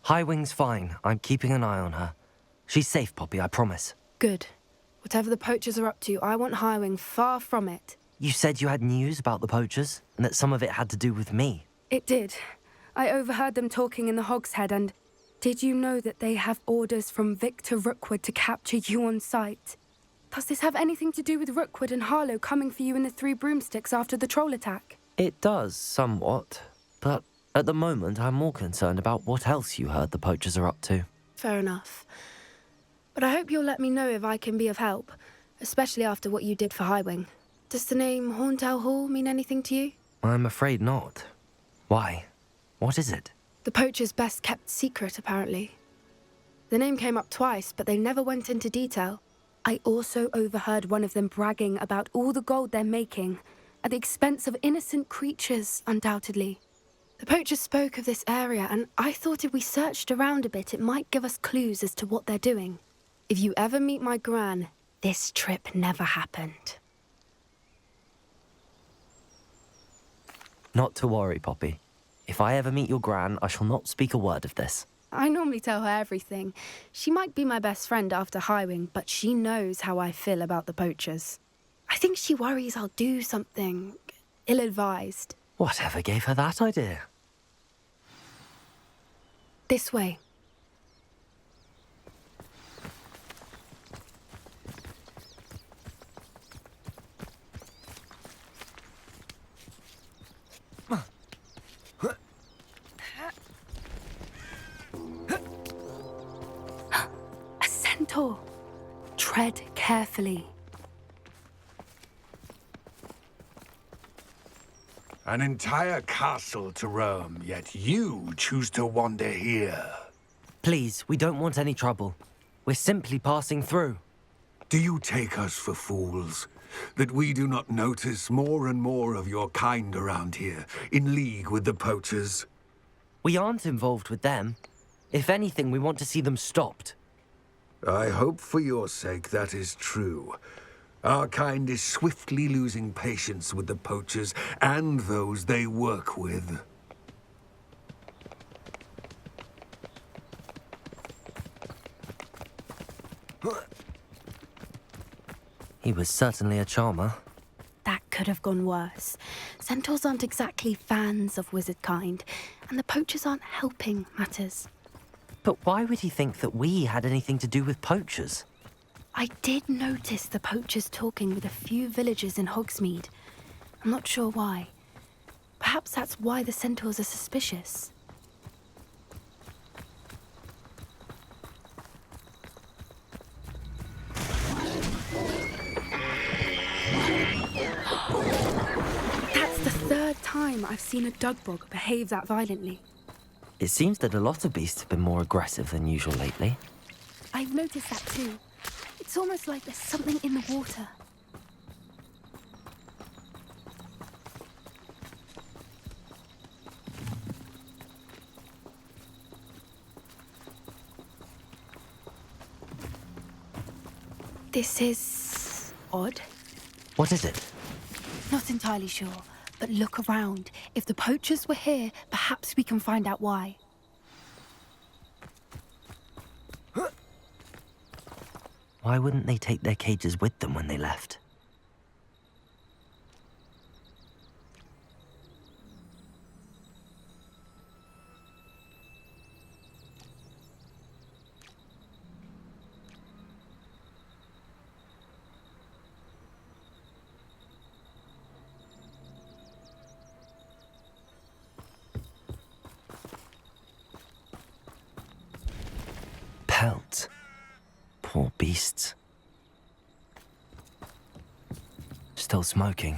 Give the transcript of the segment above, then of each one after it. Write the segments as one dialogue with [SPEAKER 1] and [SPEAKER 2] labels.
[SPEAKER 1] Highwing's fine. I'm keeping an eye on her. She's safe, Poppy, I promise.
[SPEAKER 2] Good. Whatever the poachers are up to, I want Highwing far from it.
[SPEAKER 1] You said you had news about the poachers, and that some of it had to do with me.
[SPEAKER 2] It did. I overheard them talking in the Hogshead, and did you know that they have orders from Victor Rookwood to capture you on sight? Does this have anything to do with Rookwood and Harlow coming for you in the Three Broomsticks after the troll attack?
[SPEAKER 1] It does, somewhat. But at the moment, I'm more concerned about what else you heard the poachers are up to.
[SPEAKER 2] Fair enough. But I hope you'll let me know if I can be of help, especially after what you did for Highwing. Does the name Horntail Hall mean anything to you?
[SPEAKER 1] I'm afraid not. Why? What is it?
[SPEAKER 2] The poachers' best-kept secret, apparently. The name came up twice, but they never went into detail. I also overheard one of them bragging about all the gold they're making, at the expense of innocent creatures, undoubtedly. The poachers spoke of this area, and I thought if we searched around a bit, it might give us clues as to what they're doing. If you ever meet my gran, this trip never happened.
[SPEAKER 1] Not to worry, Poppy. If I ever meet your gran, I shall not speak a word of this.
[SPEAKER 2] I normally tell her everything. She might be my best friend after Highwing, but she knows how I feel about the poachers. I think she worries I'll do something ill-advised.
[SPEAKER 1] Whatever gave her that idea?
[SPEAKER 2] This way. A centaur. Tread carefully.
[SPEAKER 3] An entire castle to roam, yet you choose to wander here.
[SPEAKER 1] Please, we don't want any trouble. We're simply passing through.
[SPEAKER 3] Do you take us for fools? That we do not notice more and more of your kind around here, in league with the poachers?
[SPEAKER 1] We aren't involved with them. If anything, we want to see them stopped.
[SPEAKER 3] I hope for your sake that is true. Our kind is swiftly losing patience with the poachers and those they work with.
[SPEAKER 1] He was certainly a charmer.
[SPEAKER 2] That could have gone worse. Centaurs aren't exactly fans of wizard kind, and the poachers aren't helping matters.
[SPEAKER 1] But why would he think that we had anything to do with poachers?
[SPEAKER 2] I did notice the poachers talking with a few villagers in Hogsmeade. I'm not sure why. Perhaps that's why the centaurs are suspicious. That's the third time I've seen a Dugbog behave that violently.
[SPEAKER 1] It seems that a lot of beasts have been more aggressive than usual lately.
[SPEAKER 2] I've noticed that too. It's almost like there's something in the water. This is odd.
[SPEAKER 1] What is it?
[SPEAKER 2] Not entirely sure, but look around. If the poachers were here, perhaps we can find out why.
[SPEAKER 1] Why wouldn't they take their cages with them when they left? Pelt. Poor beasts. Still smoking.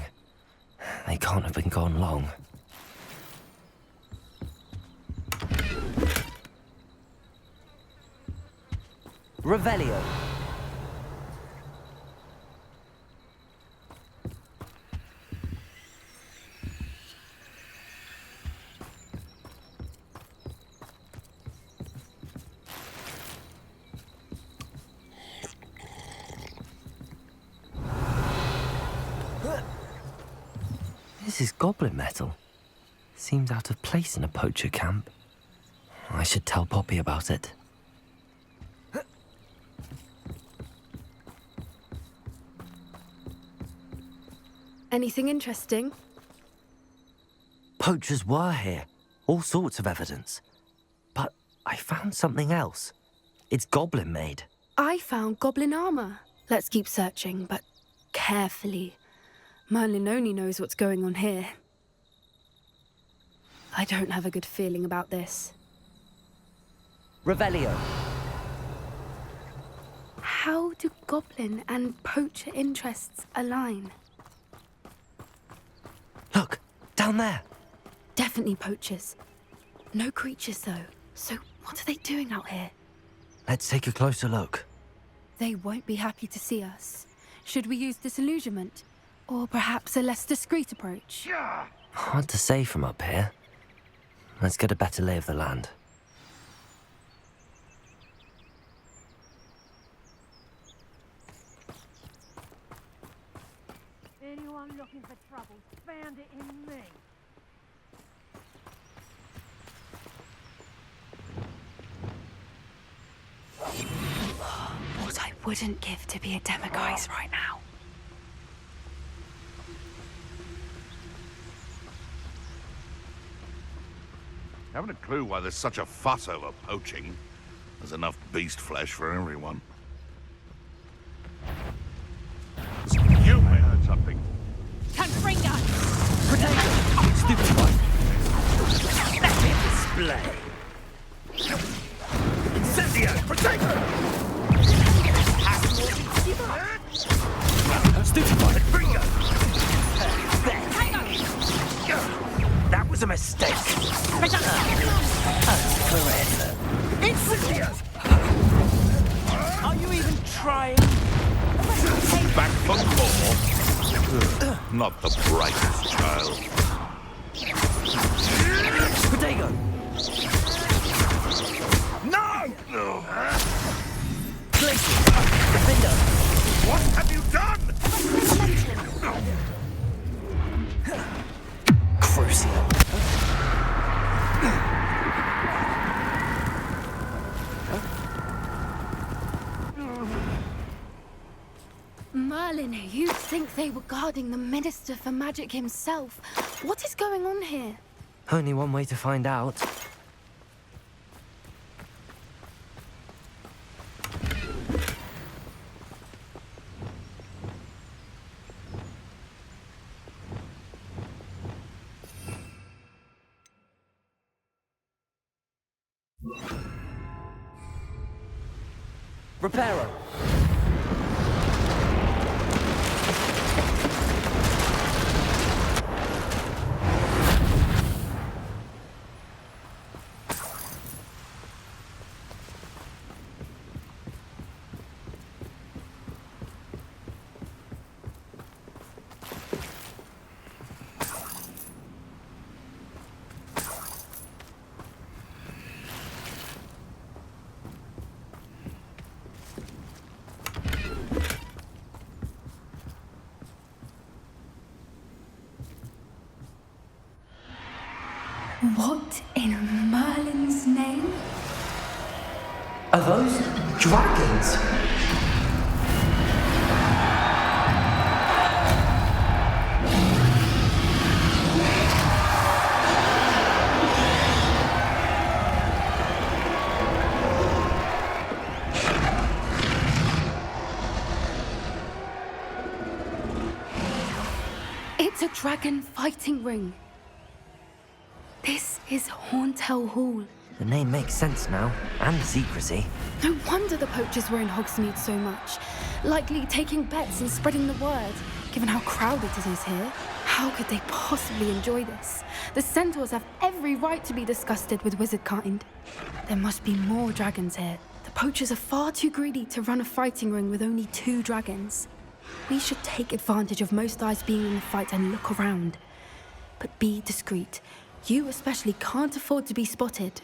[SPEAKER 1] They can't have been gone long. Revelio. This is goblin metal. Seems out of place in a poacher camp. I should tell Poppy about it.
[SPEAKER 2] Anything interesting?
[SPEAKER 1] Poachers were here. All sorts of evidence. But I found something else. It's goblin-made.
[SPEAKER 2] I found goblin armor. Let's keep searching, but carefully. Merlin only knows what's going on here. I don't have a good feeling about this.
[SPEAKER 1] Revelio.
[SPEAKER 2] How do goblin and poacher interests align?
[SPEAKER 1] Look, down there.
[SPEAKER 2] Definitely poachers. No creatures, though. So what are they doing out here?
[SPEAKER 1] Let's take a closer look.
[SPEAKER 2] They won't be happy to see us. Should we use disillusionment? Or perhaps a less discreet approach?
[SPEAKER 1] Hard to say from up here. Let's get a better lay of the land.
[SPEAKER 4] Anyone looking for trouble, found it in me.
[SPEAKER 2] What I wouldn't give to be a Demiguise right now.
[SPEAKER 5] Haven't a clue why there's such a fuss over poaching. There's enough beast flesh for everyone. You may heard something.
[SPEAKER 4] Confringo!
[SPEAKER 1] Potato! Stupid one! Let me display! Incendio! Potato! Stupid one! Bingo! That was a mistake! Incendio!
[SPEAKER 4] Are you even trying?
[SPEAKER 5] Back for more. Not the brightest child.
[SPEAKER 1] Potato! No! Glacier! Defender!
[SPEAKER 5] What have you done?
[SPEAKER 1] Crucial.
[SPEAKER 2] Merlin, you'd think they were guarding the Minister for Magic himself. What is going on here?
[SPEAKER 1] Only one way to find out. Reparo.
[SPEAKER 2] What in Merlin's name?
[SPEAKER 1] Are those dragons?
[SPEAKER 2] It's a dragon fighting ring. This is Hauntel Hall.
[SPEAKER 1] The name makes sense now, and the secrecy.
[SPEAKER 2] No wonder the poachers were in Hogsmeade so much. Likely taking bets and spreading the word, given how crowded it is here. How could they possibly enjoy this? The centaurs have every right to be disgusted with wizard kind. There must be more dragons here. The poachers are far too greedy to run a fighting ring with only 2 dragons. We should take advantage of most eyes being in the fight and look around. But be discreet. You especially can't afford to be spotted.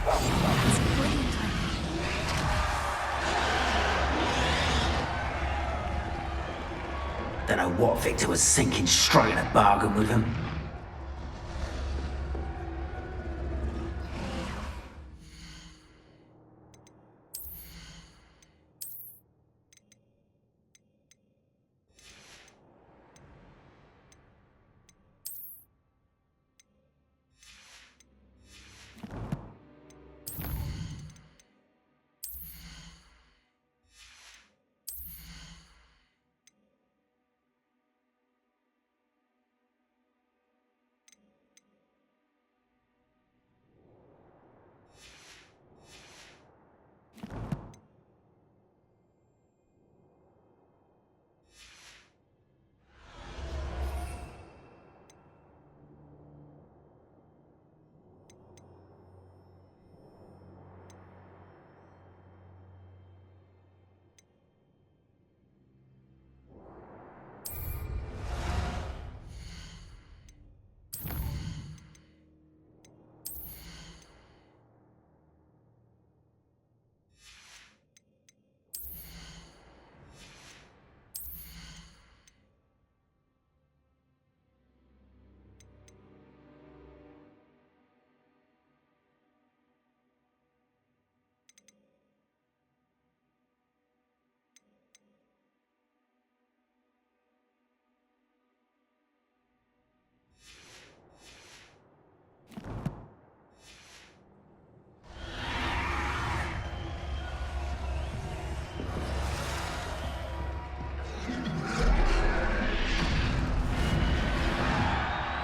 [SPEAKER 2] That's brilliant idea.
[SPEAKER 6] don't know what Victor was thinking, striking a bargain with him.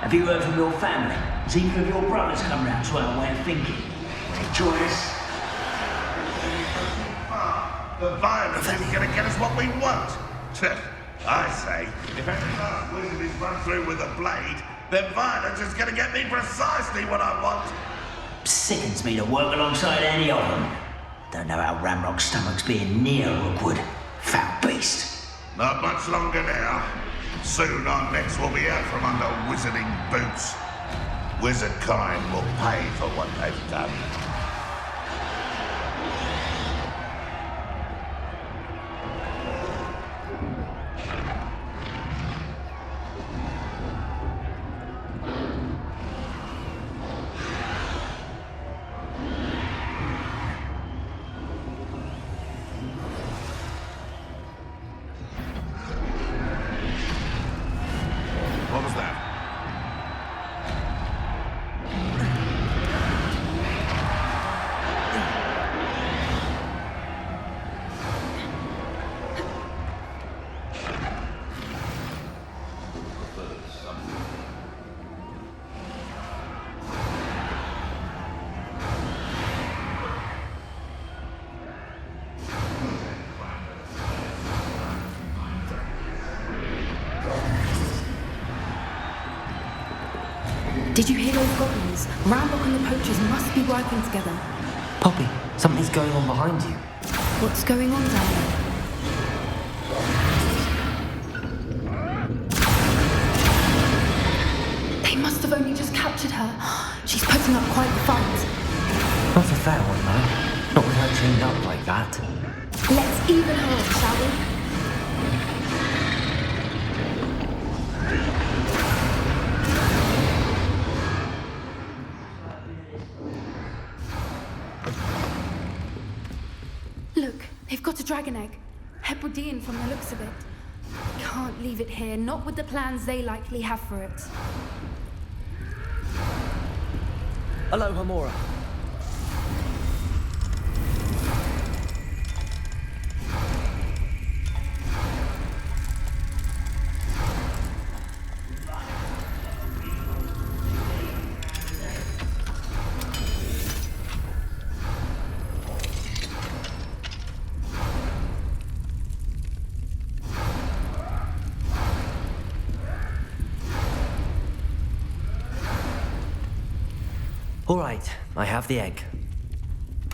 [SPEAKER 6] Have you heard from your family? Has either of your brothers come round to our way of thinking? Will they join us?
[SPEAKER 5] The violence is going to get us what we want. I say, if every last wizard is run through with a blade, then violence is going to get me precisely what I want.
[SPEAKER 6] Sickens me to work alongside any of them. Don't know how Ramrock's stomach's being near Rookwood. Foul beast.
[SPEAKER 5] Not much longer now. Soon our necks will be out from under wizarding boots. Wizard kind will pay for what they've done. What was that?
[SPEAKER 2] Did you hear those goblins? Ramrock and the poachers must be working together.
[SPEAKER 1] Poppy, something's going on behind you.
[SPEAKER 2] What's going on down there? They must have only just captured her. She's putting up quite the fight.
[SPEAKER 1] Not a fair one, though. Not with her chained up like that.
[SPEAKER 2] Let's even her up, shall we? Look, they've got a dragon egg. Hebridean from the looks of it. Can't leave it here, not with the plans they likely have for it.
[SPEAKER 1] Hello, Hamora. All right, I have the egg.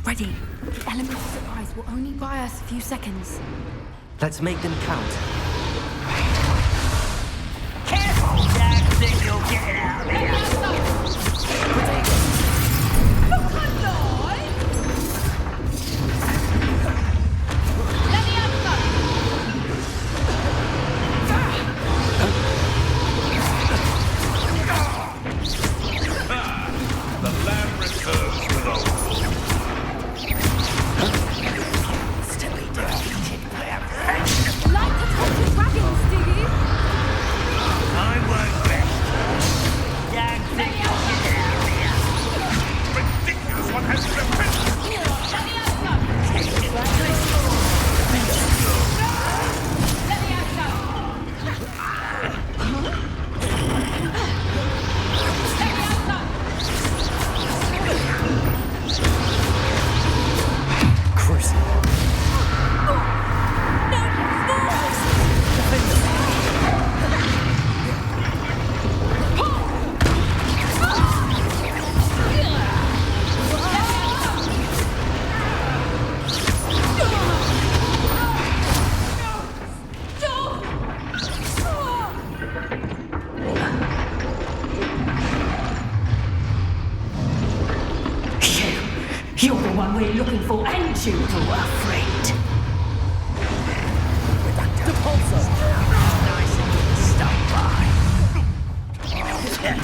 [SPEAKER 2] Ready. The element of surprise will only buy us a few seconds.
[SPEAKER 1] Let's make them count.
[SPEAKER 6] Careful, Jack! Think you'll get it out of here.
[SPEAKER 4] Let me have a go.
[SPEAKER 6] You're the one we're looking for, and you two are afraid. Nice and good stuff, by. Let's get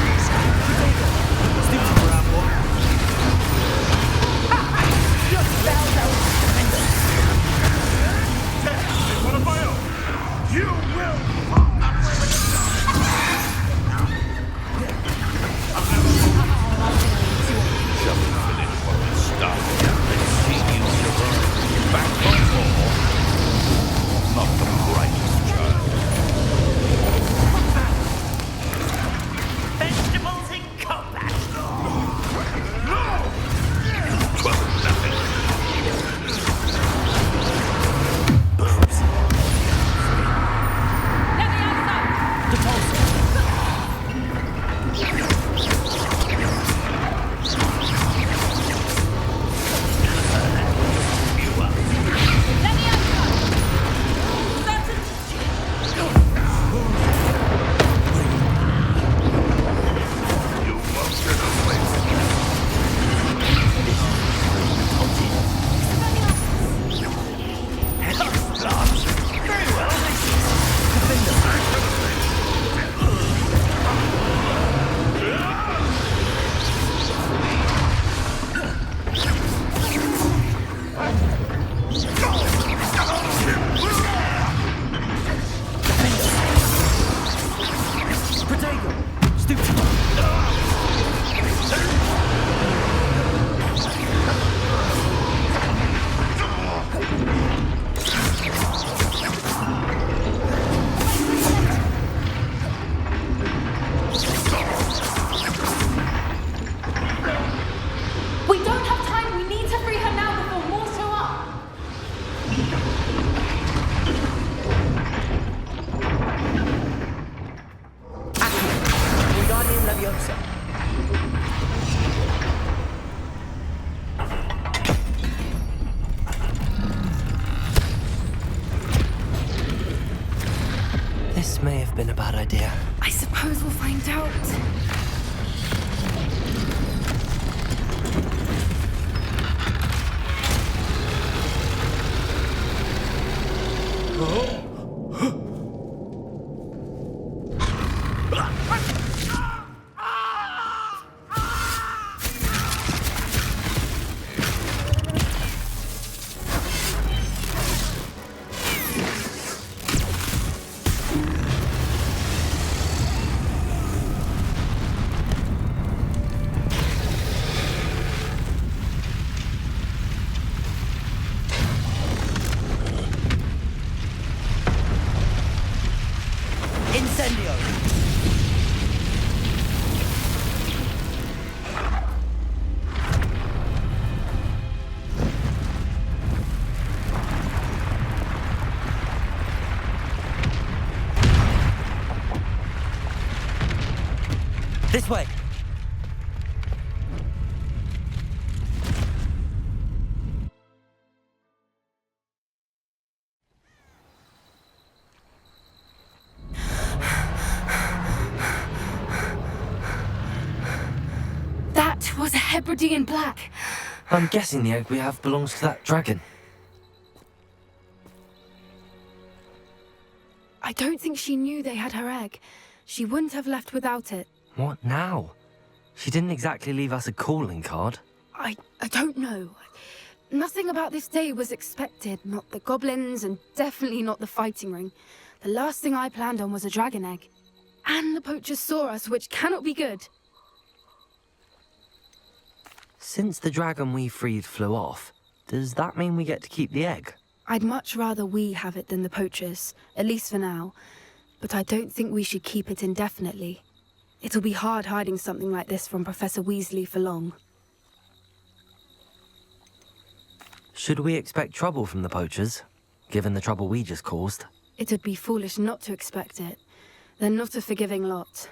[SPEAKER 6] this
[SPEAKER 5] You will
[SPEAKER 6] vegetables in combat.
[SPEAKER 2] We don't have time. We need to free her now before more show up.
[SPEAKER 1] Wingardium Leviosa. This may have been a bad idea.
[SPEAKER 2] I suppose we'll find out.
[SPEAKER 1] Incendio! This way!
[SPEAKER 2] That was a Hebridean black.
[SPEAKER 1] I'm guessing the egg we have belongs to that dragon.
[SPEAKER 2] I don't think she knew they had her egg. She wouldn't have left without it.
[SPEAKER 1] What now? She didn't exactly leave us a calling card.
[SPEAKER 2] I don't know. Nothing about this day was expected. Not the goblins, and definitely not the fighting ring. The last thing I planned on was a dragon egg. And the poachers saw us, which cannot be good.
[SPEAKER 1] Since the dragon we freed flew off, does that mean we get to keep the egg?
[SPEAKER 2] I'd much rather we have it than the poachers, at least for now. But I don't think we should keep it indefinitely. It'll be hard hiding something like this from Professor Weasley for long.
[SPEAKER 1] Should we expect trouble from the poachers, given the trouble we just caused?
[SPEAKER 2] It would be foolish not to expect it. They're not a forgiving lot.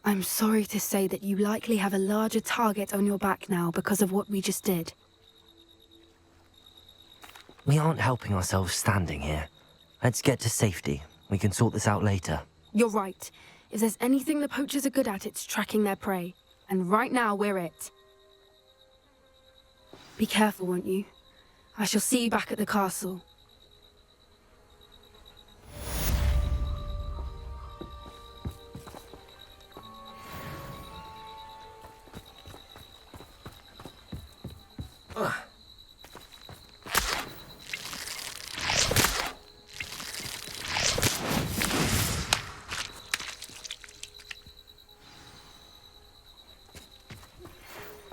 [SPEAKER 2] I'm sorry to say that you likely have a larger target on your back now because of what we just did.
[SPEAKER 1] We aren't helping ourselves standing here. Let's get to safety. We can sort this out later.
[SPEAKER 2] You're right. If there's anything the poachers are good at, it's tracking their prey. And right now, we're it. Be careful, won't you? I shall see you back at the castle.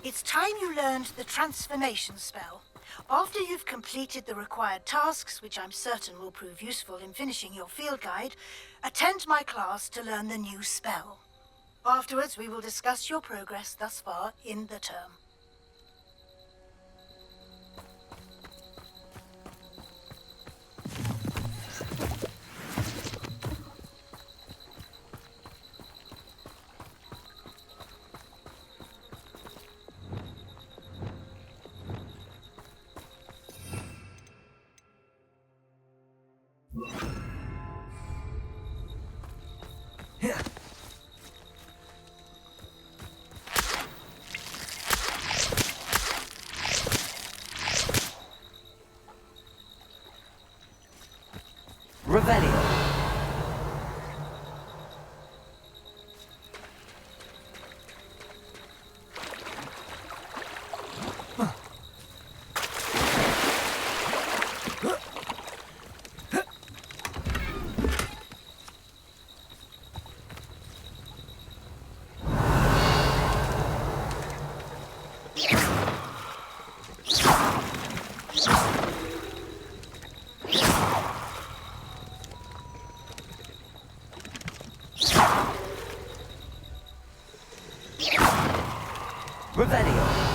[SPEAKER 7] It's time you learned the transformation spell. After you've completed the required tasks, which I'm certain will prove useful in finishing your field guide, attend my class to learn the new spell. Afterwards, we will discuss your progress thus far in the term.
[SPEAKER 1] Revelio. Revelio.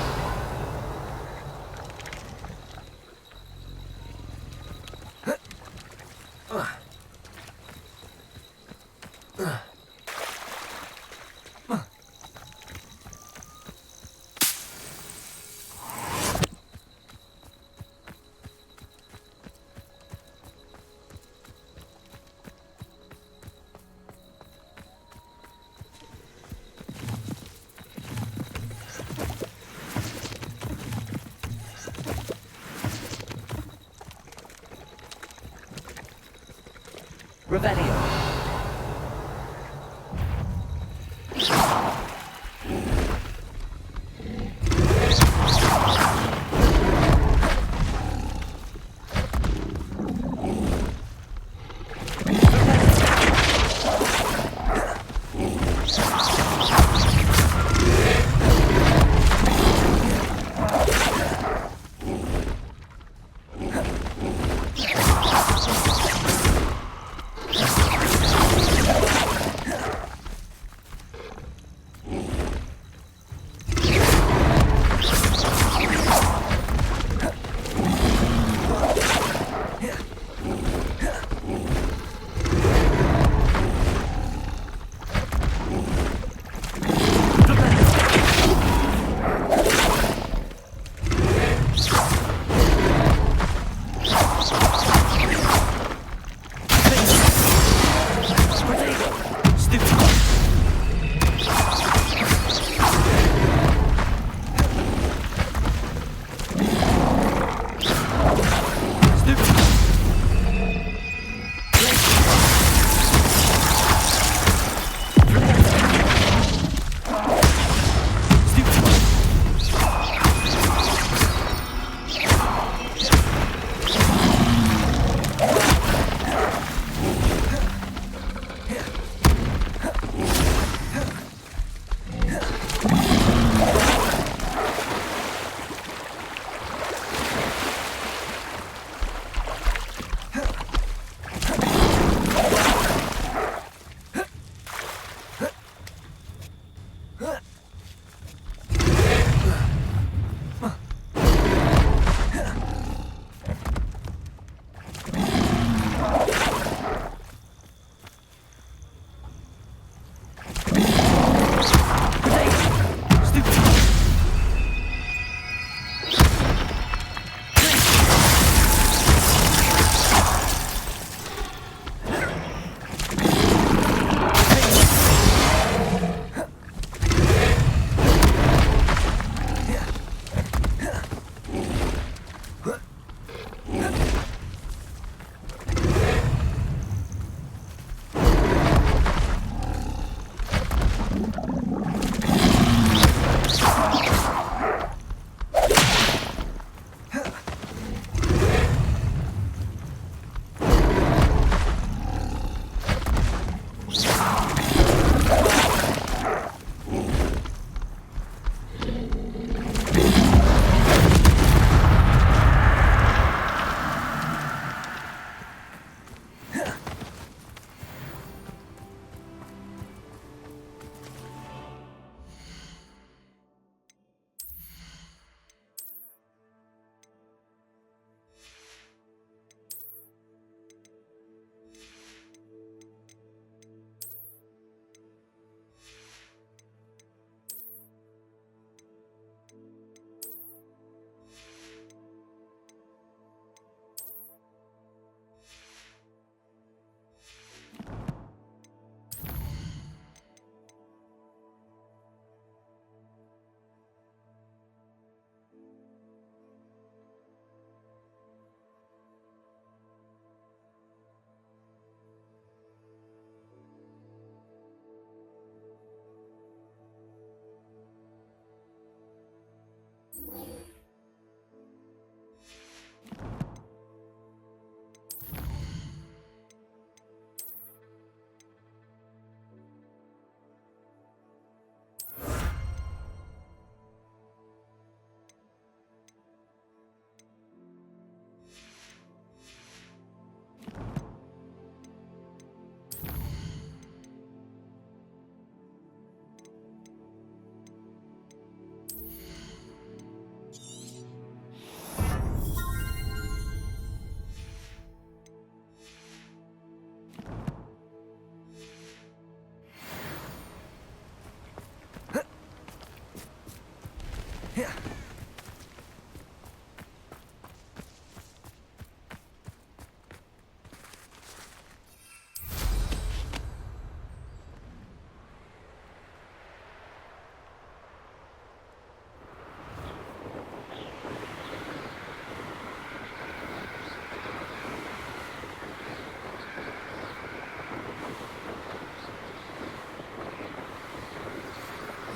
[SPEAKER 1] Revelio.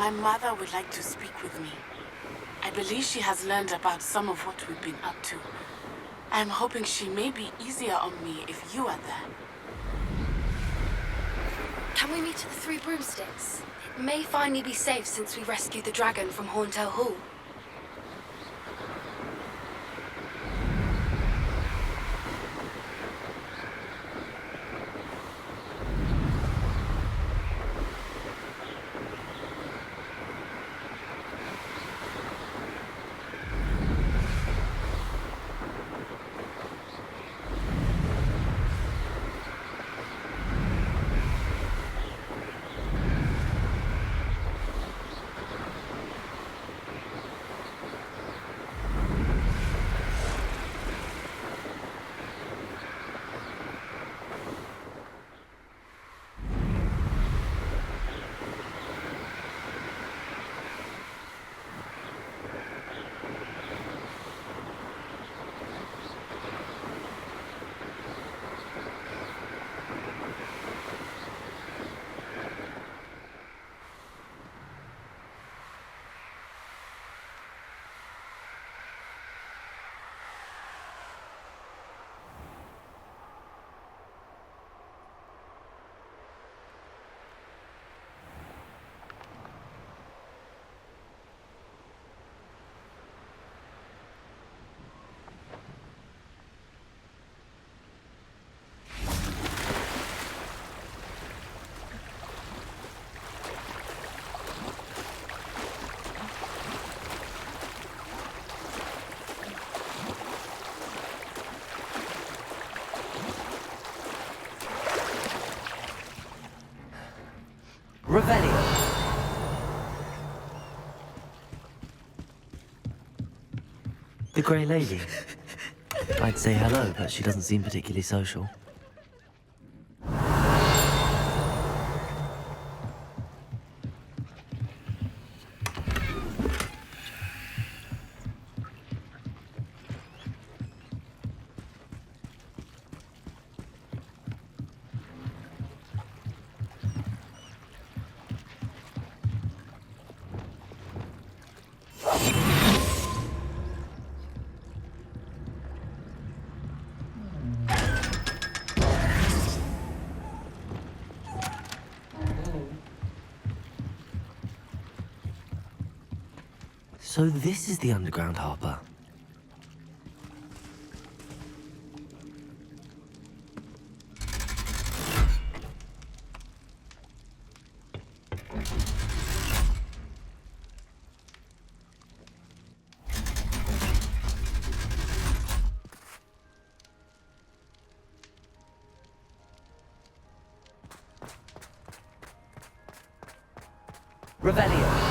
[SPEAKER 8] My mother would like to speak with me. I believe she has learned about some of what we've been up to. I'm hoping she may be easier on me if you are there.
[SPEAKER 2] Can we meet at the Three Broomsticks? It may finally be safe since we rescued the dragon from Horntail Hall.
[SPEAKER 1] Revelio. The Grey Lady. I'd say hello, but she doesn't seem particularly social. So this is the underground harbour. Revelio.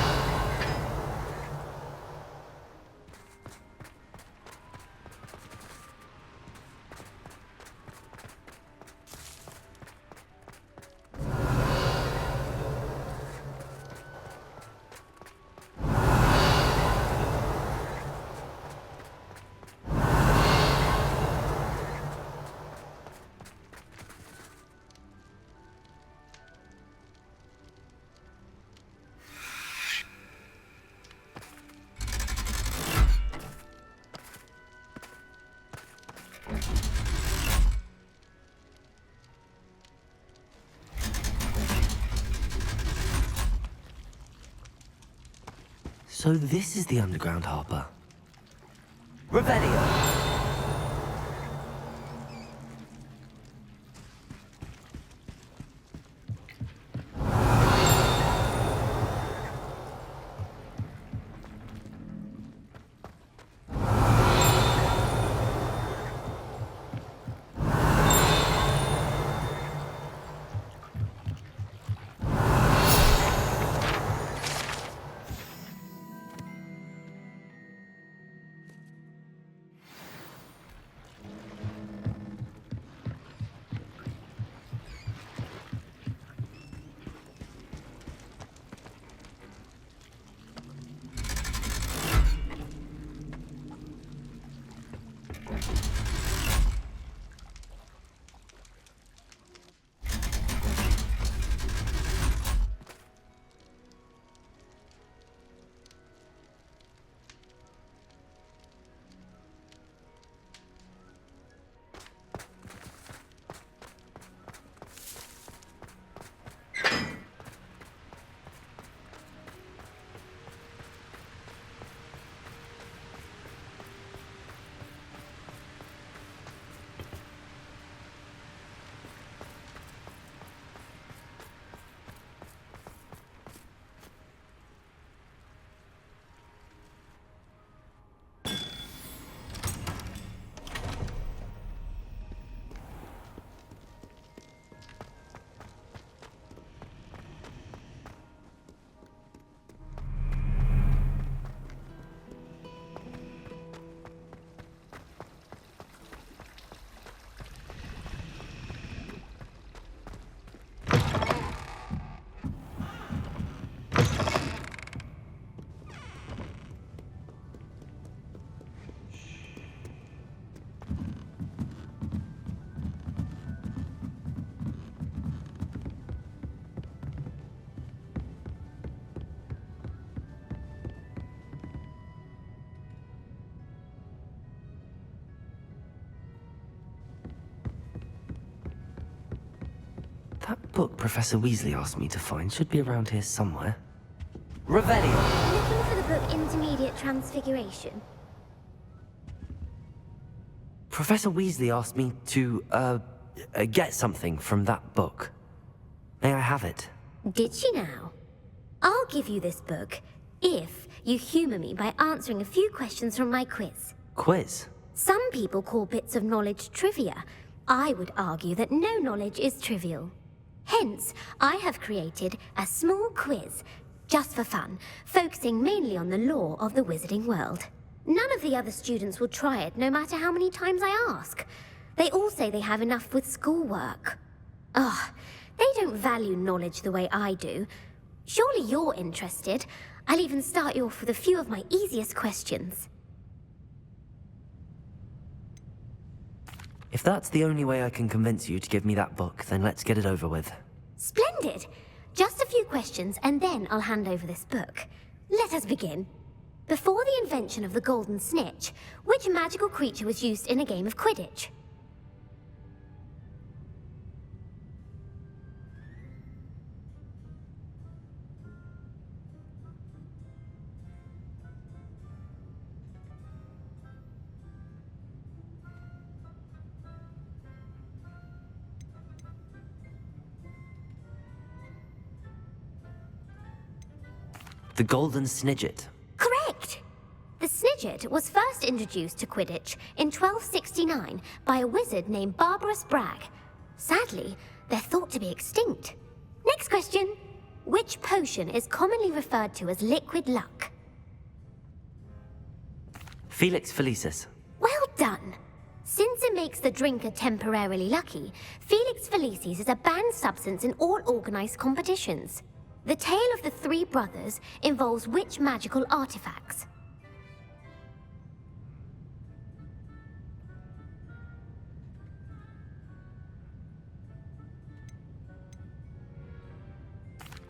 [SPEAKER 1] So this is the underground harbour. Revelio. That book Professor Weasley asked me to find should be around here somewhere. Revelio!
[SPEAKER 9] Looking for the book Intermediate Transfiguration?
[SPEAKER 1] Professor Weasley asked me to, get something from that book. May I have it?
[SPEAKER 9] Did she now? I'll give you this book if you humor me by answering a few questions from my quiz.
[SPEAKER 1] Quiz?
[SPEAKER 9] Some people call bits of knowledge trivia. I would argue that no knowledge is trivial. Hence, I have created a small quiz, just for fun, focusing mainly on the lore of the wizarding world. None of the other students will try it, no matter how many times I ask. They all say they have enough with schoolwork. Ugh, they don't value knowledge the way I do. Surely you're interested. I'll even start you off with a few of my easiest questions.
[SPEAKER 1] If that's the only way I can convince you to give me that book, then let's get it over with.
[SPEAKER 9] Splendid! Just a few questions, and then I'll hand over this book. Let us begin. Before the invention of the golden snitch, which magical creature was used in a game of Quidditch?
[SPEAKER 1] The Golden Snidget.
[SPEAKER 9] Correct! The Snidget was first introduced to Quidditch in 1269 by a wizard named Barbarous Bragg. Sadly, they're thought to be extinct. Next question. Which potion is commonly referred to as liquid luck?
[SPEAKER 1] Felix Felicis.
[SPEAKER 9] Well done! Since it makes the drinker temporarily lucky, Felix Felicis is a banned substance in all organized competitions. The tale of the three brothers involves which magical artifacts?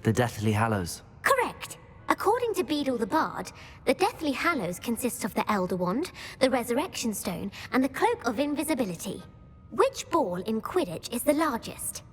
[SPEAKER 1] The Deathly Hallows.
[SPEAKER 9] Correct! According to Beedle the Bard, the Deathly Hallows consists of the Elder Wand, the Resurrection Stone, and the Cloak of Invisibility. Which ball in Quidditch is the largest?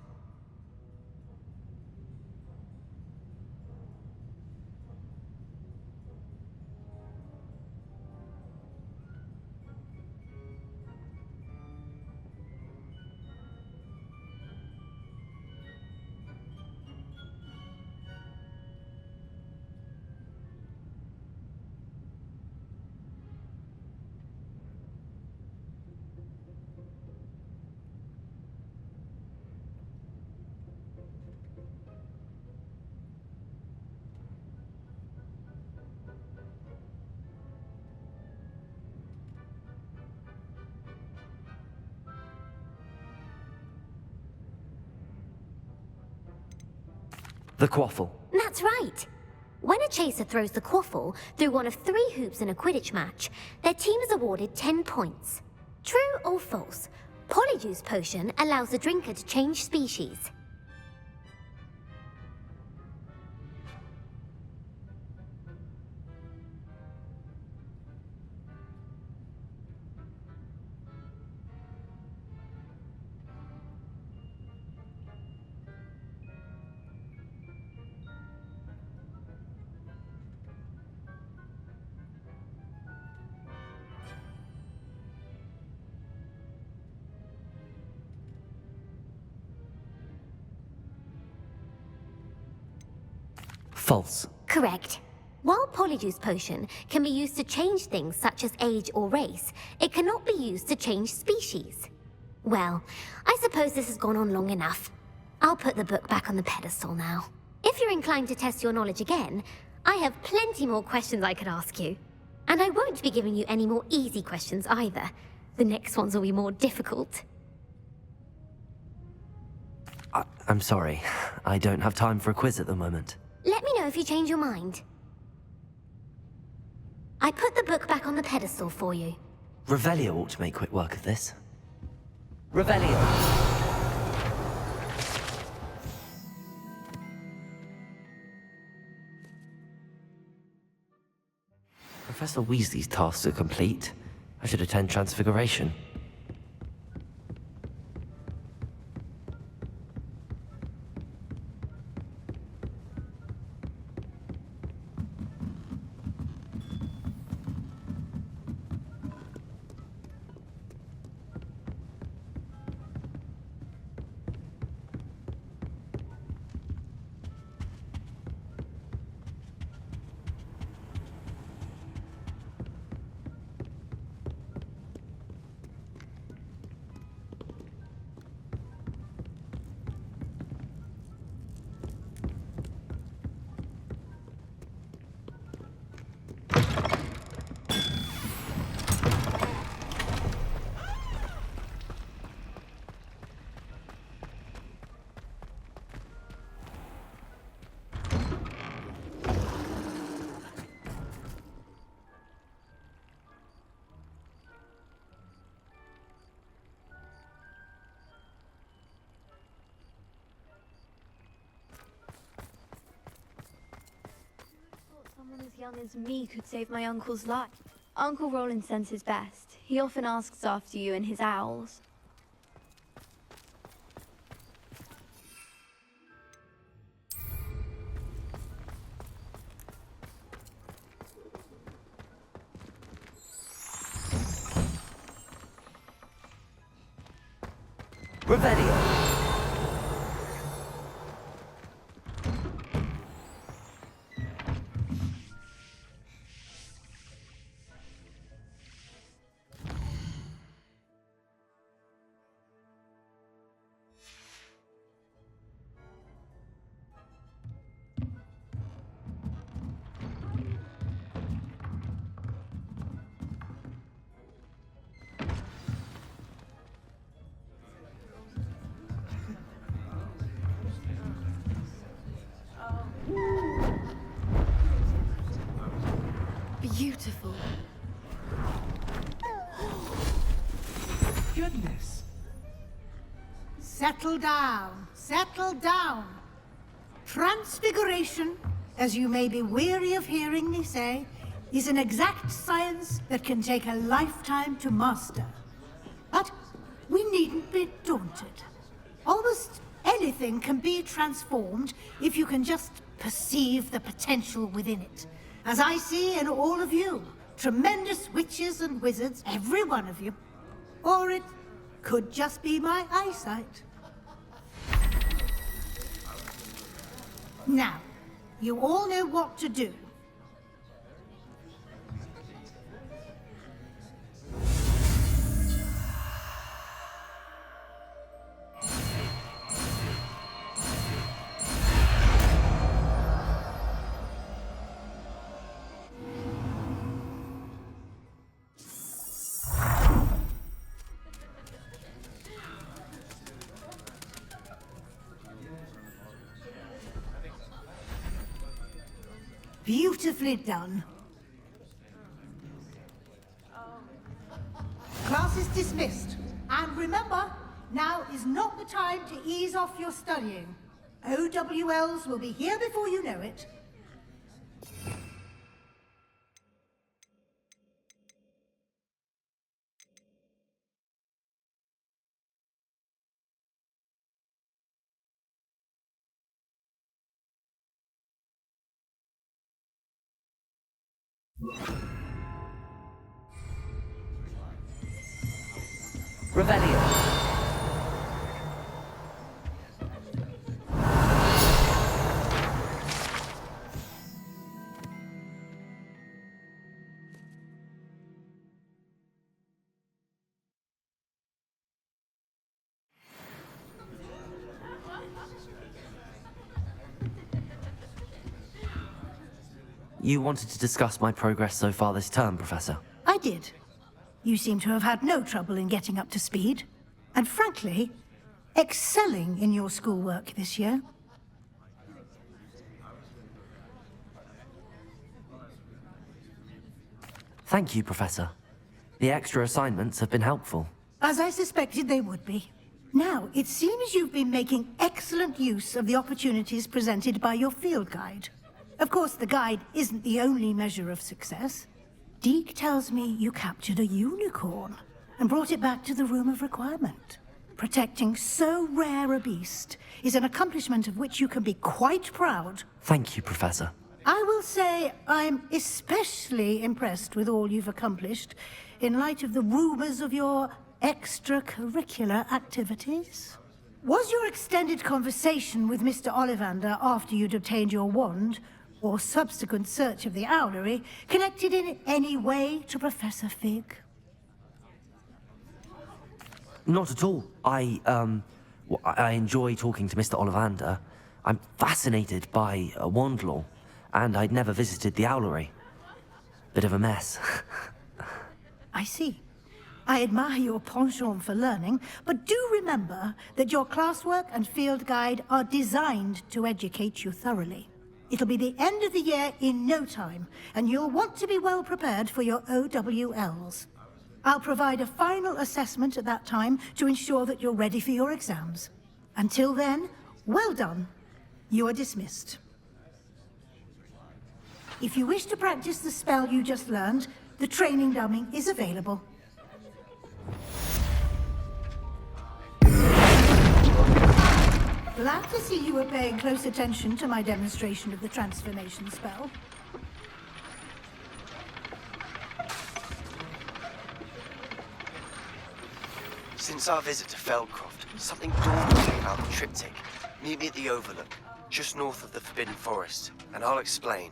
[SPEAKER 1] The Quaffle.
[SPEAKER 9] That's right! When a chaser throws the quaffle through one of 3 hoops in a Quidditch match, their team is awarded 10 points. True or false? Polyjuice Potion allows the drinker to change species.
[SPEAKER 1] False.
[SPEAKER 9] Correct. While Polyjuice Potion can be used to change things such as age or race, it cannot be used to change species. Well, I suppose this has gone on long enough. I'll put the book back on the pedestal now. If you're inclined to test your knowledge again, I have plenty more questions I could ask you. And I won't be giving you any more easy questions either. The next ones will be more difficult.
[SPEAKER 1] I'm sorry. I don't have time for a quiz at the moment.
[SPEAKER 9] Let me know if you change your mind. I put the book back on the pedestal for you.
[SPEAKER 1] Revelio ought to make quick work of this. Revelio! Professor Weasley's tasks are complete. I should attend Transfiguration.
[SPEAKER 2] young as me could save my uncle's life. Uncle Roland sends his best. He often asks after you and his owls.
[SPEAKER 1] Revelio.
[SPEAKER 2] Beautiful.
[SPEAKER 1] Goodness.
[SPEAKER 7] Settle down. Settle down. Transfiguration, as you may be weary of hearing me say, is an exact science that can take a lifetime to master. But we needn't be daunted. Almost anything can be transformed if you can just perceive the potential within it. As I see in all of you, tremendous witches and wizards, every one of you. Or it could just be my eyesight. Now, you all know what to do. Beautifully done. Class is dismissed. And remember, now is not the time to ease off your studying. OWLs will be here before you know it.
[SPEAKER 1] Revelio. You wanted to discuss my progress so far this term, Professor?
[SPEAKER 7] I did. You seem to have had no trouble in getting up to speed. And frankly, excelling in your schoolwork this year.
[SPEAKER 1] Thank you, Professor. The extra assignments have been helpful.
[SPEAKER 7] As I suspected they would be. Now, it seems you've been making excellent use of the opportunities presented by your field guide. Of course, the guide isn't the only measure of success. Deke tells me you captured a unicorn and brought it back to the Room of Requirement. Protecting so rare a beast is an accomplishment of which you can be quite proud.
[SPEAKER 1] Thank you, Professor.
[SPEAKER 7] I will say I'm especially impressed with all you've accomplished in light of the rumors of your extracurricular activities. Was your extended conversation with Mr. Ollivander after you'd obtained your wand, or subsequent search of the owlery, connected in any way to Professor Fig?
[SPEAKER 1] Not at all. I enjoy talking to Mr. Ollivander. I'm fascinated by wand law, and I'd never visited the owlery. Bit of a mess.
[SPEAKER 7] I see. I admire your penchant for learning, but do remember that your classwork and field guide are designed to educate you thoroughly. It'll be the end of the year in no time, and you'll want to be well prepared for your OWLs. I'll provide a final assessment at that time to ensure that you're ready for your exams. Until then, well done. You are dismissed. If you wish to practice the spell you just learned, the training dummy is available. Glad to see you were paying close attention to my demonstration of the transformation spell.
[SPEAKER 10] Since our visit to Feldcroft, something dawned on me about the triptych. Meet me at the Overlook, just north of the Forbidden Forest, and I'll explain.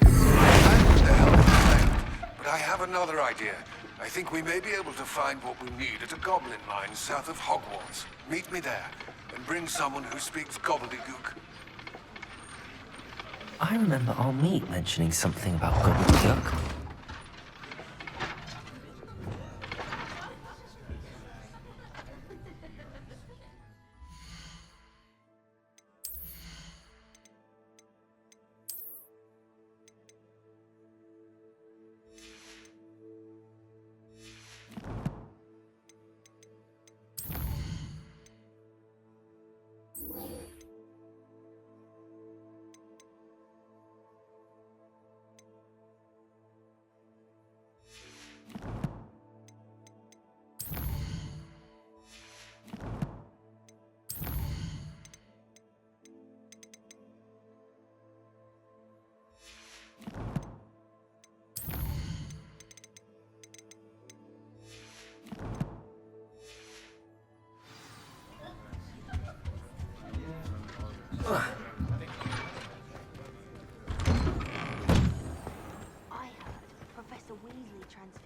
[SPEAKER 3] Thank the help failed, but I have another idea. I think we may be able to find what we need at a goblin mine south of Hogwarts. Meet me there, and bring someone who speaks gobbledygook.
[SPEAKER 1] I remember our meet mentioning something about gobbledygook.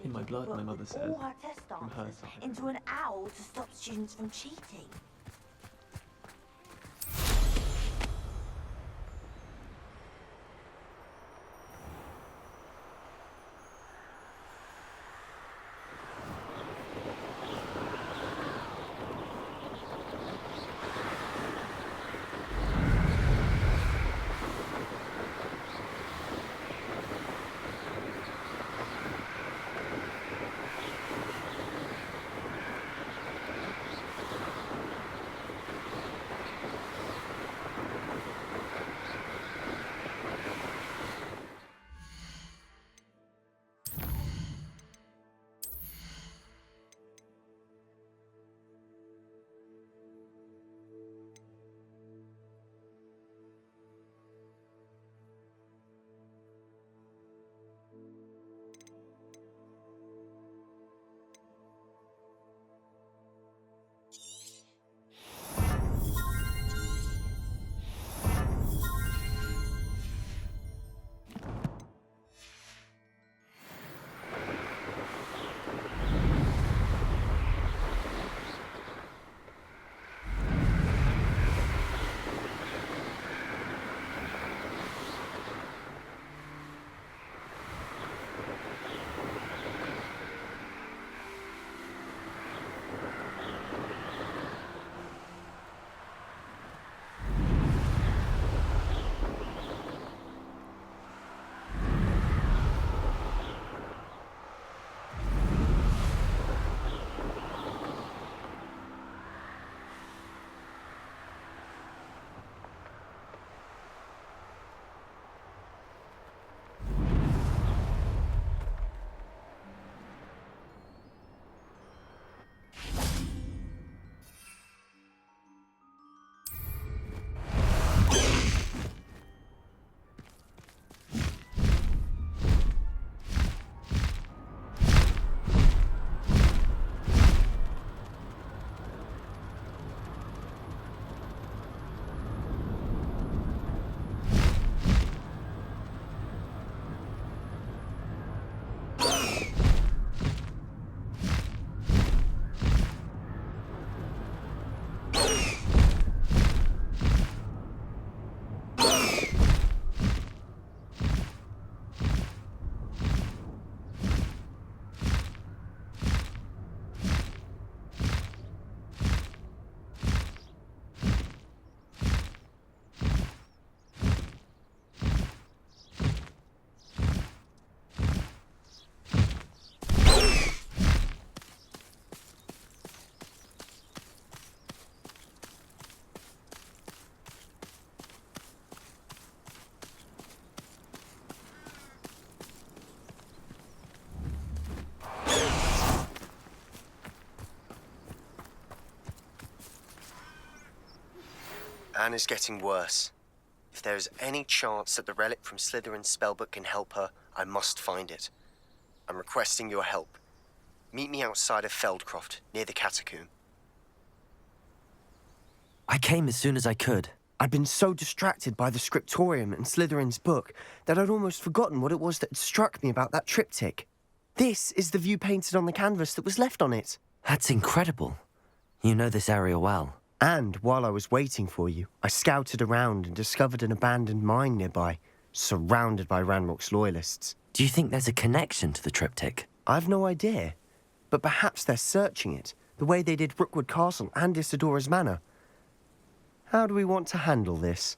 [SPEAKER 11] In my blood, my mother said.
[SPEAKER 12] All her test
[SPEAKER 11] From her
[SPEAKER 12] answers
[SPEAKER 11] side.
[SPEAKER 12] into an owl to stop students from cheating.
[SPEAKER 10] Anne is getting worse. If there is any chance that the relic from Slytherin's spellbook can help her, I must find it. I'm requesting your help. Meet me outside of Feldcroft, near the catacomb.
[SPEAKER 1] I came as soon as I could.
[SPEAKER 10] I'd been so distracted by the scriptorium and Slytherin's book that I'd almost forgotten what it was that had struck me about that triptych. This is the view painted on the canvas that was left on it.
[SPEAKER 1] That's incredible. You know this area well.
[SPEAKER 10] And while I was waiting for you, I scouted around and discovered an abandoned mine nearby, surrounded by Ranrock's loyalists.
[SPEAKER 1] Do you think there's a connection to the triptych?
[SPEAKER 10] I've no idea, but perhaps they're searching it, the way they did Rookwood Castle and Isidora's Manor. How do we want to handle this?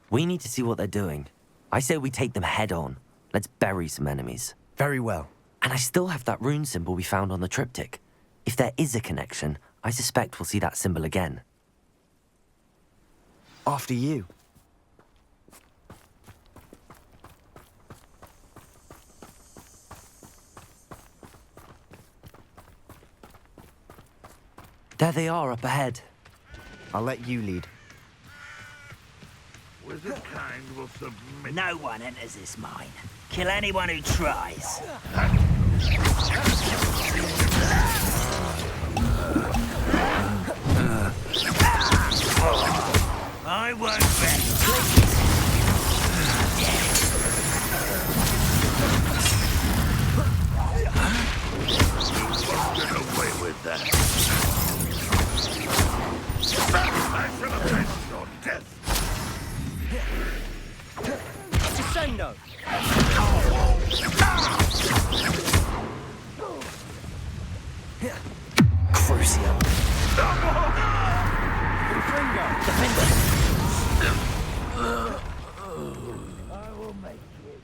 [SPEAKER 1] We need to see what they're doing. I say we take them head on. Let's bury some enemies.
[SPEAKER 10] Very well.
[SPEAKER 1] And I still have that rune symbol we found on the triptych. If there is a connection, I suspect we'll see that symbol again.
[SPEAKER 10] After you.
[SPEAKER 1] There they are up ahead.
[SPEAKER 10] I'll let you lead.
[SPEAKER 5] Wizardkind will submit.
[SPEAKER 6] No one enters this mine. Kill anyone who tries. I won't rest.
[SPEAKER 5] Get away with that. I shall avenge your death.
[SPEAKER 10] Descendo!
[SPEAKER 1] Crucio.
[SPEAKER 5] I will make it.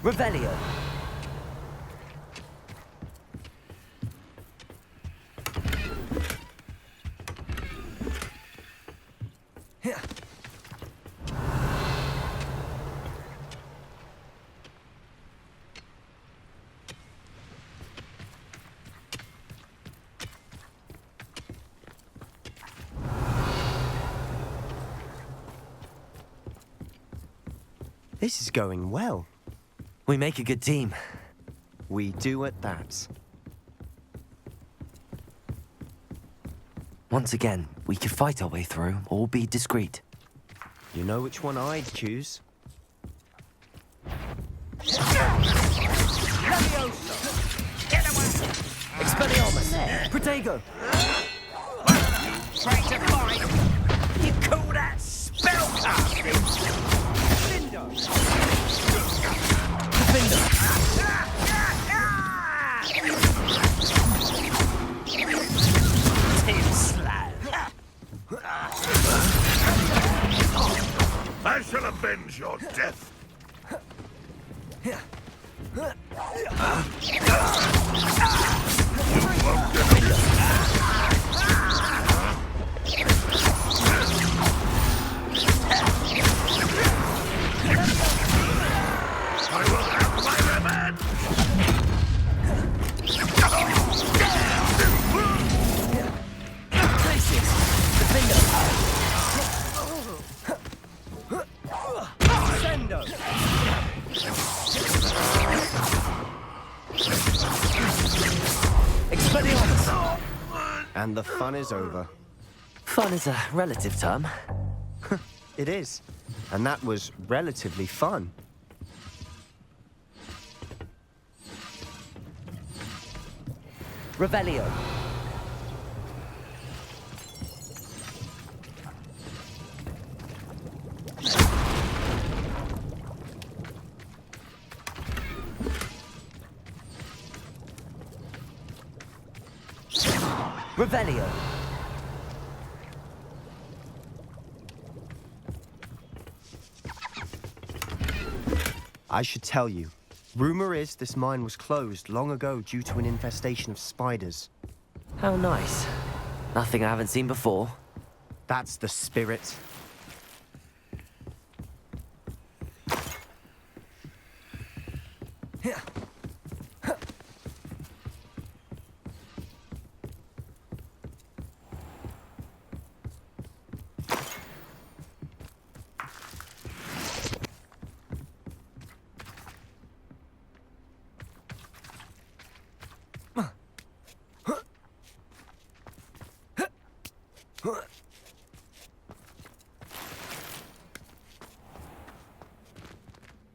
[SPEAKER 1] Revelio.
[SPEAKER 10] This is going well.
[SPEAKER 1] We make a good team.
[SPEAKER 10] We do at that.
[SPEAKER 1] Once again, we could fight our way through or be discreet.
[SPEAKER 10] You know which one I'd choose?
[SPEAKER 1] Expelliarmus! Protego!
[SPEAKER 6] Trying to fight? You call that spellcasting?
[SPEAKER 1] Defender!
[SPEAKER 6] Too slow.
[SPEAKER 5] I shall avenge your death. You won't get away. I will have my revenge!
[SPEAKER 1] Places! Defender!
[SPEAKER 10] Sendo!
[SPEAKER 1] Expelliarmus!
[SPEAKER 10] And the fun is over.
[SPEAKER 1] Fun is a relative term.
[SPEAKER 10] It is. And that was relatively fun.
[SPEAKER 1] Revelio. Revelio.
[SPEAKER 10] I should tell you. Rumor is this mine was closed long ago due to an infestation of spiders.
[SPEAKER 1] How nice. Nothing I haven't seen before.
[SPEAKER 10] That's the spirit.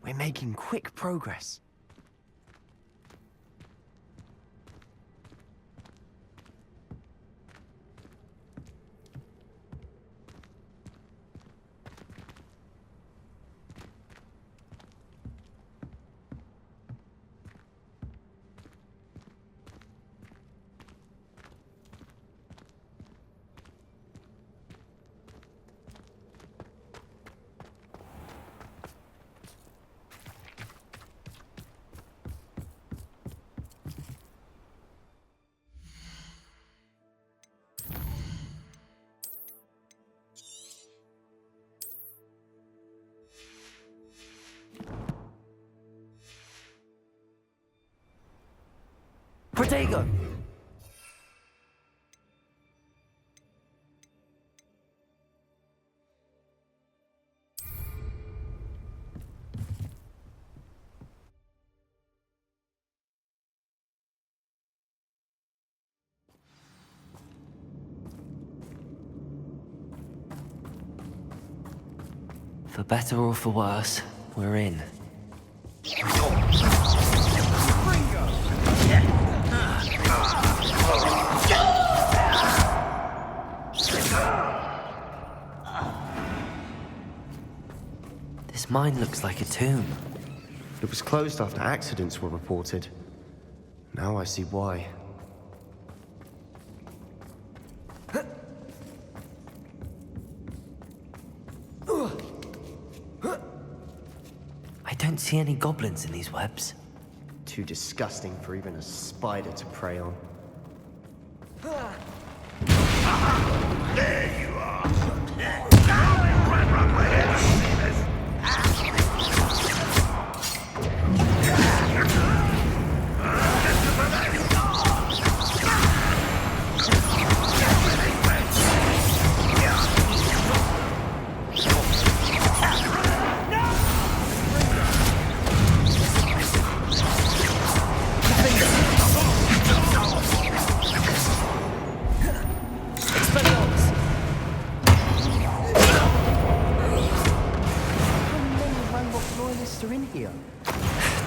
[SPEAKER 10] We're making quick progress.
[SPEAKER 1] Protego! For better or for worse, we're in. This mine looks like a tomb.
[SPEAKER 10] It was closed after accidents were reported. Now I see why.
[SPEAKER 1] I don't see any goblins in these webs.
[SPEAKER 10] Too disgusting for even a spider to prey on.
[SPEAKER 5] There you are! Right rock my head, see this?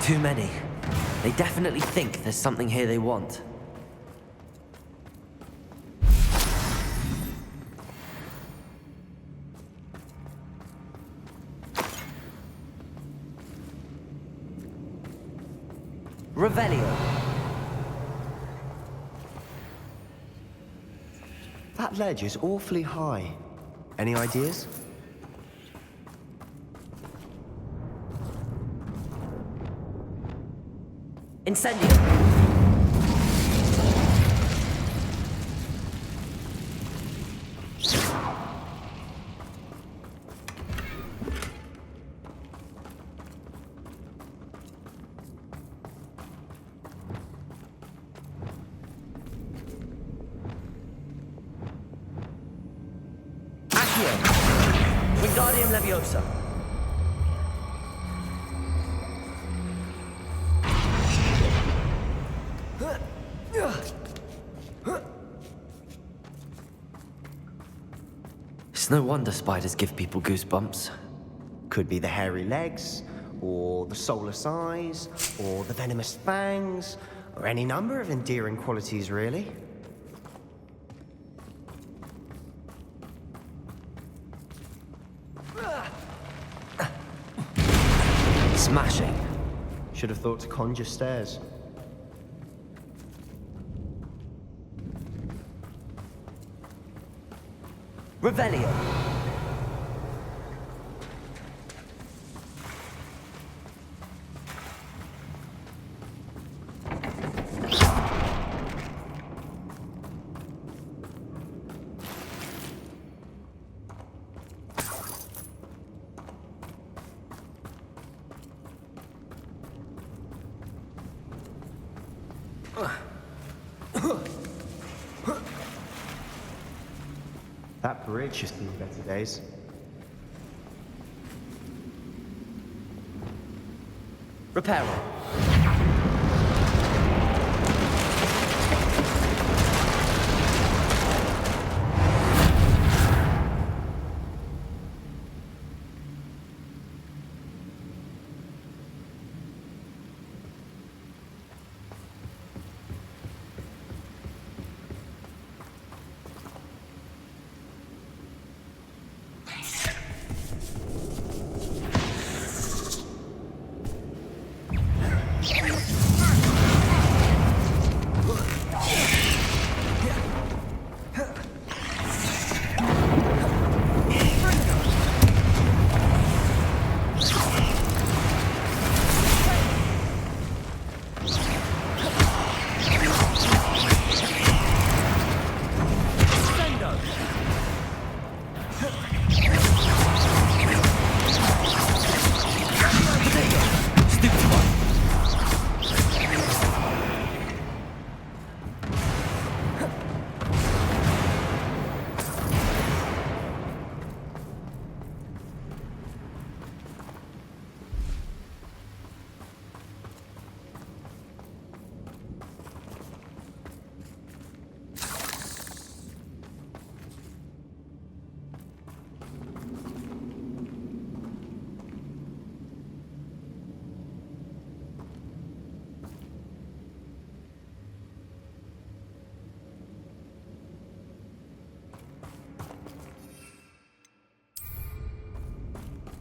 [SPEAKER 1] Too many. They definitely think there's something here they want. Revelio.
[SPEAKER 10] That ledge is awfully high. Any ideas?
[SPEAKER 1] Incendio. Accio. Wingardium Leviosa. It's no wonder spiders give people goosebumps.
[SPEAKER 10] Could be the hairy legs, or the soulless eyes, or the venomous fangs, or any number of endearing qualities, really.
[SPEAKER 1] Smashing.
[SPEAKER 10] Should have thought to conjure stairs.
[SPEAKER 1] Revelio.
[SPEAKER 10] That bridge has seen better days.
[SPEAKER 1] Reparo.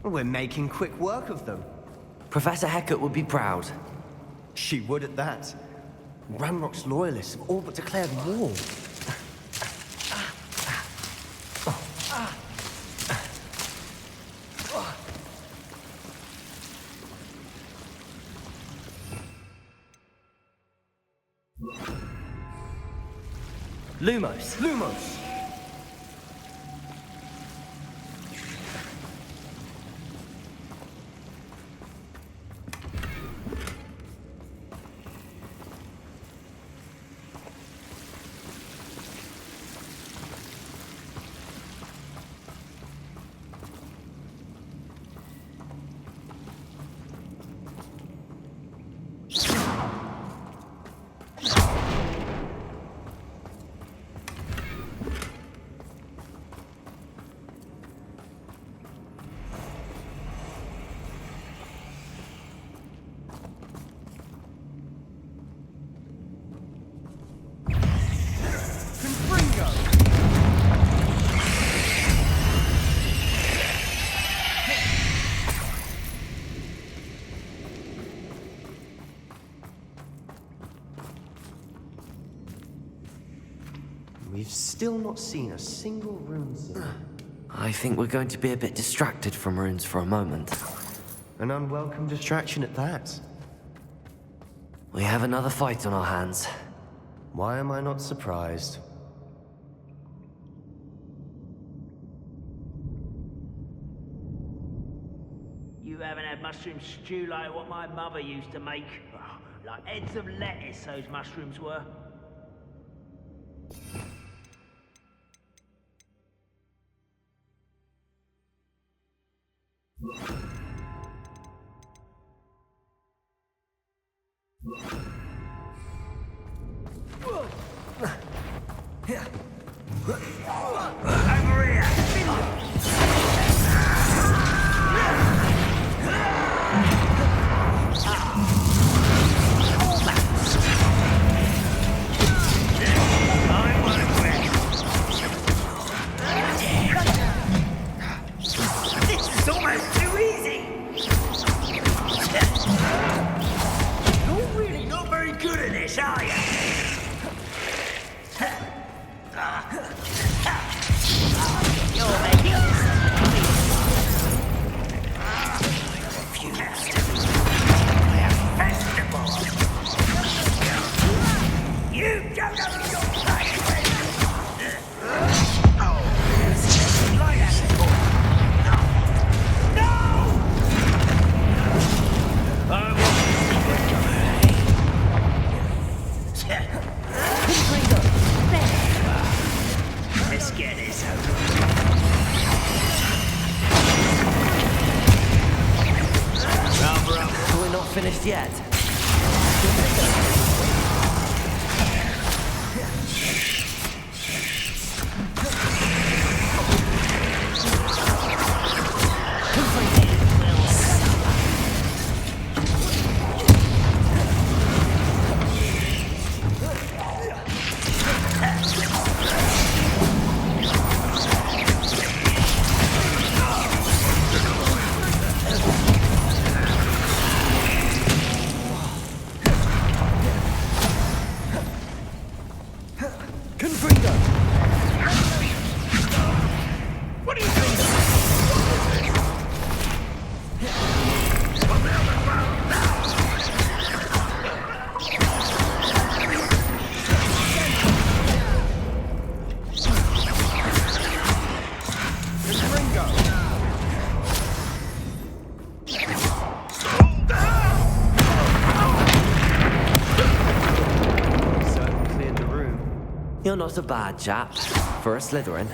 [SPEAKER 10] We're making quick work of them.
[SPEAKER 1] Professor Hecat would be proud.
[SPEAKER 10] She would at that. Ranrock's loyalists have all but declared war.
[SPEAKER 1] Lumos.
[SPEAKER 10] Lumos! We've still not seen a single rune singer.
[SPEAKER 1] I think we're going to be a bit distracted from runes for a moment.
[SPEAKER 10] An unwelcome distraction at that.
[SPEAKER 1] We have another fight on our hands.
[SPEAKER 10] Why am I not surprised?
[SPEAKER 13] You haven't had mushroom stew like what my mother used to make. Oh, like heads of lettuce, those mushrooms were. Over here!
[SPEAKER 6] of this, are you? You're making this refused. I am vegetable. You don't know your place. Like that. No! Let's get this over.
[SPEAKER 1] We're not finished yet. You're not a bad chap for a Slytherin.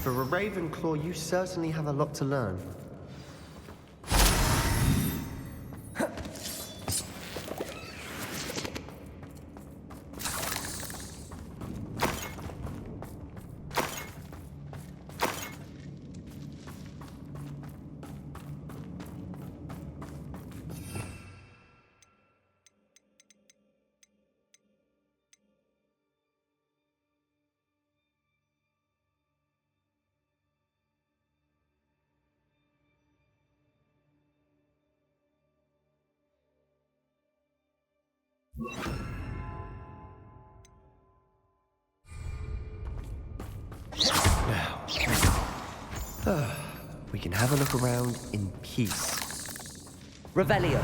[SPEAKER 10] For a Ravenclaw, you certainly have a lot to learn. Now, we can have a look around in peace.
[SPEAKER 1] Revelio.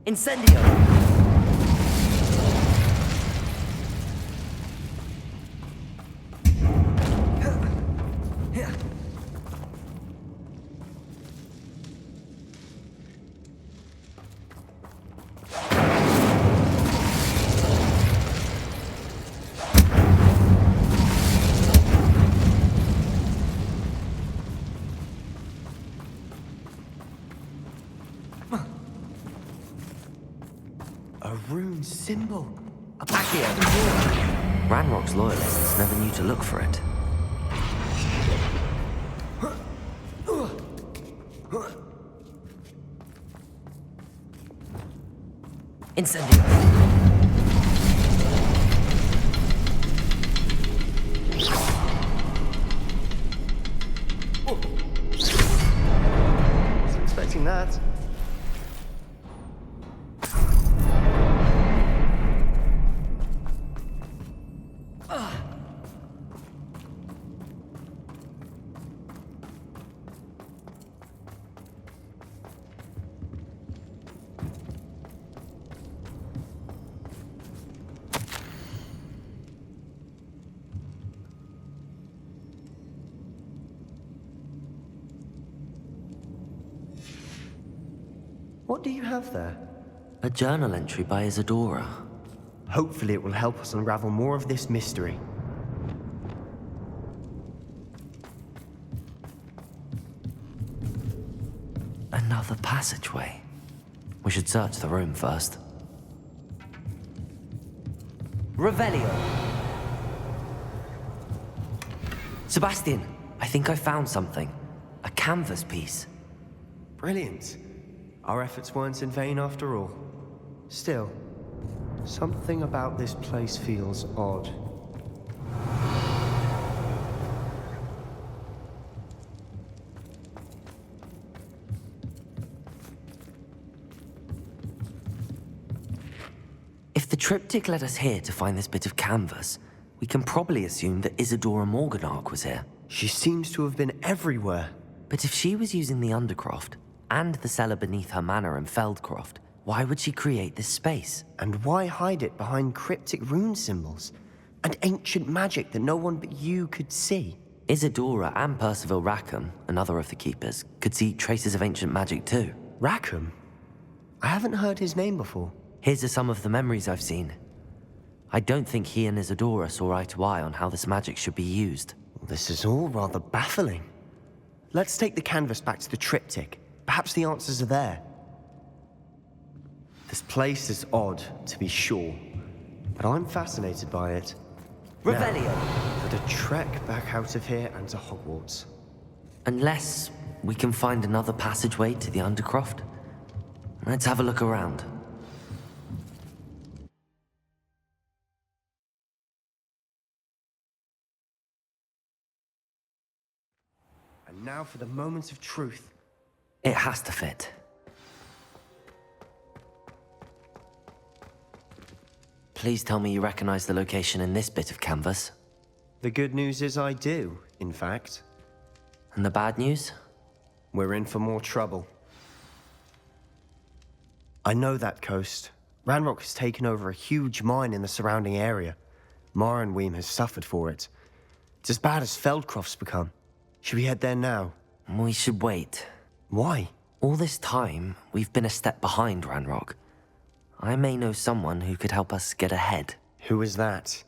[SPEAKER 1] Incendio.
[SPEAKER 10] A rune symbol.
[SPEAKER 1] A Accio. Ranrock's loyalists never knew to look for it. Incendio.
[SPEAKER 10] Wasn't expecting that. What do you have there?
[SPEAKER 1] A journal entry by Isadora.
[SPEAKER 10] Hopefully it will help us unravel more of this mystery.
[SPEAKER 1] Another passageway. We should search the room first. Revelio. Sebastian, I think I found something. A canvas piece.
[SPEAKER 10] Brilliant. Our efforts weren't in vain after all. Still, Something about this place feels odd.
[SPEAKER 1] If the triptych led us here to find this bit of canvas, we can probably assume that Isadora Morganach was here.
[SPEAKER 10] She seems to have been everywhere.
[SPEAKER 1] But if she was using the Undercroft, and the cellar beneath her manor in Feldcroft, why would she create this space?
[SPEAKER 10] And why hide it behind cryptic rune symbols? And ancient magic that no one but you could see?
[SPEAKER 1] Isadora and Percival Rackham, another of the keepers, could see traces of ancient magic too.
[SPEAKER 10] Rackham? I haven't heard his name before.
[SPEAKER 1] His are some of the memories I've seen. I don't think he and Isadora saw eye to eye on how this magic should be used.
[SPEAKER 10] This is all rather baffling. Let's take the canvas back to the triptych. Perhaps the answers are there. This place is odd, to be sure, but I'm fascinated by it.
[SPEAKER 1] Revelio!
[SPEAKER 10] Now, for the trek back out of here and to Hogwarts.
[SPEAKER 1] Unless we can find another passageway to the Undercroft. Let's have a look around.
[SPEAKER 10] And now for the moment of truth.
[SPEAKER 1] It has to fit. Please tell me you recognize the location in this bit of canvas.
[SPEAKER 10] The good news is I do, in fact.
[SPEAKER 1] And the bad news?
[SPEAKER 10] We're in for more trouble. I know that coast. Ranrock has taken over a huge mine in the surrounding area. Mornweem has suffered for it. It's as bad as Feldcroft's become. Should we head there now?
[SPEAKER 1] We should wait.
[SPEAKER 10] Why?
[SPEAKER 1] All this time, we've been a step behind Ranrock. I may know someone who could help us get ahead.
[SPEAKER 10] Who is that?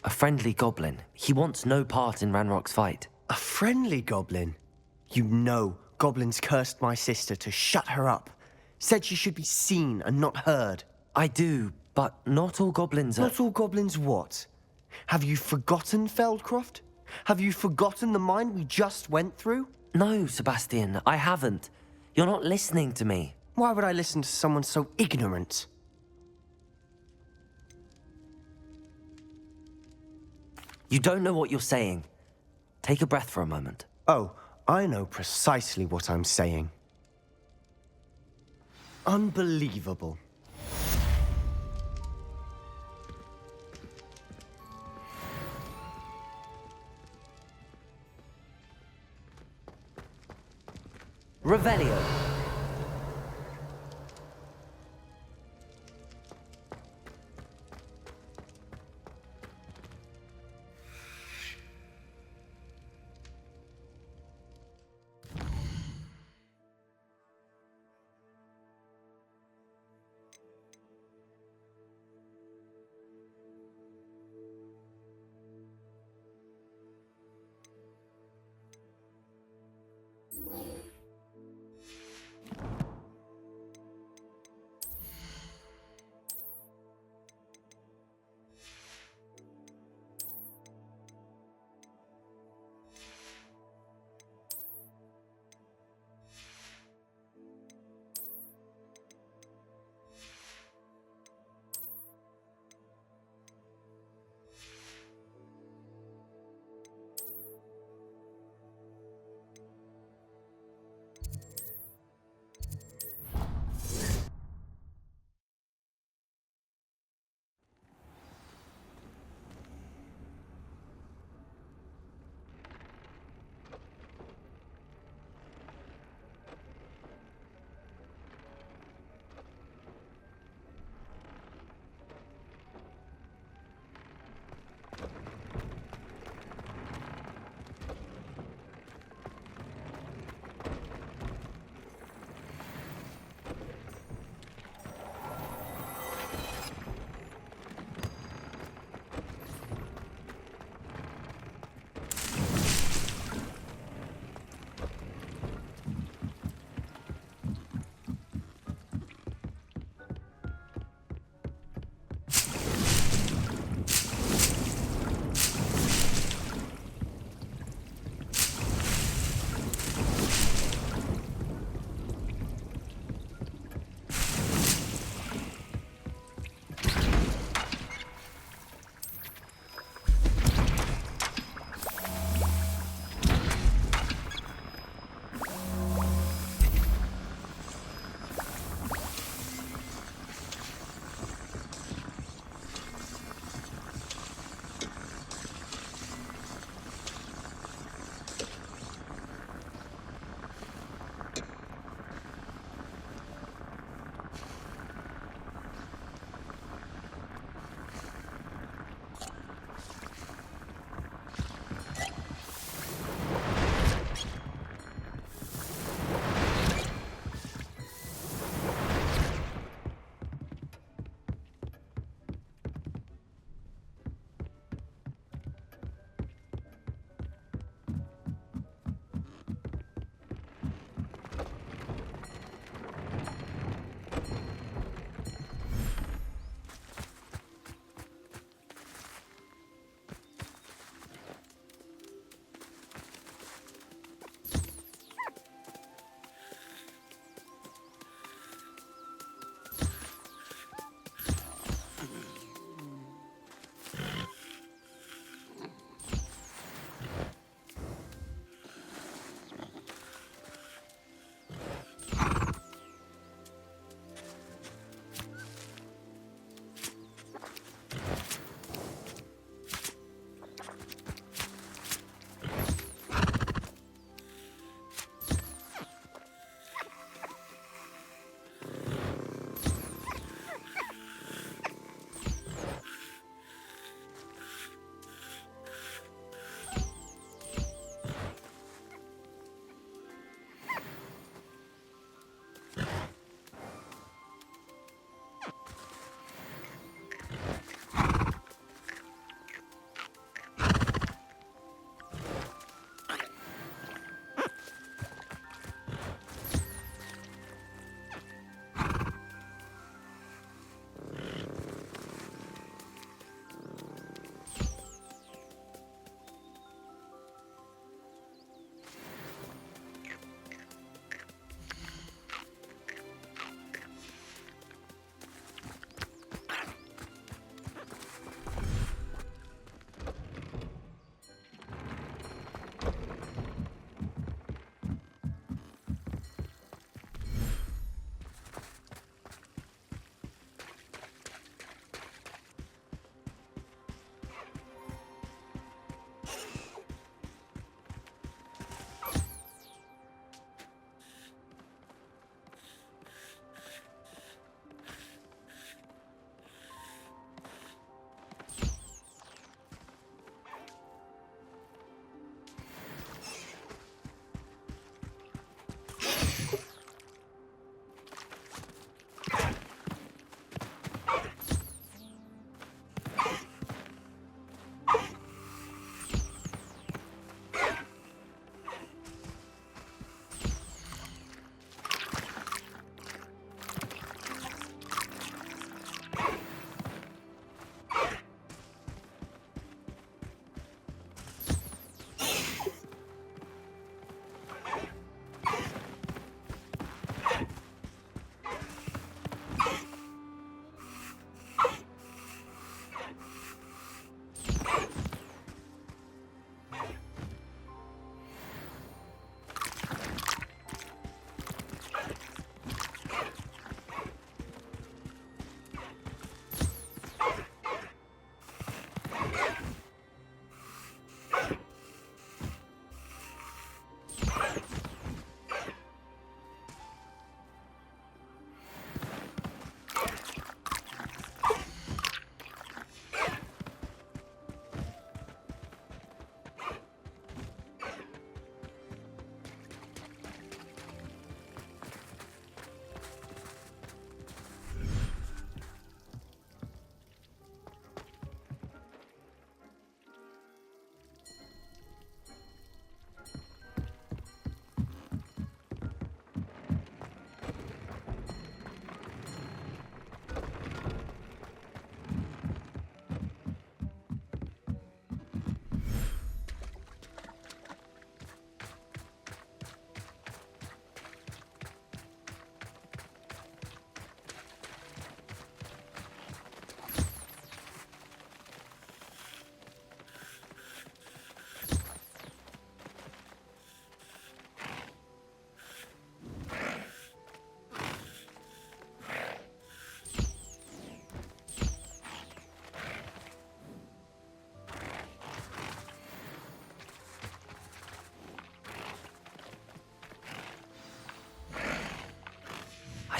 [SPEAKER 1] A friendly goblin. He wants no part in Ranrock's fight.
[SPEAKER 10] A friendly goblin? You know, goblins cursed my sister to shut her up. Said she should be seen and not heard.
[SPEAKER 1] I do, but not all goblins are...
[SPEAKER 10] Not all goblins what? Have you forgotten Feldcroft? Have you forgotten the mine we just went through?
[SPEAKER 1] No, Sebastian, I haven't. You're not listening to me.
[SPEAKER 10] Why would I listen to someone so ignorant?
[SPEAKER 1] You don't know what you're saying. Take a breath for a moment.
[SPEAKER 10] Oh, I know precisely what I'm saying. Unbelievable.
[SPEAKER 1] Revelio.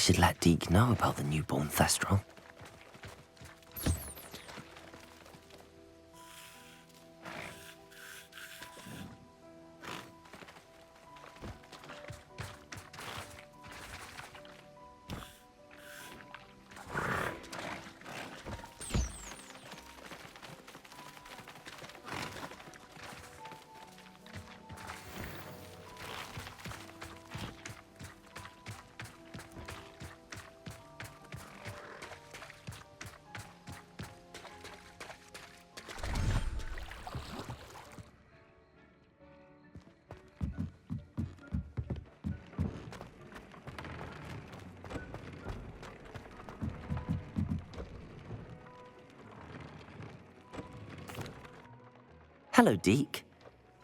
[SPEAKER 1] should let Deke know about the newborn Thestral. Hello, Deke.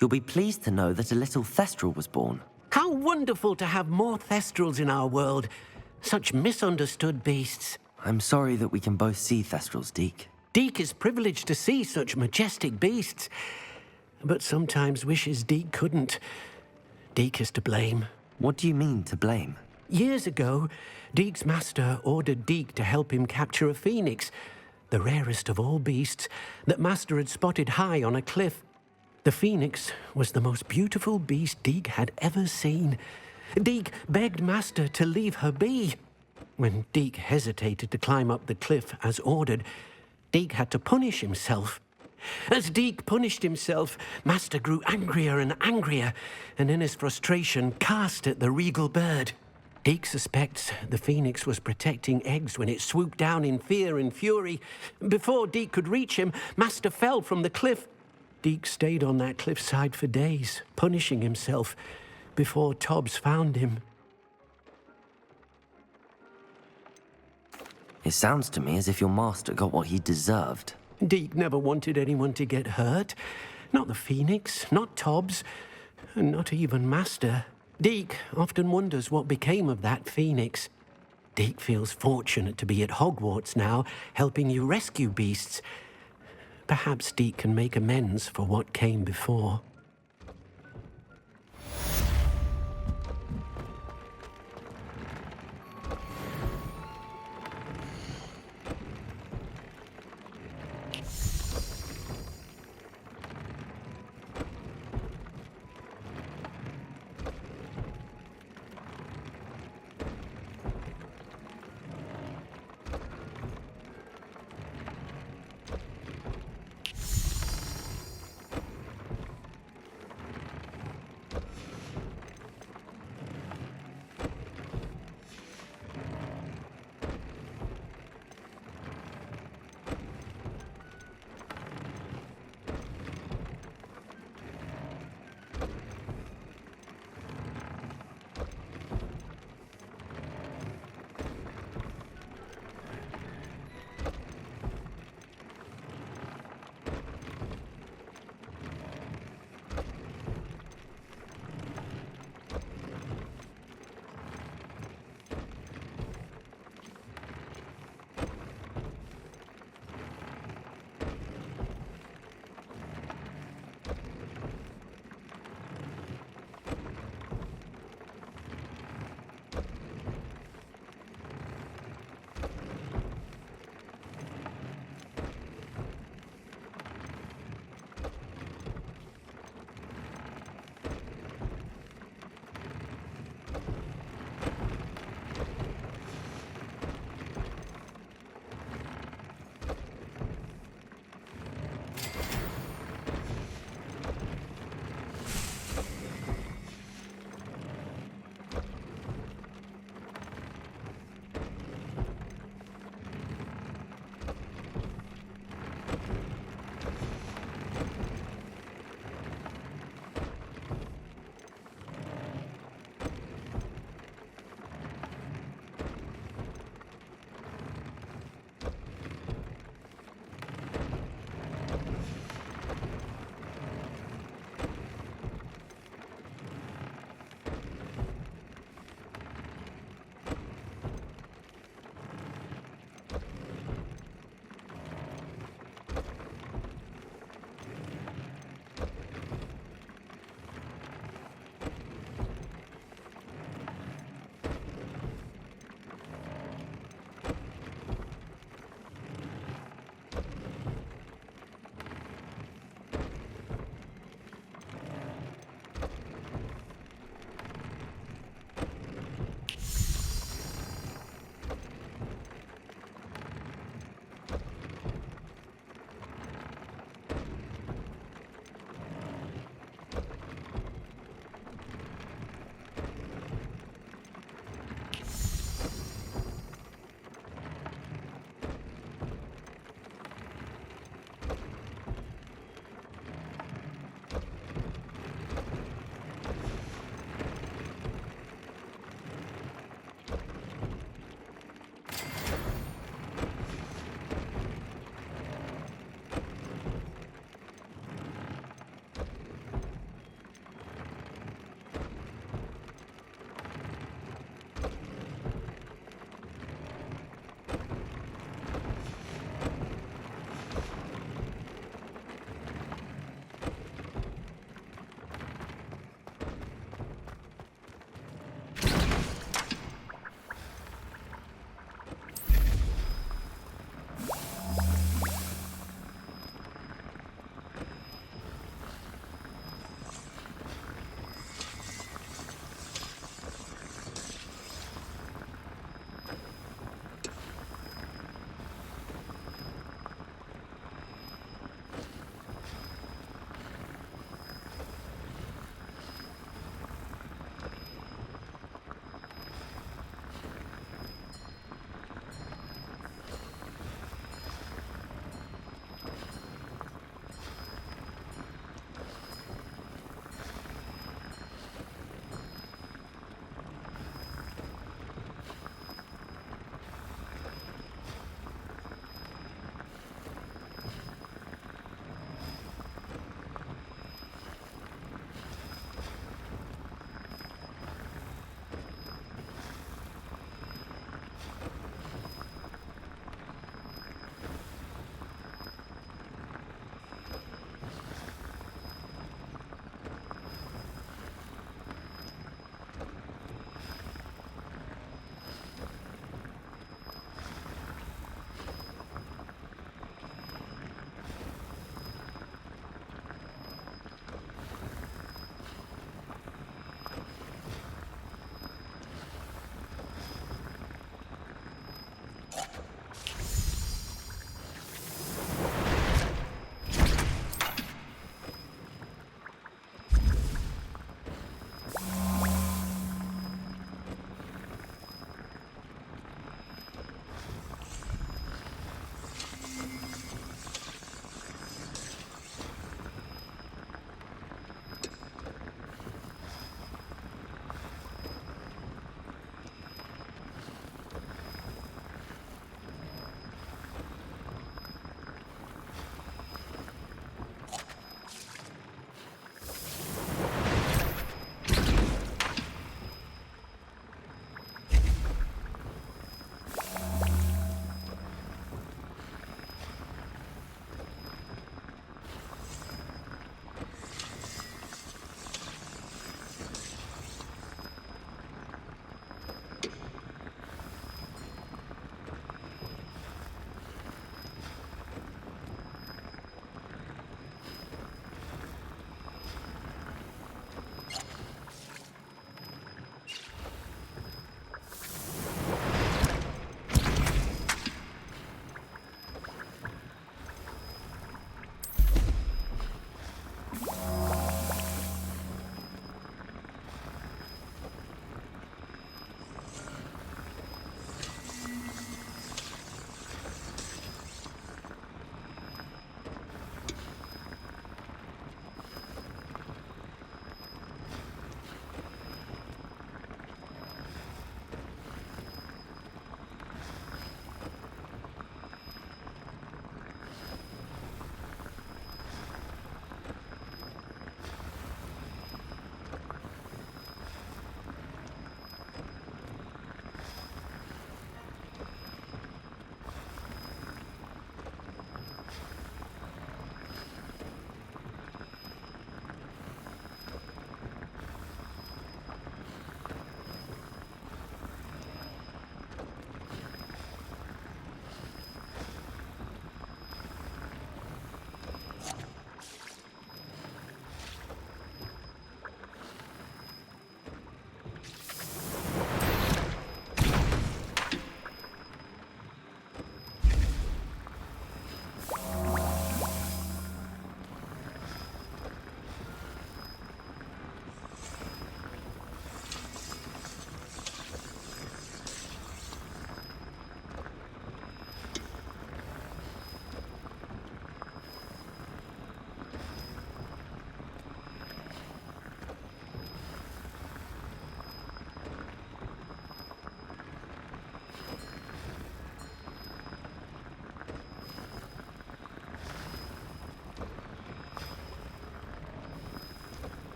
[SPEAKER 1] You'll be pleased to know that a little Thestral was born.
[SPEAKER 14] How wonderful to have more Thestrals in our world. Such misunderstood beasts.
[SPEAKER 1] I'm sorry that we can both see Thestrals, Deke.
[SPEAKER 14] Deke is privileged to see such majestic beasts, but sometimes wishes Deke couldn't. Deke is to blame.
[SPEAKER 1] What do you mean, to blame?
[SPEAKER 14] Years ago, Deke's master ordered Deke to help him capture a phoenix, the rarest of all beasts, that Master had spotted high on a cliff. The phoenix was the most beautiful beast Deke had ever seen. Deke begged Master to leave her be. When Deke hesitated to climb up the cliff as ordered, Deke had to punish himself. As Deke punished himself, Master grew angrier and angrier, and in his frustration cast at the regal bird. Deke suspects the phoenix was protecting eggs when it swooped down in fear and fury. Before Deke could reach him, Master fell from the cliff. Deke stayed on that cliffside for days, punishing himself, before Tobbs found him.
[SPEAKER 1] It sounds to me as if your master got what he deserved.
[SPEAKER 14] Deke never wanted anyone to get hurt. Not the phoenix, not Tobbs, and not even Master. Deke often wonders what became of that phoenix. Deke feels fortunate to be at Hogwarts now, helping you rescue beasts. Perhaps Deke can make amends for what came before.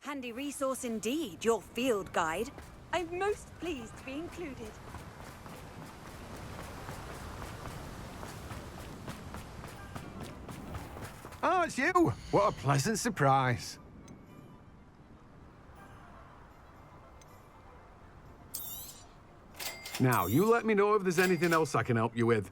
[SPEAKER 15] Handy resource indeed, your field guide. I'm most pleased to be included.
[SPEAKER 16] Oh, it's you! What a pleasant surprise. Now, you let me know if there's anything else I can help you with.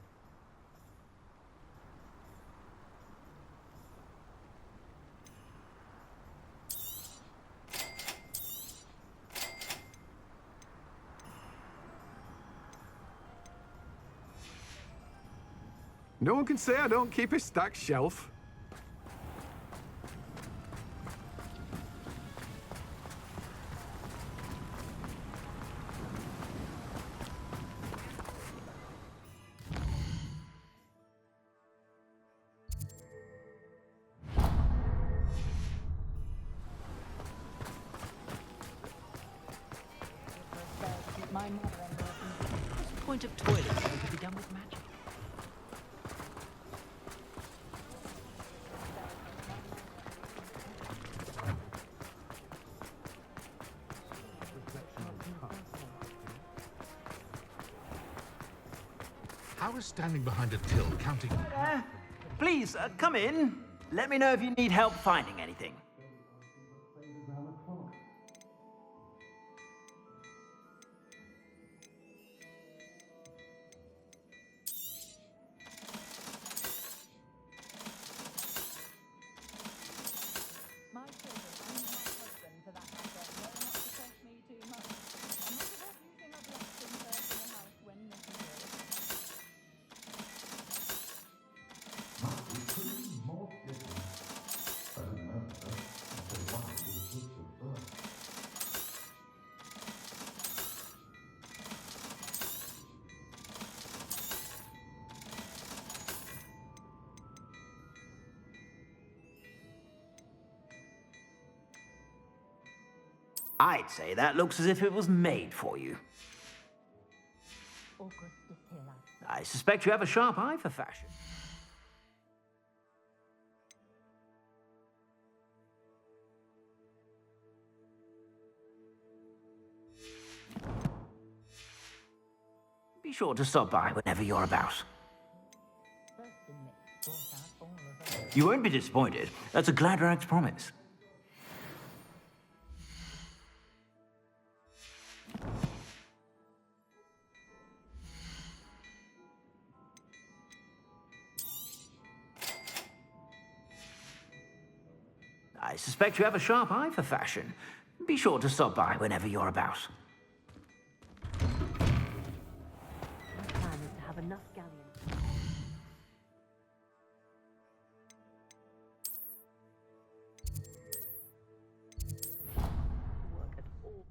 [SPEAKER 16] No one can say I don't keep a stacked shelf.
[SPEAKER 13] What's the point of toilets if they could be done with magic?
[SPEAKER 17] How is standing behind a till counting?
[SPEAKER 13] Please, come in. Let me know if you need help finding anything. I'd say that looks as if it was made for you. I suspect you have a sharp eye for fashion. Be sure to stop by whenever you're about. You won't be disappointed. That's a Gladrag's promise. I suspect you have a sharp eye for fashion. Be sure to stop by whenever you're about.
[SPEAKER 11] My plan is to have enough galleons. Work at all.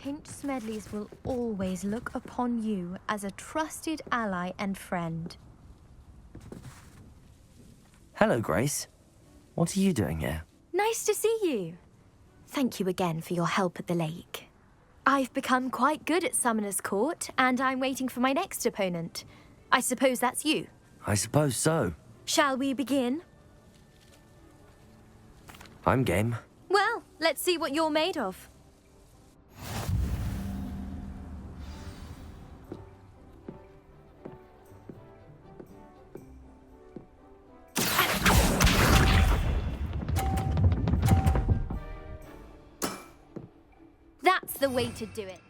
[SPEAKER 18] Pinch Smedleys will always look upon you as a trusted ally and friend.
[SPEAKER 1] Hello, Grace. What are you doing here?
[SPEAKER 18] Nice to see you. Thank you again for your help at the lake. I've become quite good at Summoner's Court, and I'm waiting for my next opponent. I suppose that's you.
[SPEAKER 1] I suppose so.
[SPEAKER 18] Shall we begin?
[SPEAKER 1] I'm game.
[SPEAKER 18] Well, let's see what you're made of. That's the way to do it.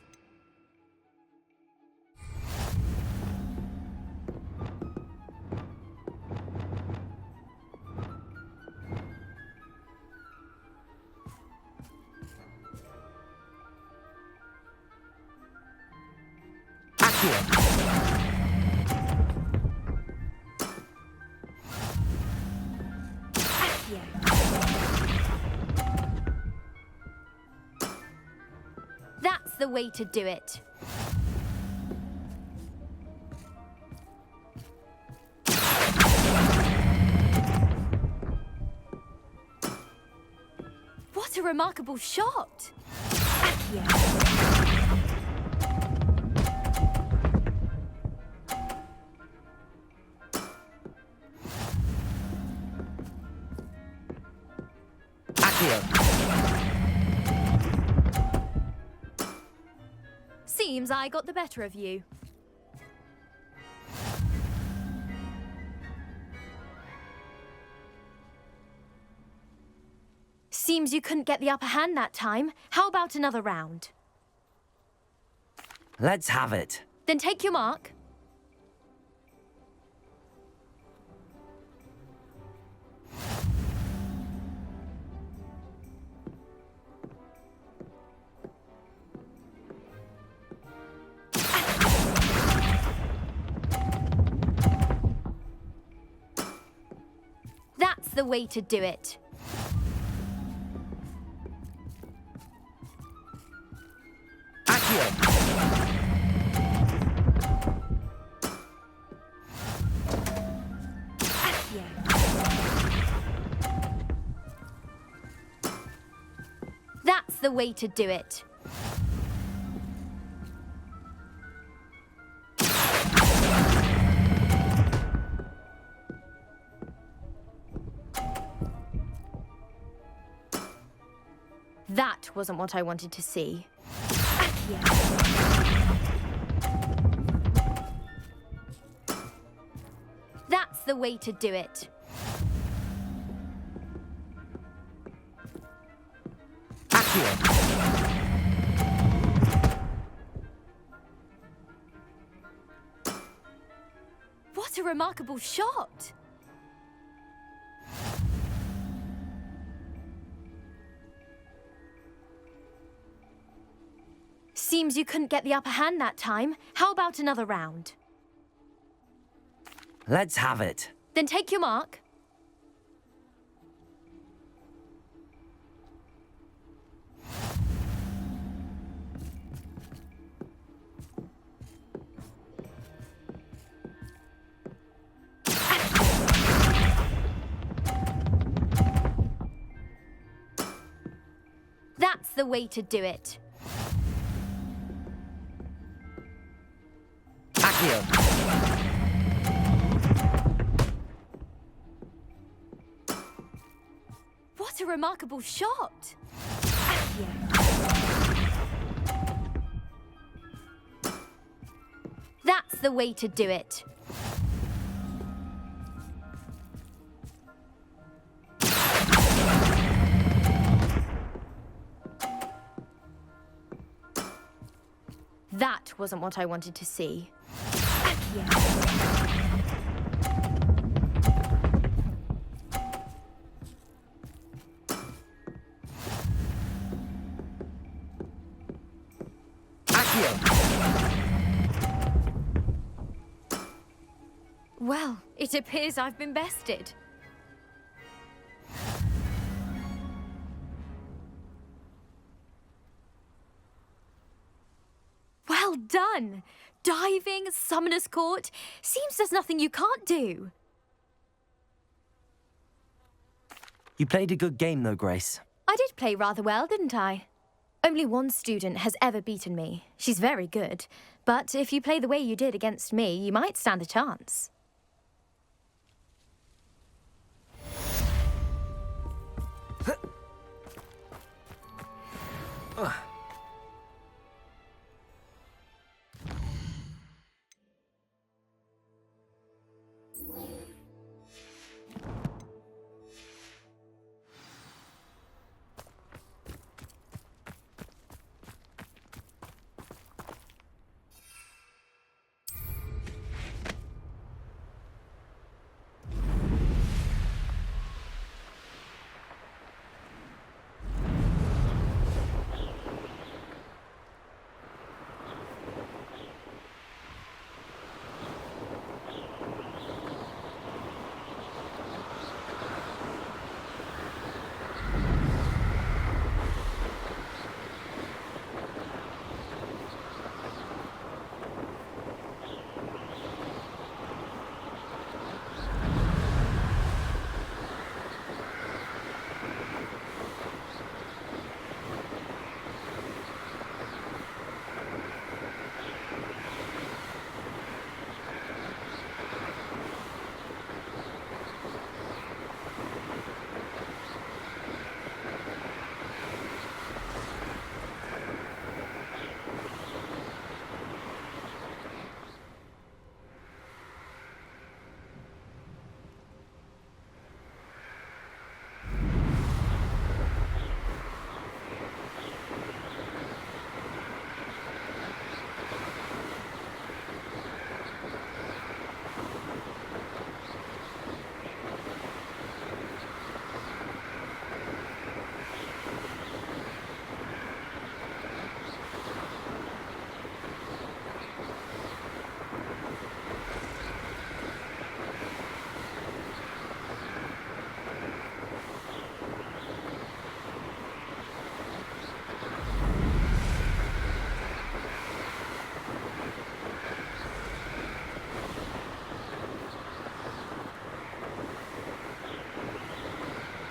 [SPEAKER 18] That's the way to do it. What a remarkable shot! Seems I got the better of you. Seems you couldn't get the upper hand that time. How about another round?
[SPEAKER 1] Let's have it.
[SPEAKER 18] Then take your mark. That's the way to do it. That's the way to do it. That wasn't what I wanted to see. That's the way to do it. What a remarkable shot! Seems you couldn't get the upper hand that time. How about another round?
[SPEAKER 1] Let's have it.
[SPEAKER 18] Then take your mark. That's the way to do it. What a remarkable shot! That's the way to do it. That wasn't what I wanted to see. Well, it appears I've been bested. Well done! Diving, Summoner's Court. Seems there's nothing you can't do.
[SPEAKER 1] You played a good game, though, Grace.
[SPEAKER 18] I did play rather well, didn't I? Only one student has ever beaten me. She's very good. But if you play the way you did against me, you might stand a chance.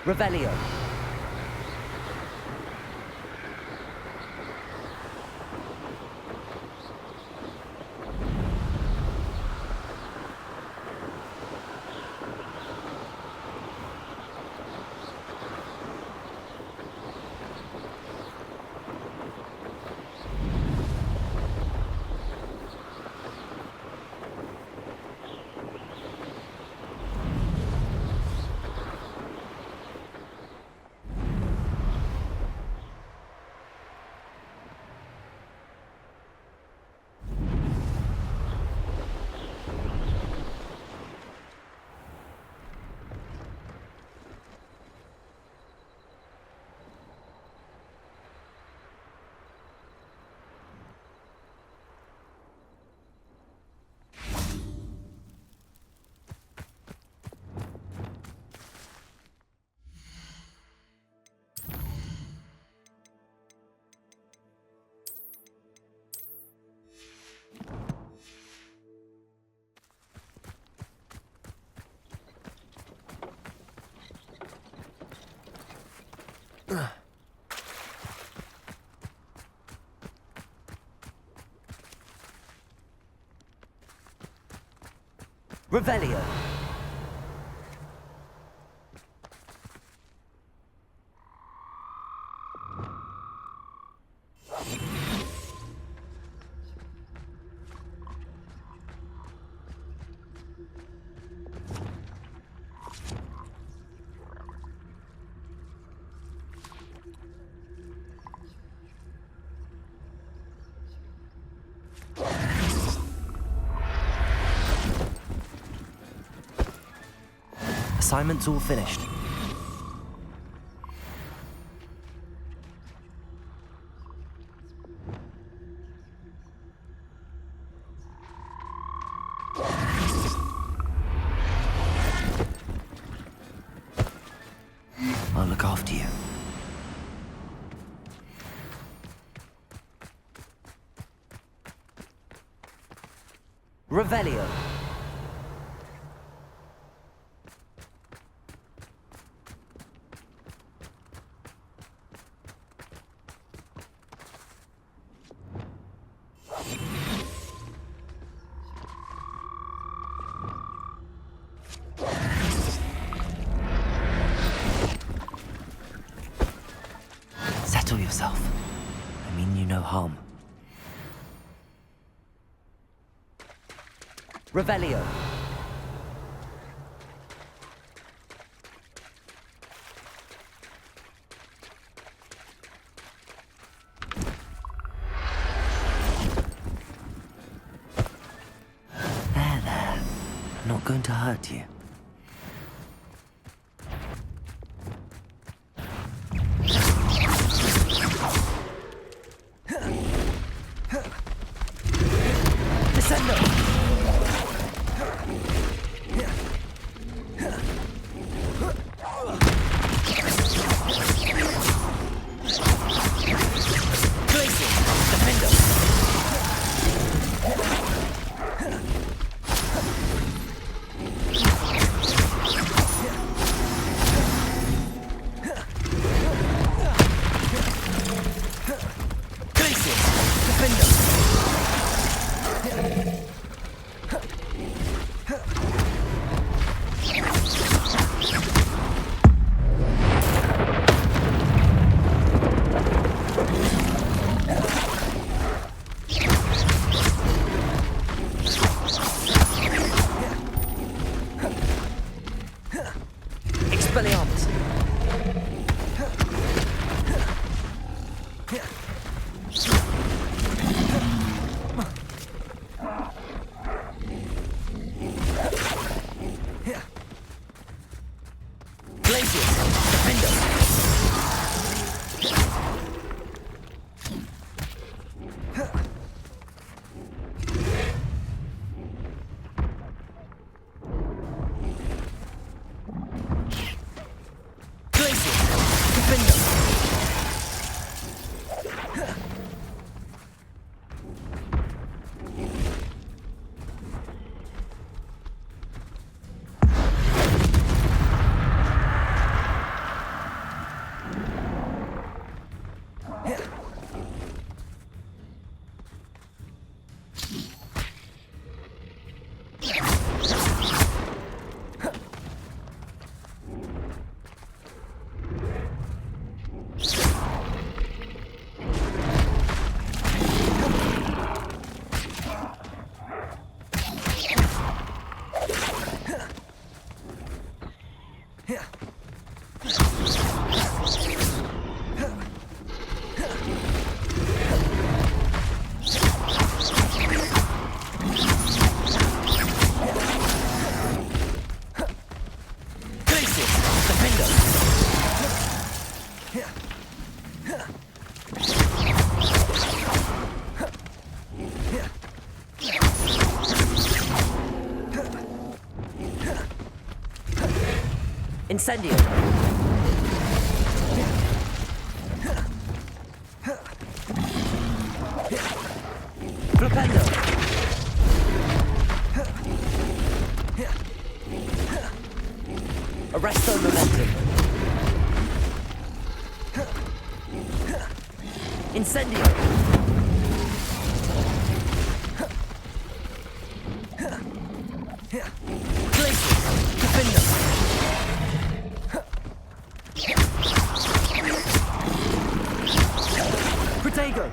[SPEAKER 1] Revelio. Revelio. Assignment's all finished. I'll look after you. Revelio. Settle yourself. I mean you no harm. Revelio. There. Not going to hurt you. Incendio. Flipendo. Arresto momentum. Incendio. Glacius. Defender. Protego.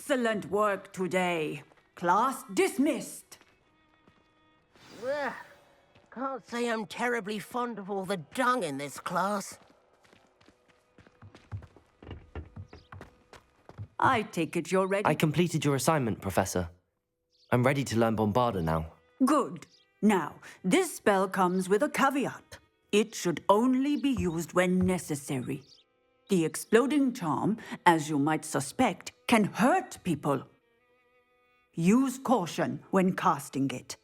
[SPEAKER 15] Excellent work today. Class dismissed.
[SPEAKER 19] Well, can't say I'm terribly fond of all the dung in this class.
[SPEAKER 15] I take it you're ready?
[SPEAKER 1] I completed your assignment, Professor. I'm ready to learn Bombarda now.
[SPEAKER 15] Good. Now, this spell comes with a caveat. It should only be used when necessary. The exploding charm, as you might suspect, can hurt people. Use caution when casting it.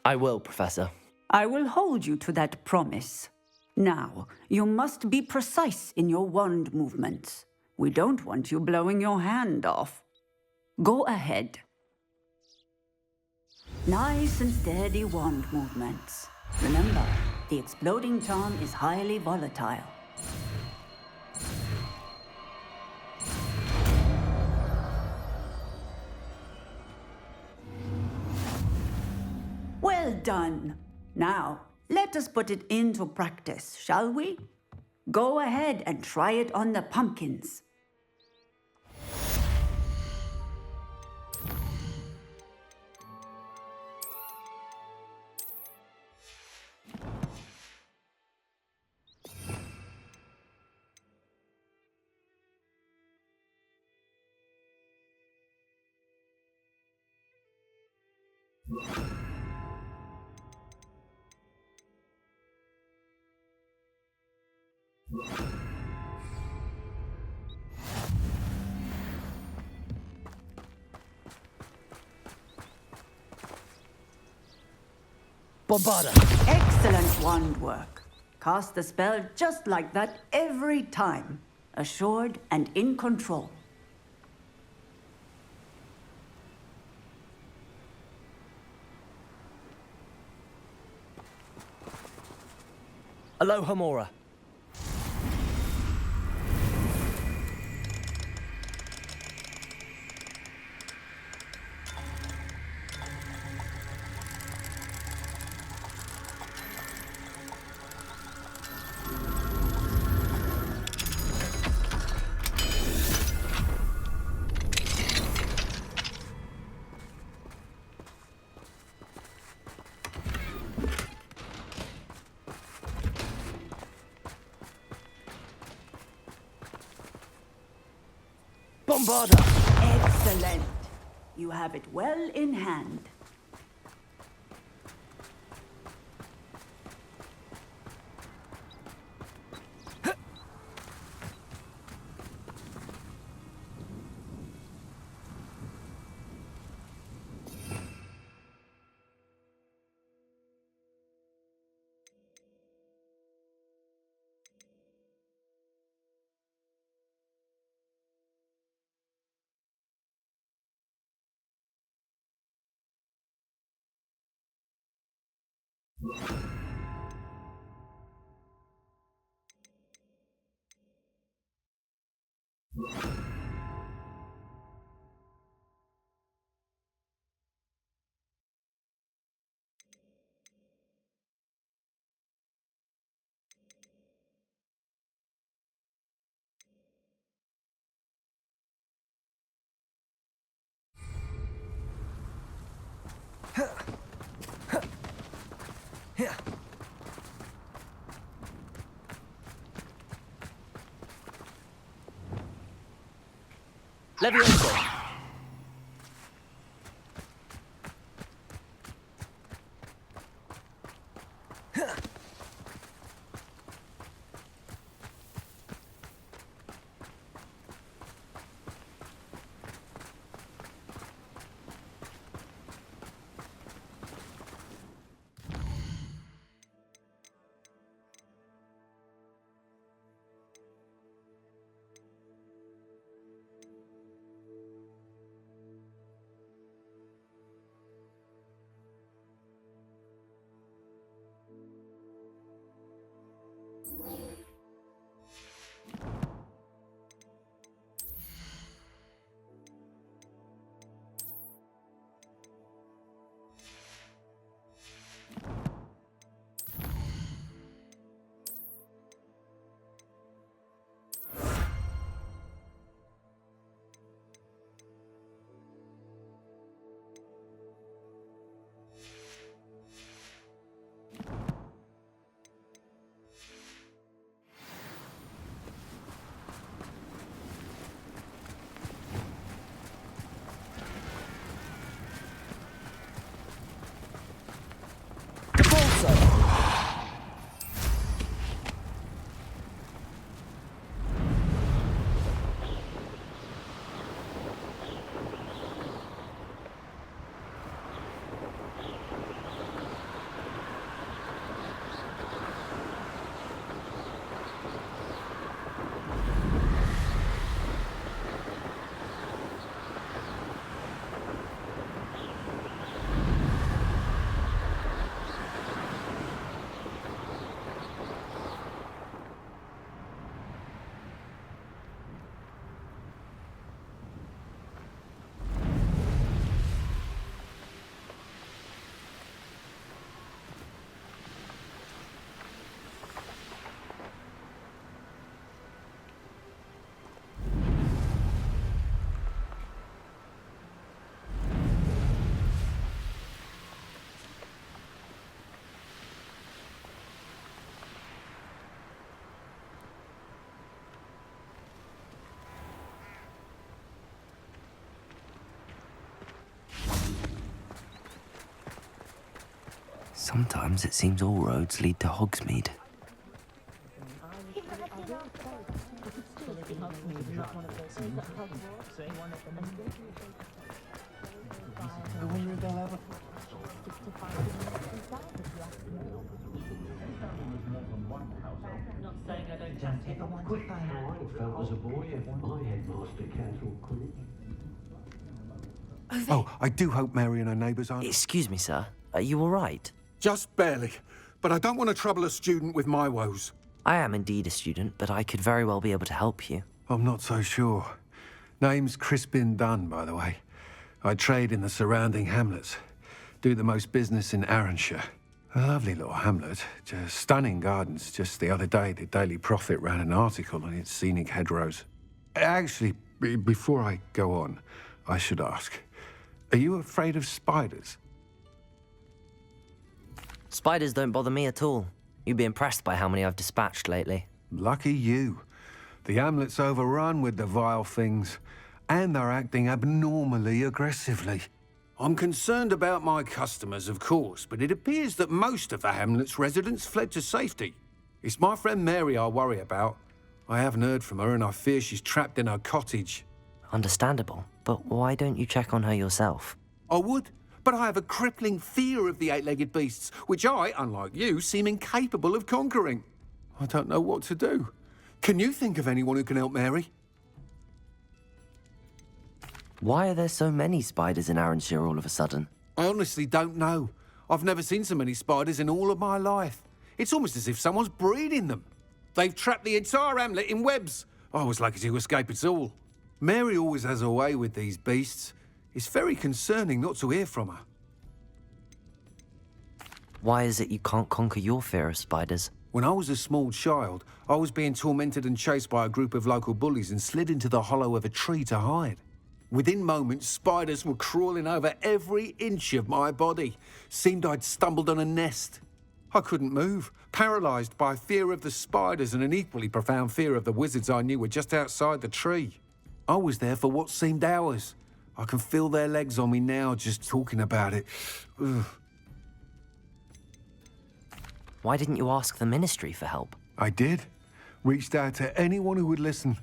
[SPEAKER 1] I will, Professor.
[SPEAKER 15] I will hold you to that promise. Now, you must be precise in your wand movements. We don't want you blowing your hand off. Go ahead. Nice and steady wand movements. Remember, the exploding charm is highly volatile. Well done. Now, let us put it into practice, shall we? Go ahead and try it on the pumpkins.
[SPEAKER 1] Bombarda!
[SPEAKER 15] Excellent wand work. Cast the spell just like that every time. Assured and in control.
[SPEAKER 1] Aloha Mora. Bombarda!
[SPEAKER 15] Excellent. You have it well in hand. Levioso!
[SPEAKER 1] Sometimes it seems all roads lead to Hogsmeade.
[SPEAKER 16] Oh, I do hope Mary and her neighbours aren't...
[SPEAKER 1] Excuse me, sir. Are you all right?
[SPEAKER 16] Just barely. But I don't want to trouble a student with my woes.
[SPEAKER 1] I am indeed a student, but I could very well be able to help you.
[SPEAKER 16] I'm not so sure. Name's Crispin Dunn, by the way. I trade in the surrounding hamlets. Do the most business in Arranshire. A lovely little hamlet. Just stunning gardens. Just the other day, the Daily Prophet ran an article on its scenic hedgerows. Actually, before I go on, I should ask, are you afraid of spiders?
[SPEAKER 1] Spiders don't bother me at all. You'd be impressed by how many I've dispatched lately.
[SPEAKER 16] Lucky you. The hamlet's overrun with the vile things, and they're acting abnormally aggressively. I'm concerned about my customers, of course, but it appears that most of the hamlet's residents fled to safety. It's my friend Mary I worry about. I haven't heard from her, and I fear she's trapped in her cottage.
[SPEAKER 1] Understandable, but why don't you check on her yourself?
[SPEAKER 16] I would, but I have a crippling fear of the eight-legged beasts, which I, unlike you, seem incapable of conquering. I don't know what to do. Can you think of anyone who can help Mary?
[SPEAKER 1] Why are there so many spiders in Arranshire all of a sudden?
[SPEAKER 16] I honestly don't know. I've never seen so many spiders in all of my life. It's almost as if someone's breeding them. They've trapped the entire hamlet in webs. I was lucky to escape it all. Mary always has a way with these beasts. It's very concerning not to hear from her.
[SPEAKER 1] Why is it you can't conquer your fear of spiders?
[SPEAKER 16] When I was a small child, I was being tormented and chased by a group of local bullies and slid into the hollow of a tree to hide. Within moments, spiders were crawling over every inch of my body. Seemed I'd stumbled on a nest. I couldn't move, paralysed by fear of the spiders and an equally profound fear of the wizards I knew were just outside the tree. I was there for what seemed hours. I can feel their legs on me now just talking about it. Ugh.
[SPEAKER 1] Why didn't you ask the ministry for help?
[SPEAKER 16] I did. Reached out to anyone who would listen.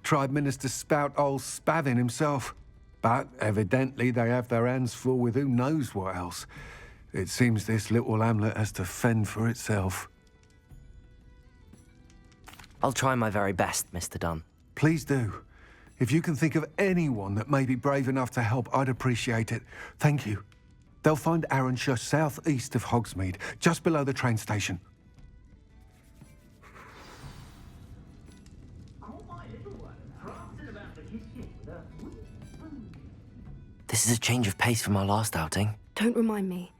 [SPEAKER 16] Tried Minister Spout old Spavin himself. But evidently they have their hands full with who knows what else. It seems this little hamlet has to fend for itself.
[SPEAKER 1] I'll try my very best, Mr. Dunn.
[SPEAKER 16] Please do. If you can think of anyone that may be brave enough to help, I'd appreciate it. Thank you. They'll find Arranshire southeast of Hogsmeade, just below the train station.
[SPEAKER 1] This is a change of pace from our last outing.
[SPEAKER 2] Don't remind me.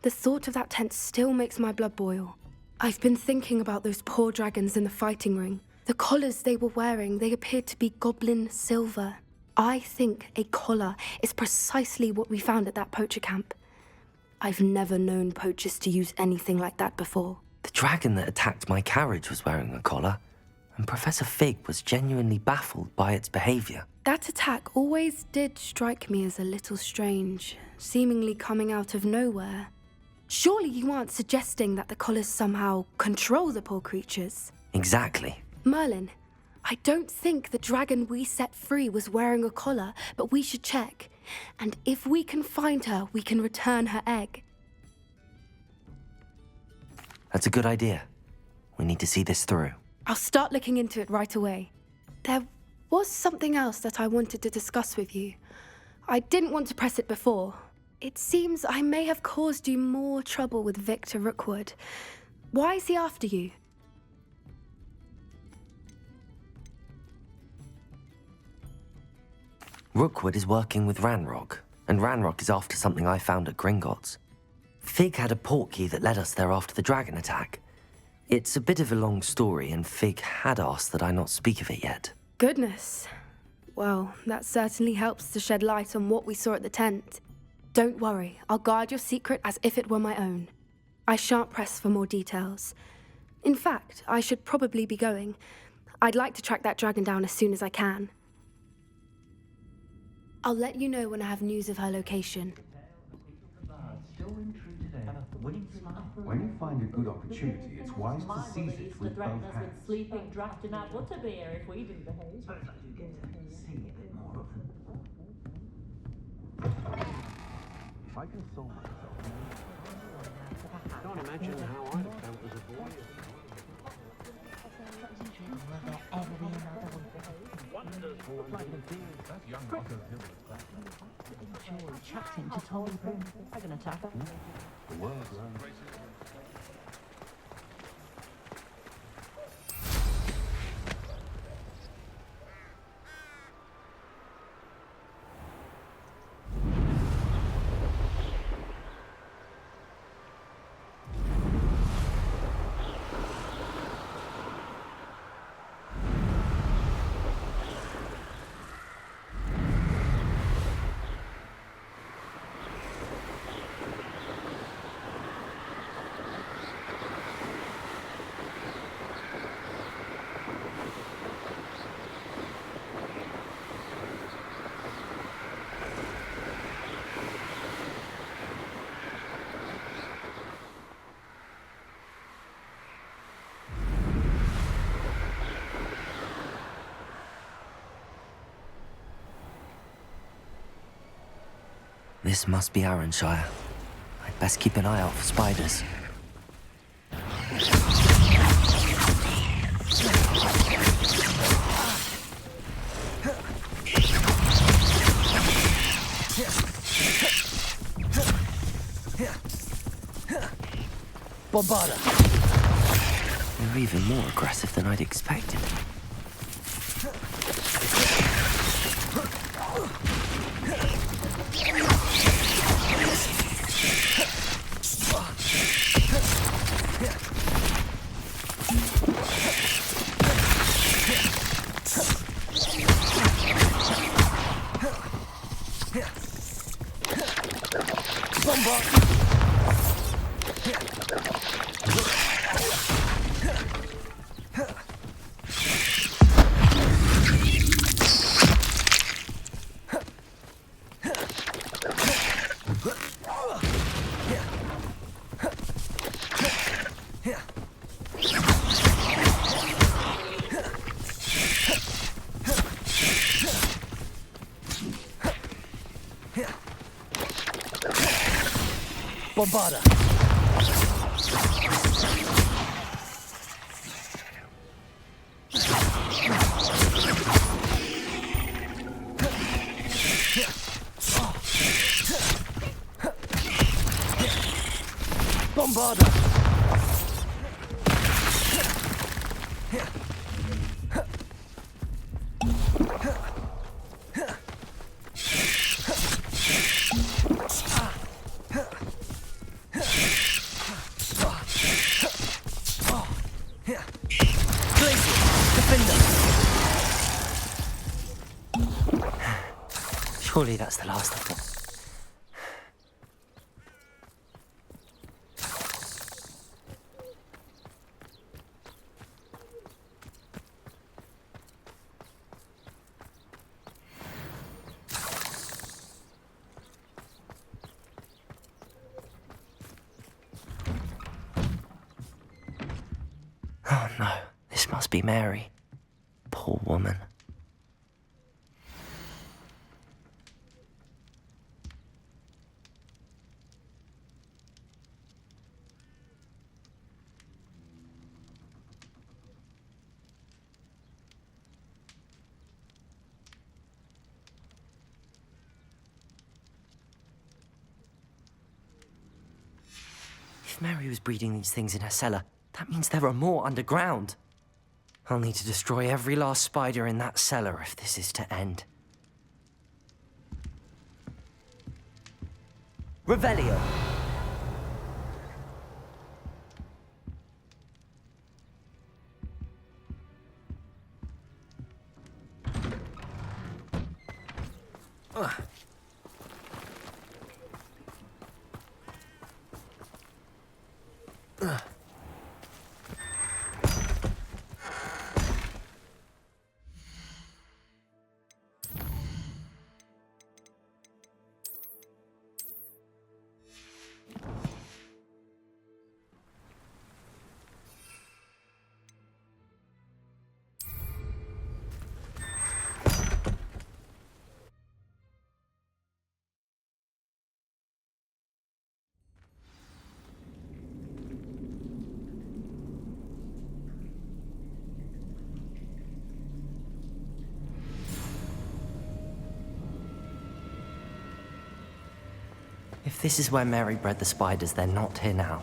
[SPEAKER 2] The thought of that tent still makes my blood boil. I've been thinking about those poor dragons in the fighting ring. The collars they were wearing, they appeared to be goblin silver. I think a collar is precisely what we found at that poacher camp. I've never known poachers to use anything like that before.
[SPEAKER 1] The dragon that attacked my carriage was wearing a collar, and Professor Fig was genuinely baffled by its behaviour.
[SPEAKER 2] That attack always did strike me as a little strange, seemingly coming out of nowhere. Surely you aren't suggesting that the collars somehow control the poor creatures?
[SPEAKER 1] Exactly.
[SPEAKER 2] Merlin, I don't think the dragon we set free was wearing a collar, but we should check. And if we can find her, we can return her egg.
[SPEAKER 1] That's a good idea. We need to see this through.
[SPEAKER 2] I'll start looking into it right away. There was something else that I wanted to discuss with you. I didn't want to press it before. It seems I may have caused you more trouble with Victor Rookwood. Why is he after you?
[SPEAKER 1] Rookwood is working with Ranrock, and Ranrock is after something I found at Gringotts. Fig had a portkey that led us there after the dragon attack. It's a bit of a long story, and Fig had asked that I not speak of it yet.
[SPEAKER 2] Goodness. Well, that certainly helps to shed light on what we saw at the tent. Don't worry, I'll guard your secret as if it were my own. I shan't press for more details. In fact, I should probably be going. I'd like to track that dragon down as soon as I can. I'll let you know when I have news of her location.
[SPEAKER 16] When you find a good opportunity, it's wise to seize it with both hands.
[SPEAKER 11] Sleeping, drafting out butterbeer if we didn't behave.
[SPEAKER 6] Suppose I do get to see a bit more of them.
[SPEAKER 16] If I console myself,
[SPEAKER 14] I can't imagine how I'd have felt as a boy.
[SPEAKER 17] That young Otto Hill is back.
[SPEAKER 11] Sure, trapped him to Tommy Broom. Dragon attack.
[SPEAKER 16] The world learns.
[SPEAKER 1] This must be Arranshire. I'd best keep an eye out for spiders.
[SPEAKER 6] Bombarda!
[SPEAKER 1] They're even more aggressive than I'd expected.
[SPEAKER 6] Bombarda! Bombarda!
[SPEAKER 1] Surely that's the last of them. Oh no, this must be Mary. Poor woman. If Mary was breeding these things in her cellar, that means there are more underground. I'll need to destroy every last spider in that cellar if this is to end. Revelio! If this is where Mary bred the spiders, they're not here now.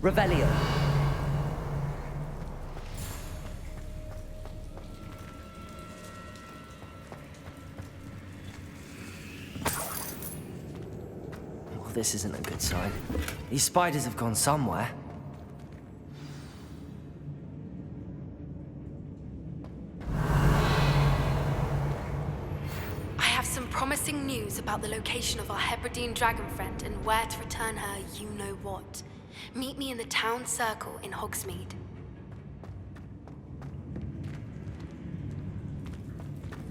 [SPEAKER 1] Revelio. Well, this isn't a good sign. These spiders have gone somewhere.
[SPEAKER 2] I have some promising news about the location of our Hebridean dragon friend and where to return her you-know-what. Meet me in the town circle in Hogsmeade.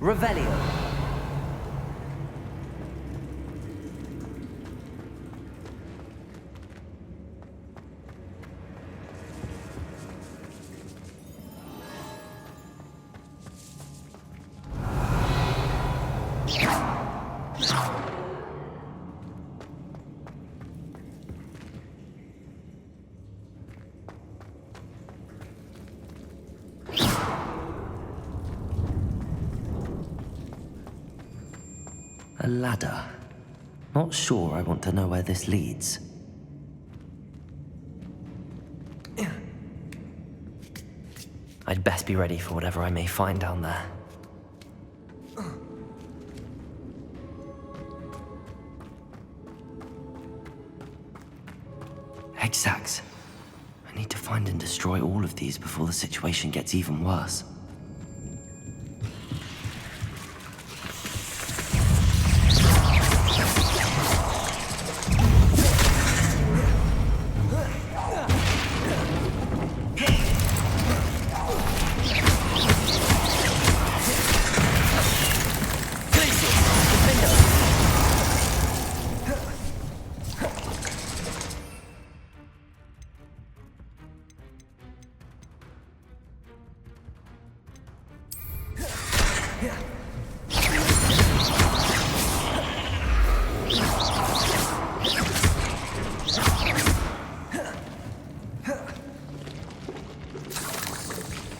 [SPEAKER 1] Revelio. A ladder. Not sure I want to know where this leads. I'd best be ready for whatever I may find down there. Exact. I need to find and destroy all of these before the situation gets even worse.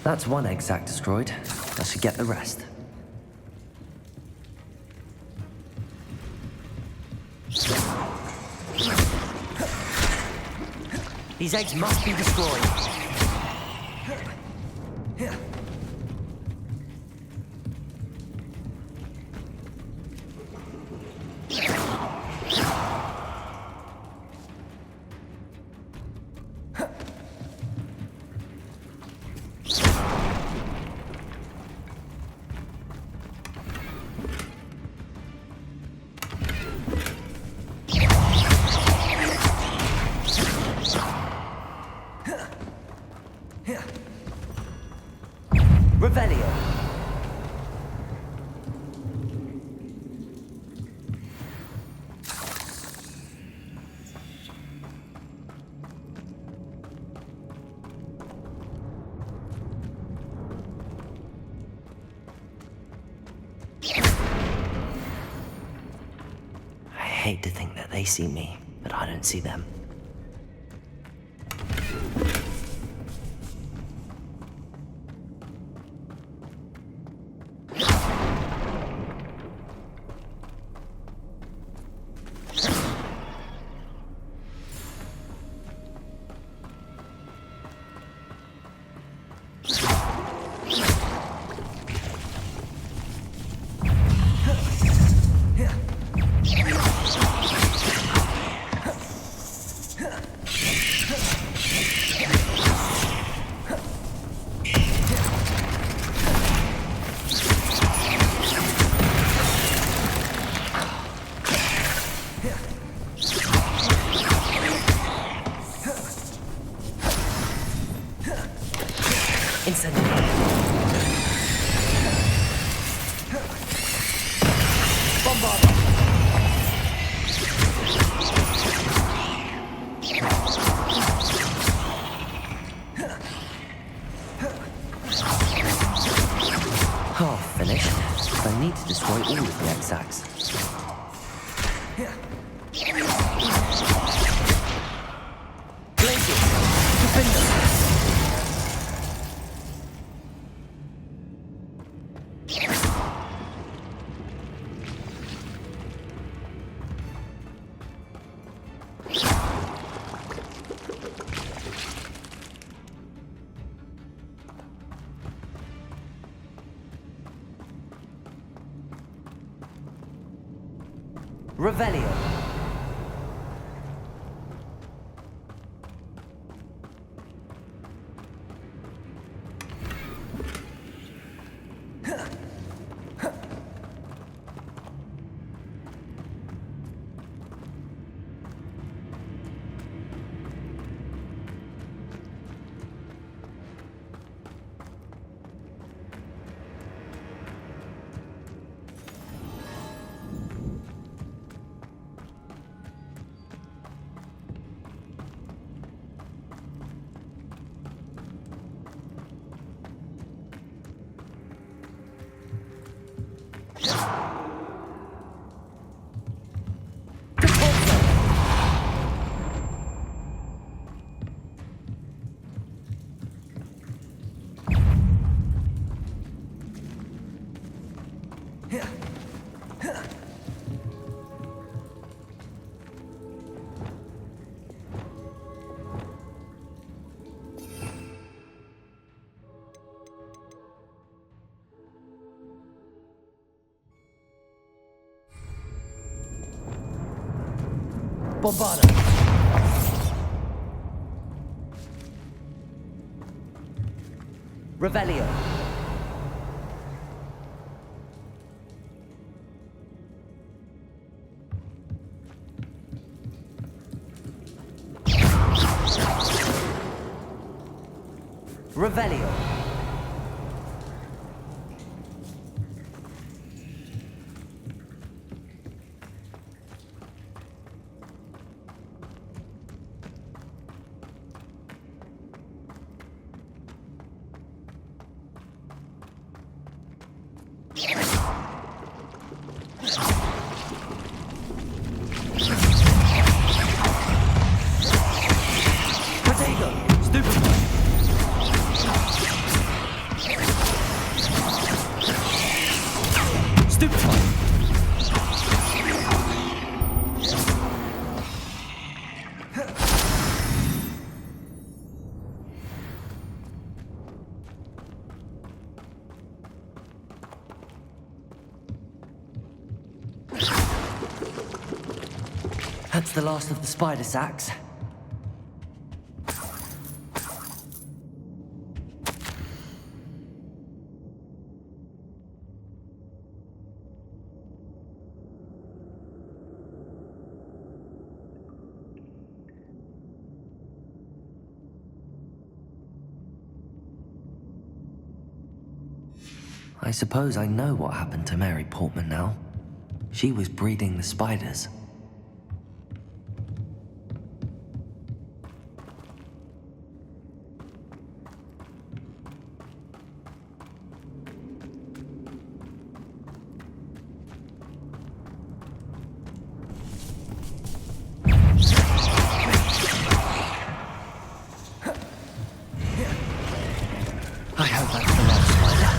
[SPEAKER 1] That's one exact destroyed. I should get the rest. These eggs must be destroyed. Revelio. I hate to think that they see me, but I don't see them. Incendiary. Bombarda. Half finished, but I need to destroy all of the X-Acts. Blazes! Defender! Revelio. Bombarda. Revelio. Revelio. That's the last of the spider sacks. I suppose I know what happened to Mary Portman now. She was breeding the spiders. I hope that's the last spider.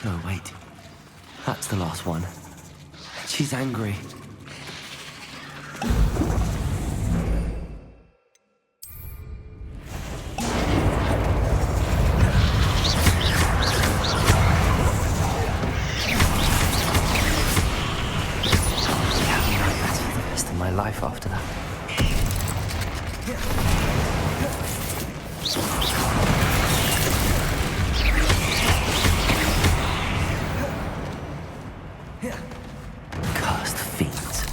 [SPEAKER 1] No, wait. That's the last one. She's angry. My life after that. Cursed fiends.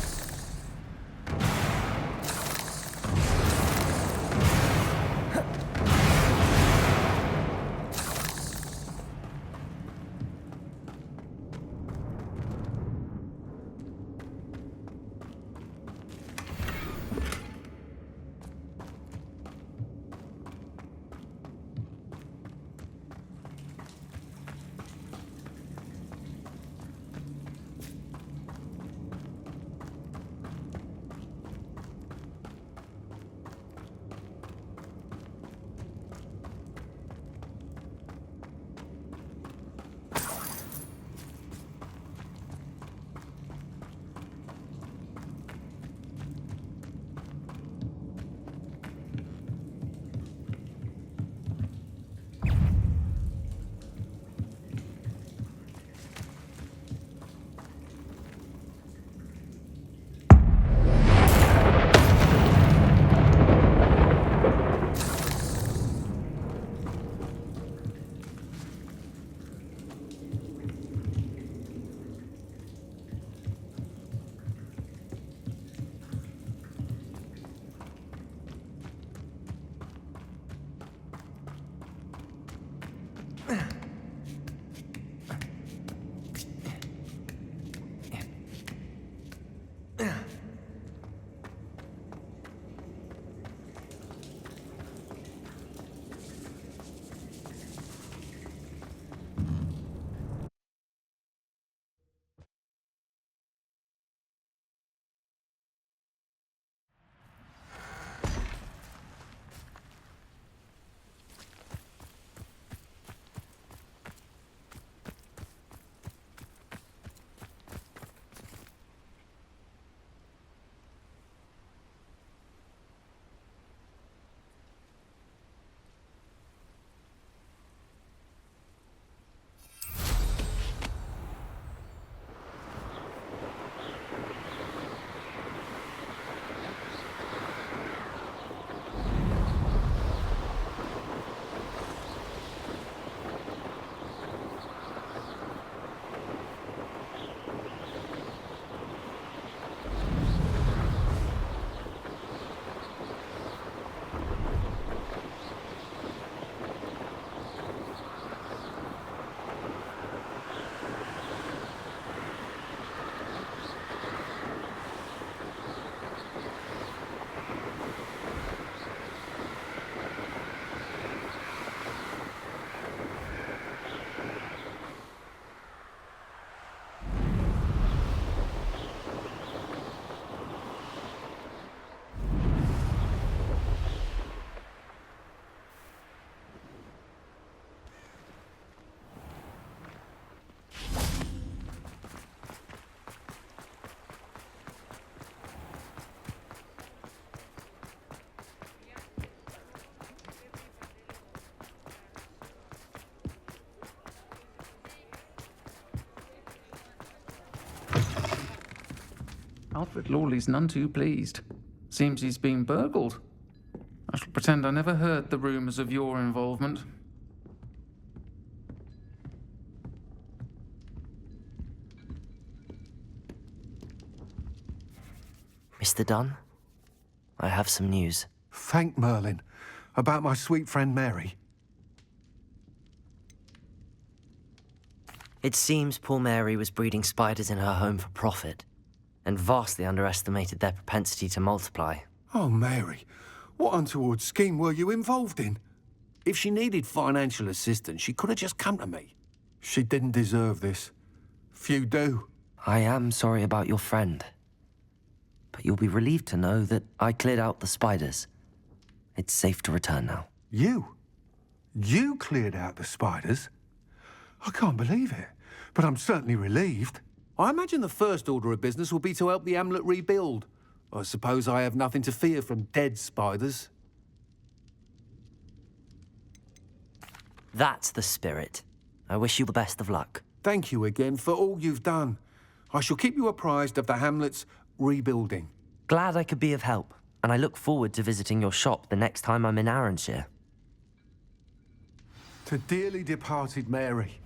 [SPEAKER 17] Alfred Lawley's none too pleased. Seems he's been burgled. I shall pretend I never heard the rumours of your involvement.
[SPEAKER 1] Mr. Dunn, I have some news.
[SPEAKER 16] Thank Merlin. About my sweet friend Mary.
[SPEAKER 1] It seems poor Mary was breeding spiders in her home for profit, and vastly underestimated their propensity to multiply.
[SPEAKER 16] Oh, Mary, what untoward scheme were you involved in? If she needed financial assistance, she could have just come to me. She didn't deserve this. Few do.
[SPEAKER 1] I am sorry about your friend, but you'll be relieved to know that I cleared out the spiders. It's safe to return now.
[SPEAKER 16] You? You cleared out the spiders? I can't believe it. But I'm certainly relieved. I imagine the first order of business will be to help the amulet rebuild. I suppose I have nothing to fear from dead spiders.
[SPEAKER 1] That's the spirit. I wish you the best of luck.
[SPEAKER 16] Thank you again for all you've done. I shall keep you apprised of the hamlet's rebuilding.
[SPEAKER 1] Glad I could be of help, and I look forward to visiting your shop the next time I'm in Arranshire.
[SPEAKER 16] To dearly departed Mary.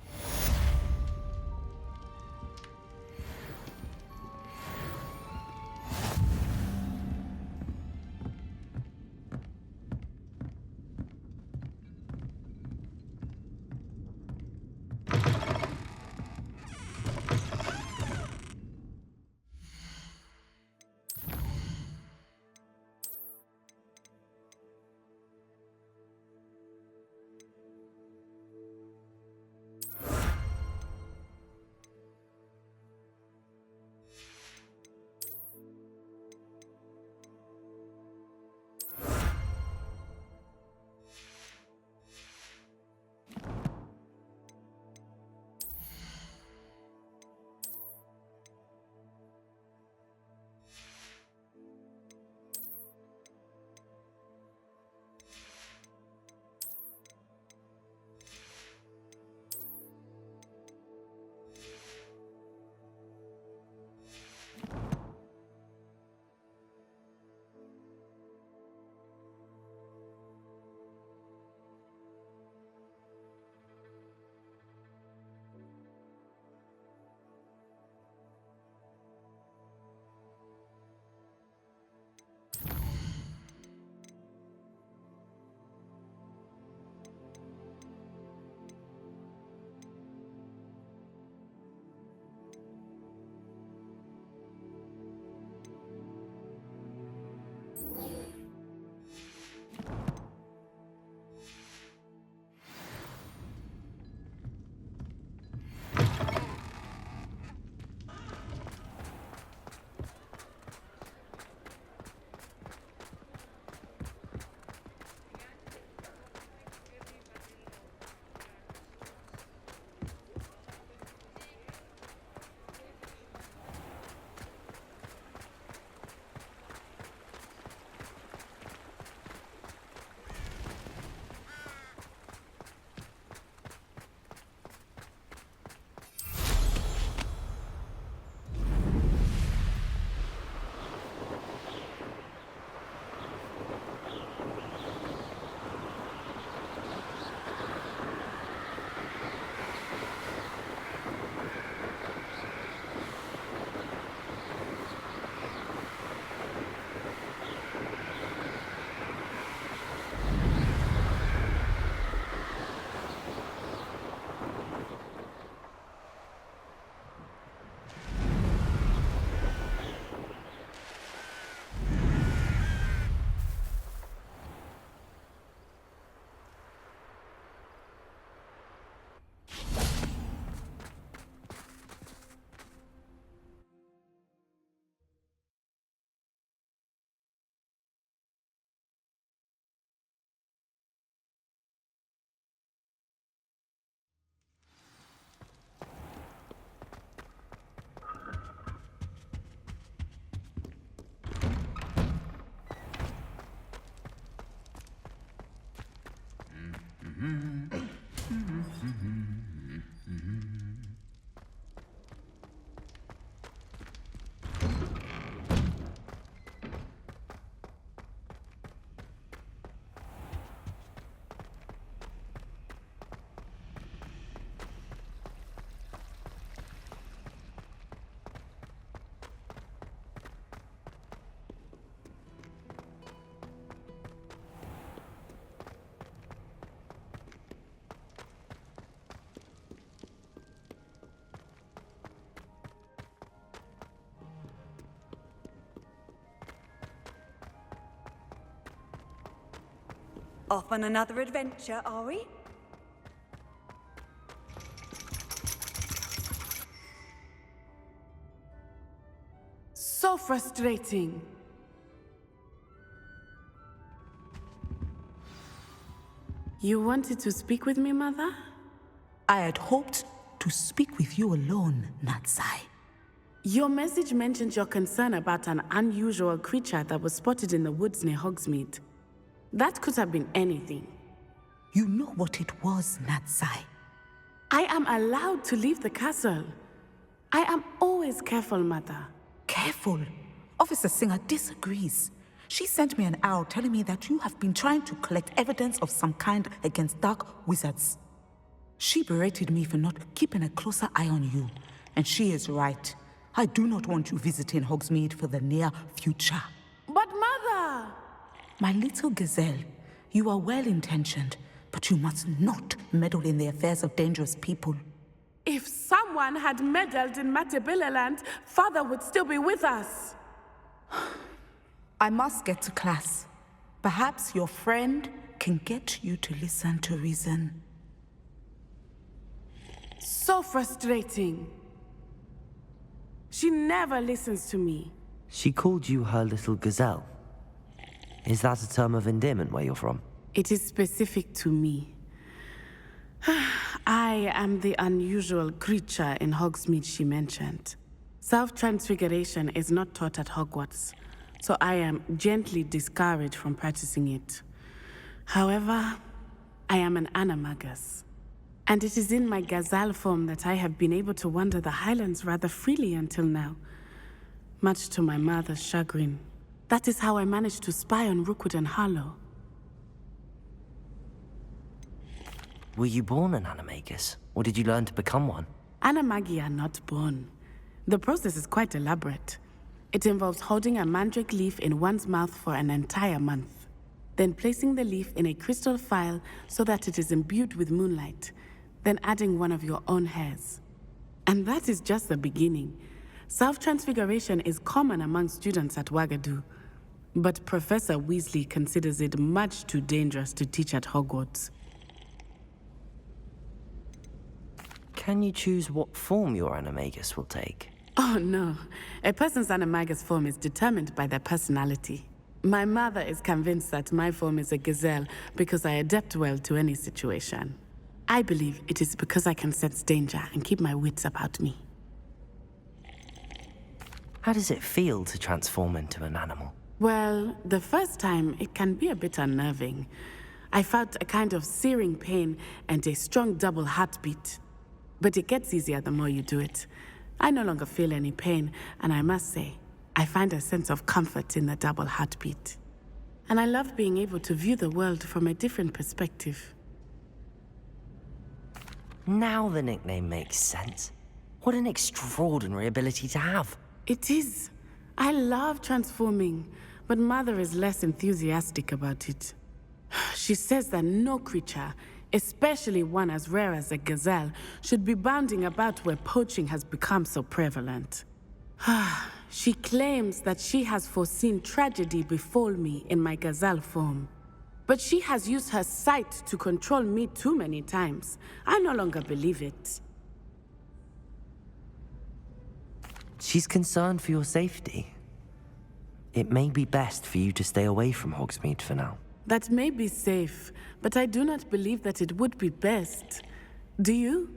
[SPEAKER 15] Off on another adventure, are we?
[SPEAKER 8] So frustrating. You wanted to speak with me, Mother?
[SPEAKER 15] I had hoped
[SPEAKER 20] to speak with you alone, Natsai.
[SPEAKER 8] Your message mentioned your concern about an unusual creature that was spotted in the woods near Hogsmeade. That could have been anything.
[SPEAKER 20] You know what it was, Natsai.
[SPEAKER 8] I am allowed to leave the castle. I am always careful, Mother.
[SPEAKER 20] Careful? Officer Singer disagrees. She sent me an owl telling me that you have been trying to collect evidence of some kind against dark wizards. She berated me for not keeping a closer eye on you. And she is right. I do not want you visiting Hogsmeade for the near future.
[SPEAKER 8] But Mother!
[SPEAKER 20] My little gazelle, you are well-intentioned, but you must not meddle in the affairs of dangerous people.
[SPEAKER 8] If someone had meddled in Matabeleland, Father would still be with us.
[SPEAKER 20] I must get to class. Perhaps your friend can get you to listen to reason.
[SPEAKER 8] So frustrating. She never listens to me.
[SPEAKER 1] She called you her little gazelle. Is that a term of endearment where you're from?
[SPEAKER 8] It is specific to me. I am the unusual creature in Hogsmeade she mentioned. Self-transfiguration is not taught at Hogwarts, so I am gently discouraged from practicing it. However, I am an animagus, and it is in my gazelle form that I have been able to wander the Highlands rather freely until now, much to my mother's chagrin. That is how I managed to spy on Rookwood and Harlow.
[SPEAKER 1] Were you born an animagus, or did you learn to become one?
[SPEAKER 8] Animagi are not born. The process is quite elaborate. It involves holding a mandrake leaf in one's mouth for an entire month, then placing the leaf in a crystal phial so that it is imbued with moonlight, then adding one of your own hairs. And that is just the beginning. Self-transfiguration is common among students at Wagadu, but Professor Weasley considers it much too dangerous to teach at Hogwarts.
[SPEAKER 1] Can you choose what form your animagus will take?
[SPEAKER 8] Oh no, a person's animagus form is determined by their personality. My mother is convinced that my form is a gazelle because I adapt well to any situation. I believe it is because I can sense danger and keep my wits about me.
[SPEAKER 1] How does it feel to transform into an animal?
[SPEAKER 8] Well, the first time it can be a bit unnerving. I felt a kind of searing pain and a strong double heartbeat. But it gets easier the more you do it. I no longer feel any pain, and I must say, I find a sense of comfort in the double heartbeat. And I love being able to view the world from a different perspective.
[SPEAKER 1] Now the nickname makes sense. What an extraordinary ability to have.
[SPEAKER 8] It is. I love transforming, but Mother is less enthusiastic about it. She says that no creature, especially one as rare as a gazelle, should be bounding about where poaching has become so prevalent. She claims that she has foreseen tragedy befall me in my gazelle form. But she has used her sight to control me too many times. I no longer believe it.
[SPEAKER 1] She's concerned for your safety. It may be best for you to stay away from Hogsmeade for now.
[SPEAKER 8] That may be safe, but I do not believe that it would be best. Do you?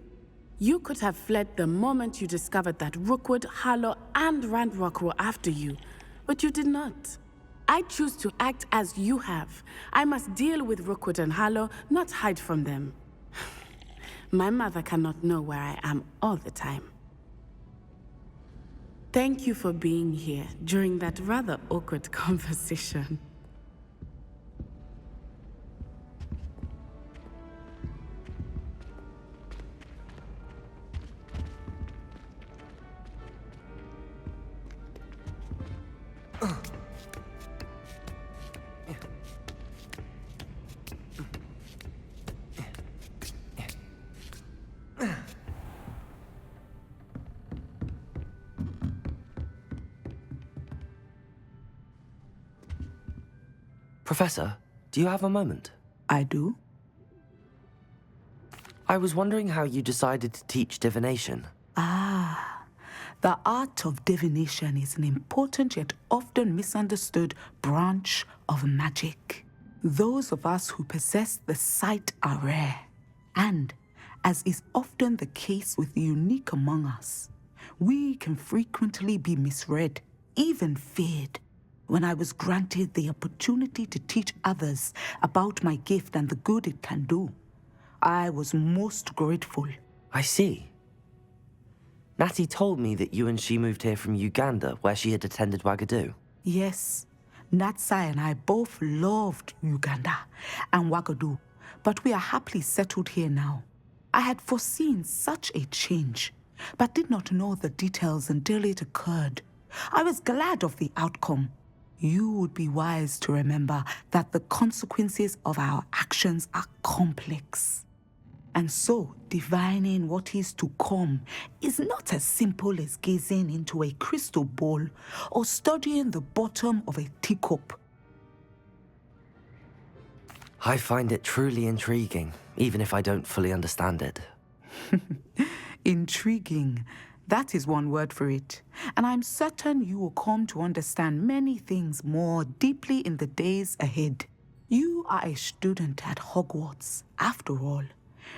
[SPEAKER 8] You could have fled the moment you discovered that Rookwood, Harlow, and Ranrock were after you, but you did not. I choose to act as you have. I must deal with Rookwood and Harlow, not hide from them. My mother cannot know where I am all the time. Thank you for being here during that rather awkward conversation.
[SPEAKER 1] Professor, do you have a moment?
[SPEAKER 20] I do.
[SPEAKER 1] I was wondering how you decided to teach divination.
[SPEAKER 20] The art of divination is an important yet often misunderstood branch of magic. Those of us who possess the sight are rare. And as is often the case with the unique among us, we can frequently be misread, even feared. When I was granted the opportunity to teach others about my gift and the good it can do, I was most grateful.
[SPEAKER 1] I see. Natty told me that you and she moved here from Uganda, where she had attended Wagadu.
[SPEAKER 20] Yes, Natsai and I both loved Uganda and Wagadu, but we are happily settled here now. I had foreseen such a change, but did not know the details until it occurred. I was glad of the outcome. You would be wise to remember that the consequences of our actions are complex. And so, divining what is to come is not as simple as gazing into a crystal ball or studying the bottom of a teacup.
[SPEAKER 1] I find it truly intriguing, even if I don't fully understand it.
[SPEAKER 20] Intriguing. That is one word for it. And I'm certain you will come to understand many things more deeply in the days ahead. You are a student at Hogwarts, after all.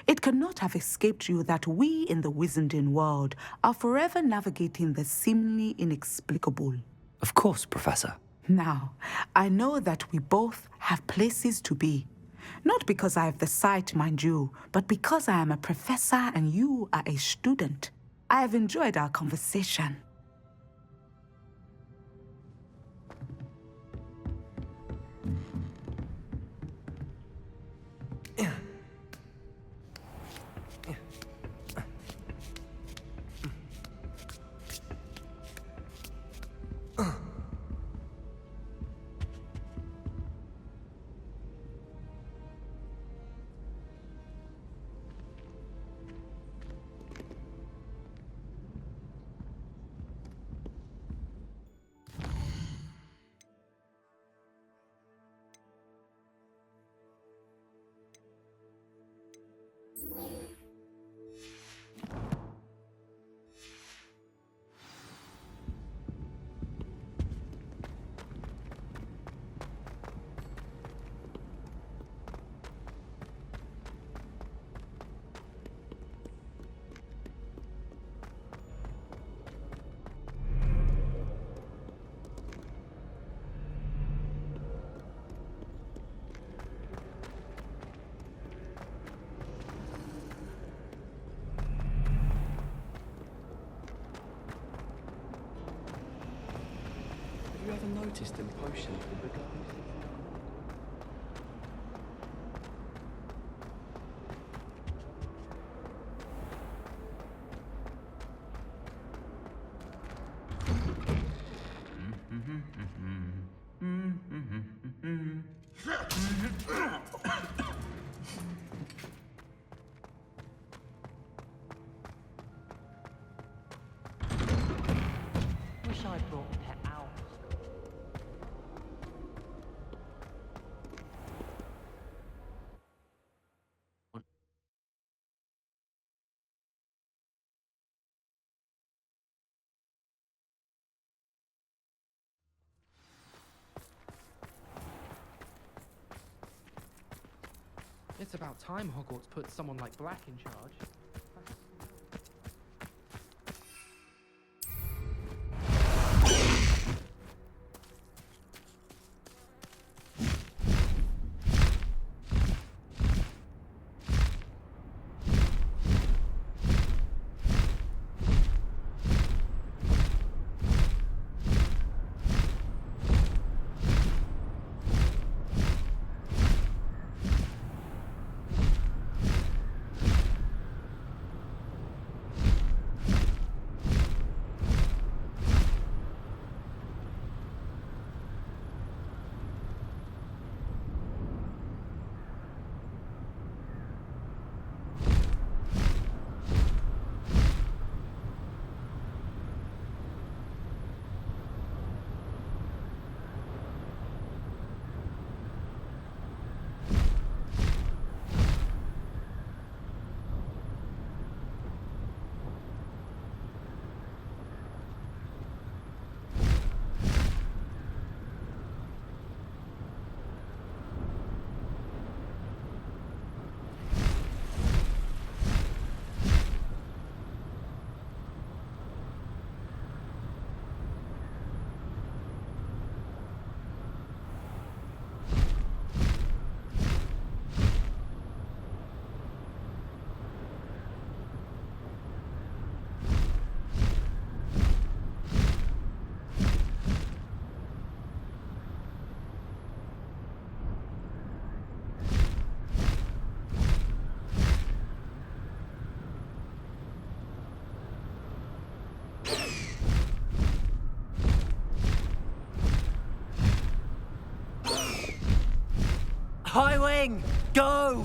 [SPEAKER 20] It cannot have escaped you that we in the Wizarding world are forever navigating the seemingly inexplicable.
[SPEAKER 1] Of course, Professor.
[SPEAKER 20] Now, I know that we both have places to be. Not because I have the sight, mind you, but because I am a professor and you are a student. I have enjoyed our conversation.
[SPEAKER 21] Have you ever noticed in potions with the guys?
[SPEAKER 11] Wish I brought pet owls.
[SPEAKER 22] It's about time Hogwarts put someone like Black in charge.
[SPEAKER 1] High Wing! Go!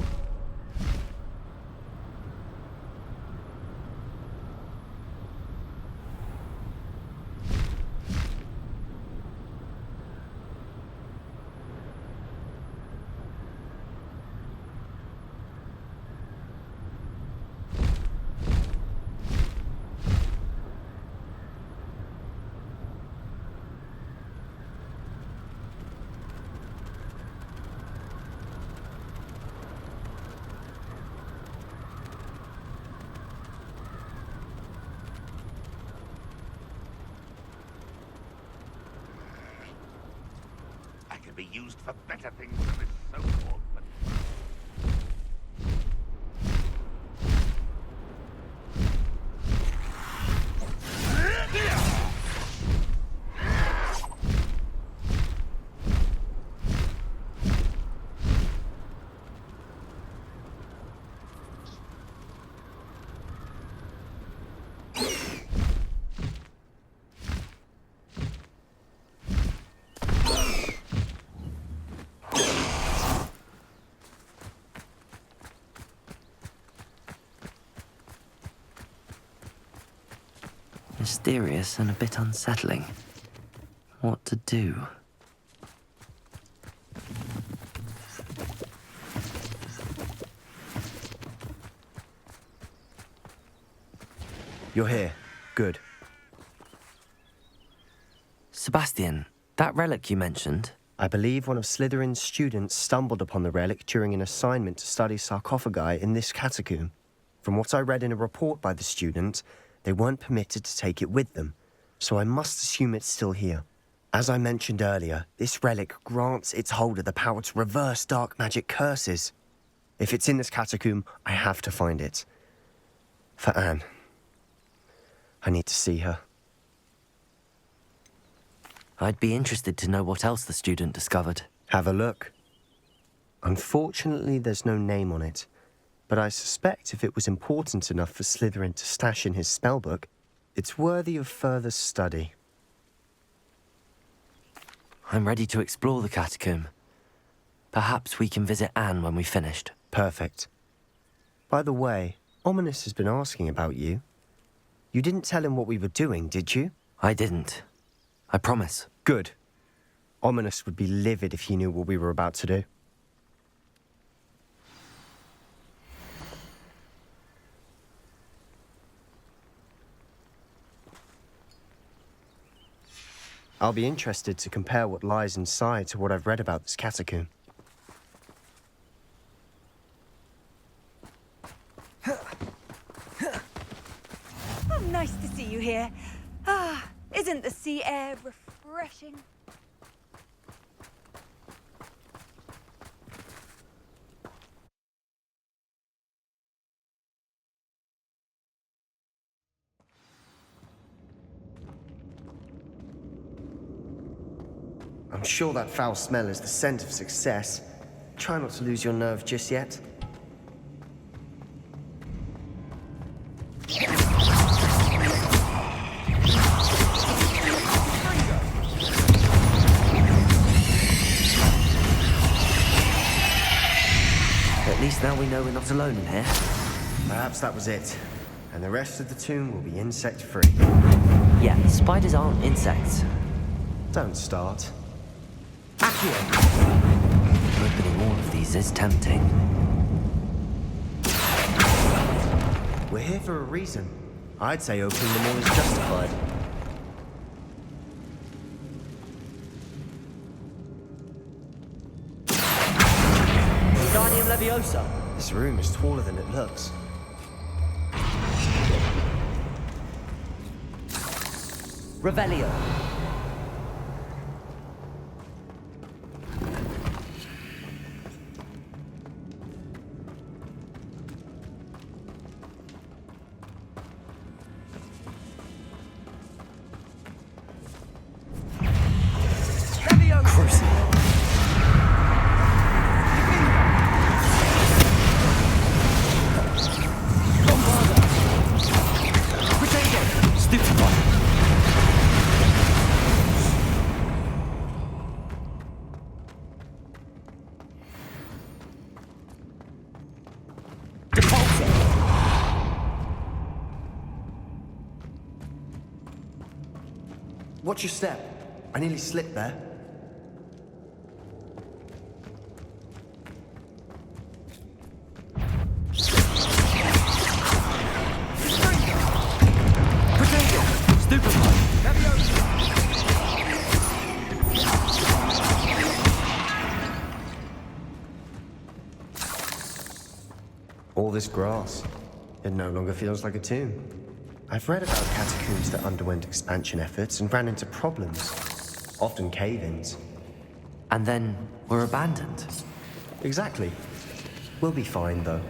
[SPEAKER 5] I could be used for better things than this so-called.
[SPEAKER 1] Mysterious and a bit unsettling. What to do?
[SPEAKER 10] You're here. Good.
[SPEAKER 1] Sebastian, that relic you mentioned?
[SPEAKER 10] I believe one of Slytherin's students stumbled upon the relic during an assignment to study sarcophagi in this catacomb. From what I read in a report by the student, they weren't permitted to take it with them, so I must assume it's still here. As I mentioned earlier, this relic grants its holder the power to reverse dark magic curses. If it's in this catacomb, I have to find it. For Anne. I need to see her.
[SPEAKER 1] I'd be interested to know what else the student discovered.
[SPEAKER 10] Have a look. Unfortunately, there's no name on it, but I suspect if it was important enough for Slytherin to stash in his spellbook, it's worthy of further study.
[SPEAKER 1] I'm ready to explore the catacomb. Perhaps we can visit Anne when we've finished.
[SPEAKER 10] Perfect. By the way, Ominous has been asking about you. You didn't tell him what we were doing, did you?
[SPEAKER 1] I didn't. I promise.
[SPEAKER 10] Good. Ominous would be livid if he knew what we were about to do. I'll be interested to compare what lies inside to what I've read about this catacomb.
[SPEAKER 4] Oh, nice to see you here. Ah, isn't the sea air refreshing?
[SPEAKER 10] I'm sure that foul smell is the scent of success. Try not to lose your nerve just yet.
[SPEAKER 1] At least now we know we're not alone in here.
[SPEAKER 10] Perhaps that was it. And the rest of the tomb will be insect-free.
[SPEAKER 1] Yeah, spiders aren't insects.
[SPEAKER 10] Don't start.
[SPEAKER 1] Opening all of these is tempting.
[SPEAKER 10] We're here for a reason. I'd say opening them all is justified.
[SPEAKER 1] Wingardium Leviosa.
[SPEAKER 10] This room is taller than it looks.
[SPEAKER 1] Revelio.
[SPEAKER 10] Watch your step. I nearly slipped there. All this grass. It no longer feels like a tomb. I've read about catacombs that underwent expansion efforts and ran into problems. Often cave-ins.
[SPEAKER 1] And then were abandoned.
[SPEAKER 10] Exactly. We'll be fine, though.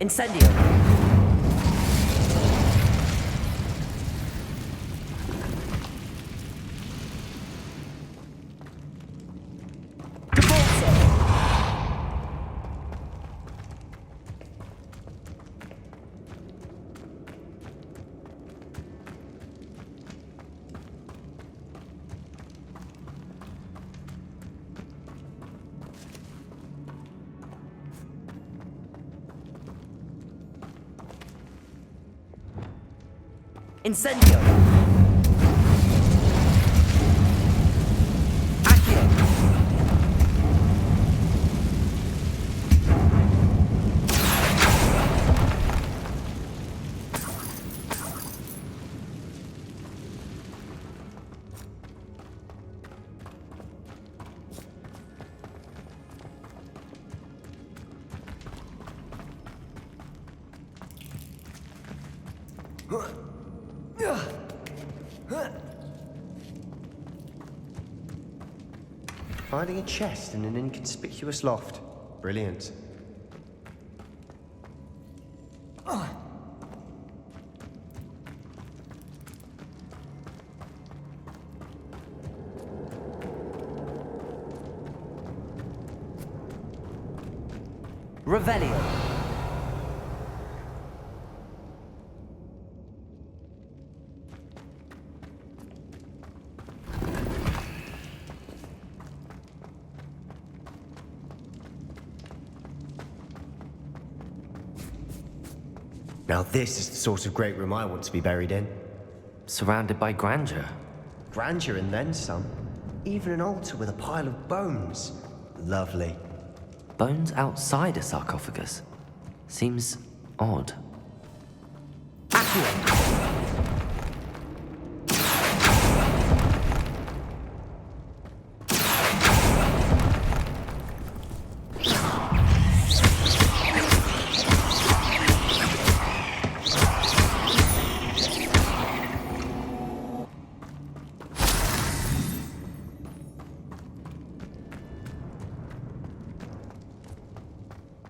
[SPEAKER 1] Incendio! Incendio! Accio!
[SPEAKER 10] Finding a chest in an inconspicuous loft. Brilliant.
[SPEAKER 1] Revelio.
[SPEAKER 10] Now this is the sort of great room I want to be buried in.
[SPEAKER 1] Surrounded by grandeur.
[SPEAKER 10] Grandeur and then some. Even an altar with a pile of bones. Lovely.
[SPEAKER 1] Bones outside a sarcophagus? Seems odd.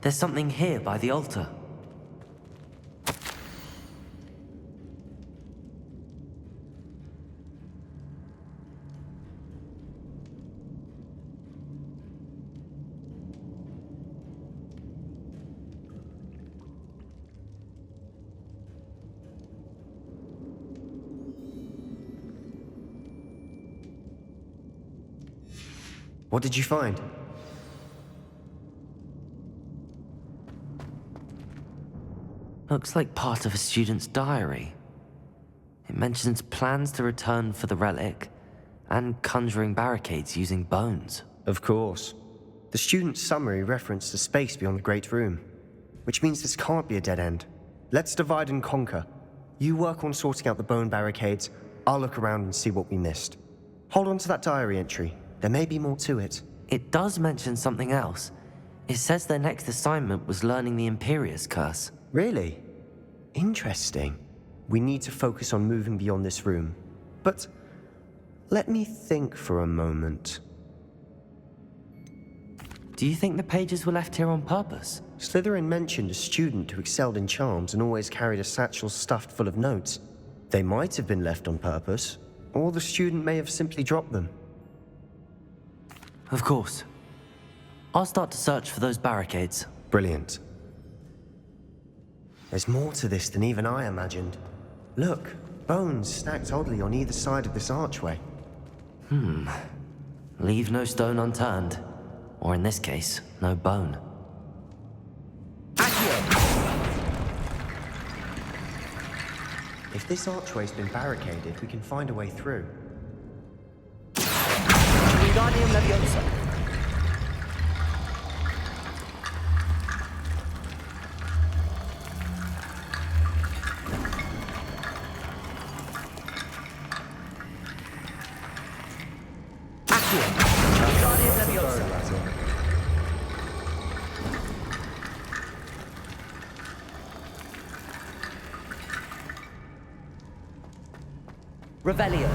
[SPEAKER 1] There's something here by the altar.
[SPEAKER 10] What did you find?
[SPEAKER 1] Looks like part of a student's diary. It mentions plans to return for the relic and conjuring barricades using bones.
[SPEAKER 10] Of course. The student's summary referenced a space beyond the Great Room, which means this can't be a dead end. Let's divide and conquer. You work on sorting out the bone barricades, I'll look around and see what we missed. Hold on to that diary entry. There may be more to it.
[SPEAKER 1] It does mention something else. It says their next assignment was learning the Imperius Curse.
[SPEAKER 10] Really? Interesting. We need to focus on moving beyond this room. But let me think for a moment.
[SPEAKER 1] Do you think the pages were left here on purpose?
[SPEAKER 10] Slytherin mentioned a student who excelled in charms and always carried a satchel stuffed full of notes. They might have been left on purpose, or the student may have simply dropped them.
[SPEAKER 1] Of course. I'll start to search for those barricades.
[SPEAKER 10] Brilliant. There's more to this than even I imagined. Look, bones stacked oddly on either side of this archway.
[SPEAKER 1] Leave no stone unturned. Or in this case, no bone.
[SPEAKER 10] If this archway's been barricaded, we can find a way through.
[SPEAKER 1] Wingardium Leviosa. Accio. Wingardium Leviosa. Revelio.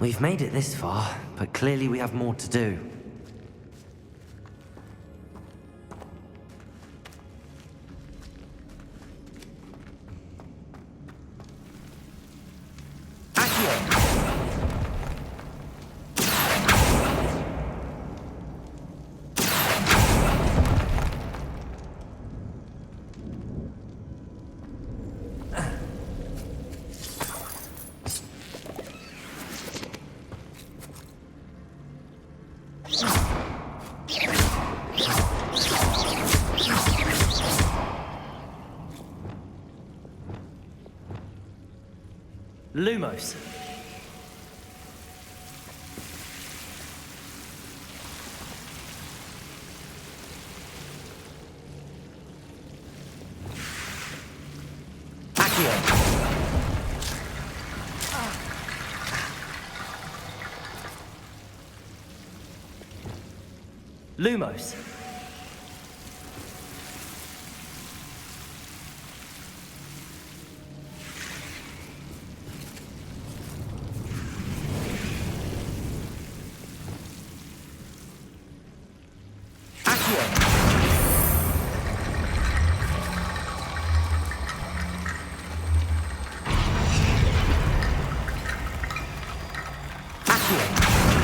[SPEAKER 1] We've made it this far, but clearly we have more to do. Lumos. Accio. Lumos.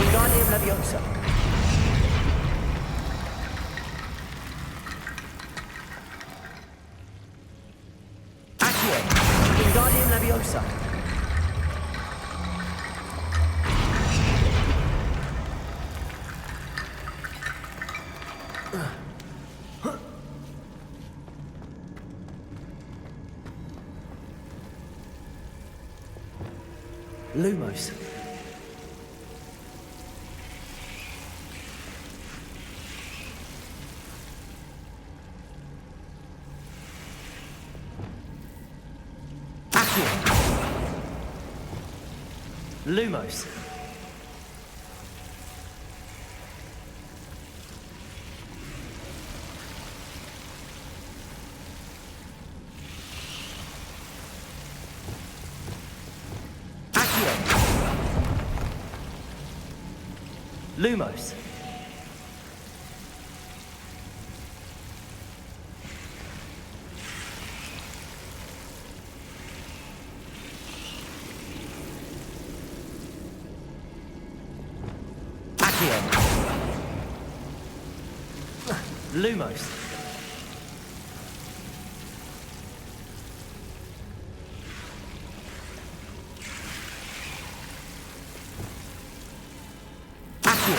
[SPEAKER 1] Wingardium Leviosa. Accio. Wingardium Leviosa. Lumos. Lumos. Accio. Lumos. Lumos. Accio.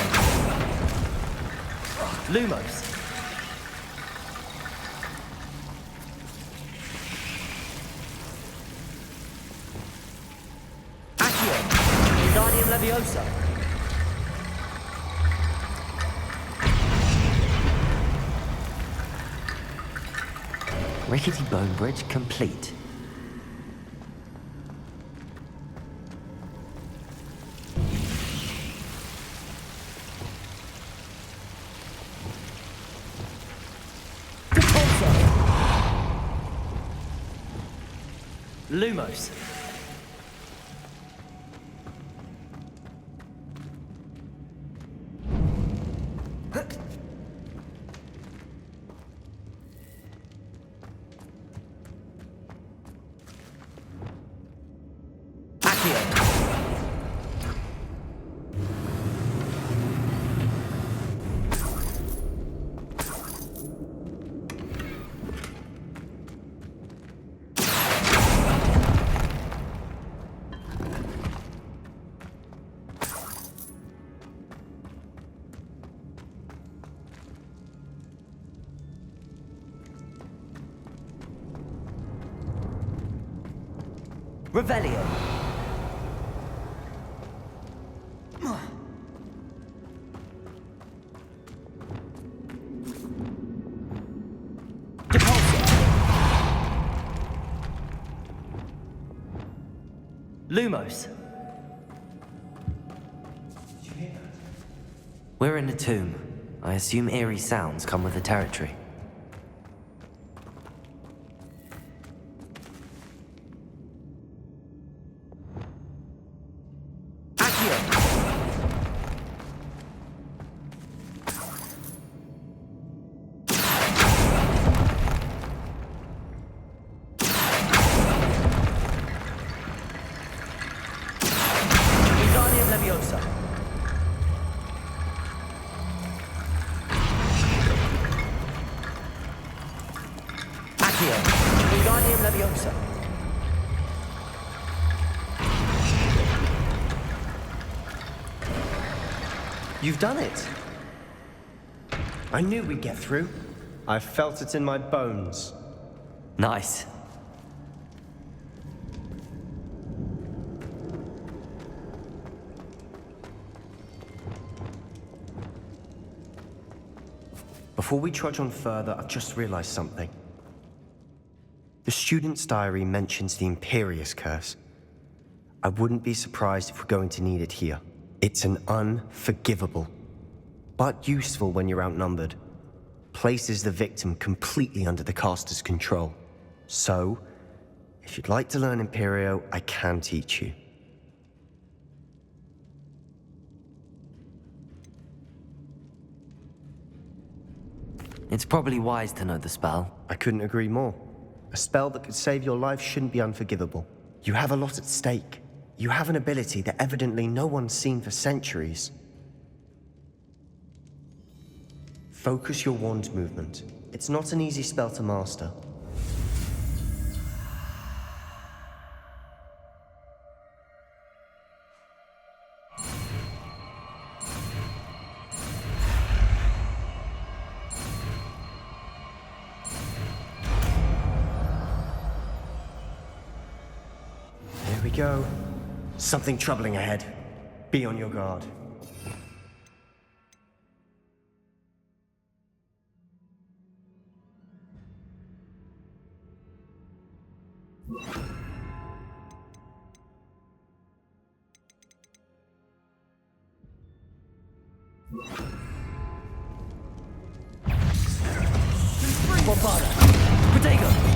[SPEAKER 1] Lumos. Accio. Wingardium Leviosa. Rickety bone bridge complete. Lumos. Revelio. Lumos. We're in a tomb. I assume eerie sounds come with the territory.
[SPEAKER 10] You've done it. I knew we'd get through. I felt it in my bones.
[SPEAKER 1] Nice.
[SPEAKER 10] Before we trudge on further, I've just realized something. The student's diary mentions the Imperius Curse. I wouldn't be surprised if we're going to need it here. It's an unforgivable, but useful when you're outnumbered. Places the victim completely under the caster's control. So, if you'd like to learn Imperio, I can teach you.
[SPEAKER 1] It's probably wise to know the spell.
[SPEAKER 10] I couldn't agree more. A spell that could save your life shouldn't be unforgivable. You have a lot at stake. You have an ability that evidently no one's seen for centuries. Focus your wand movement. It's not an easy spell to master. Here we go. Something troubling ahead. Be on your guard.
[SPEAKER 1] Bombada. Protego.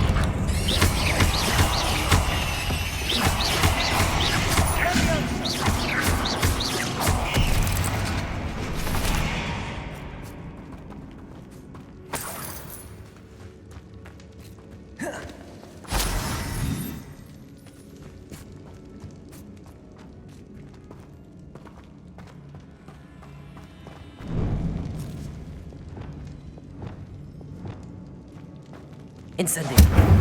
[SPEAKER 1] Incendio.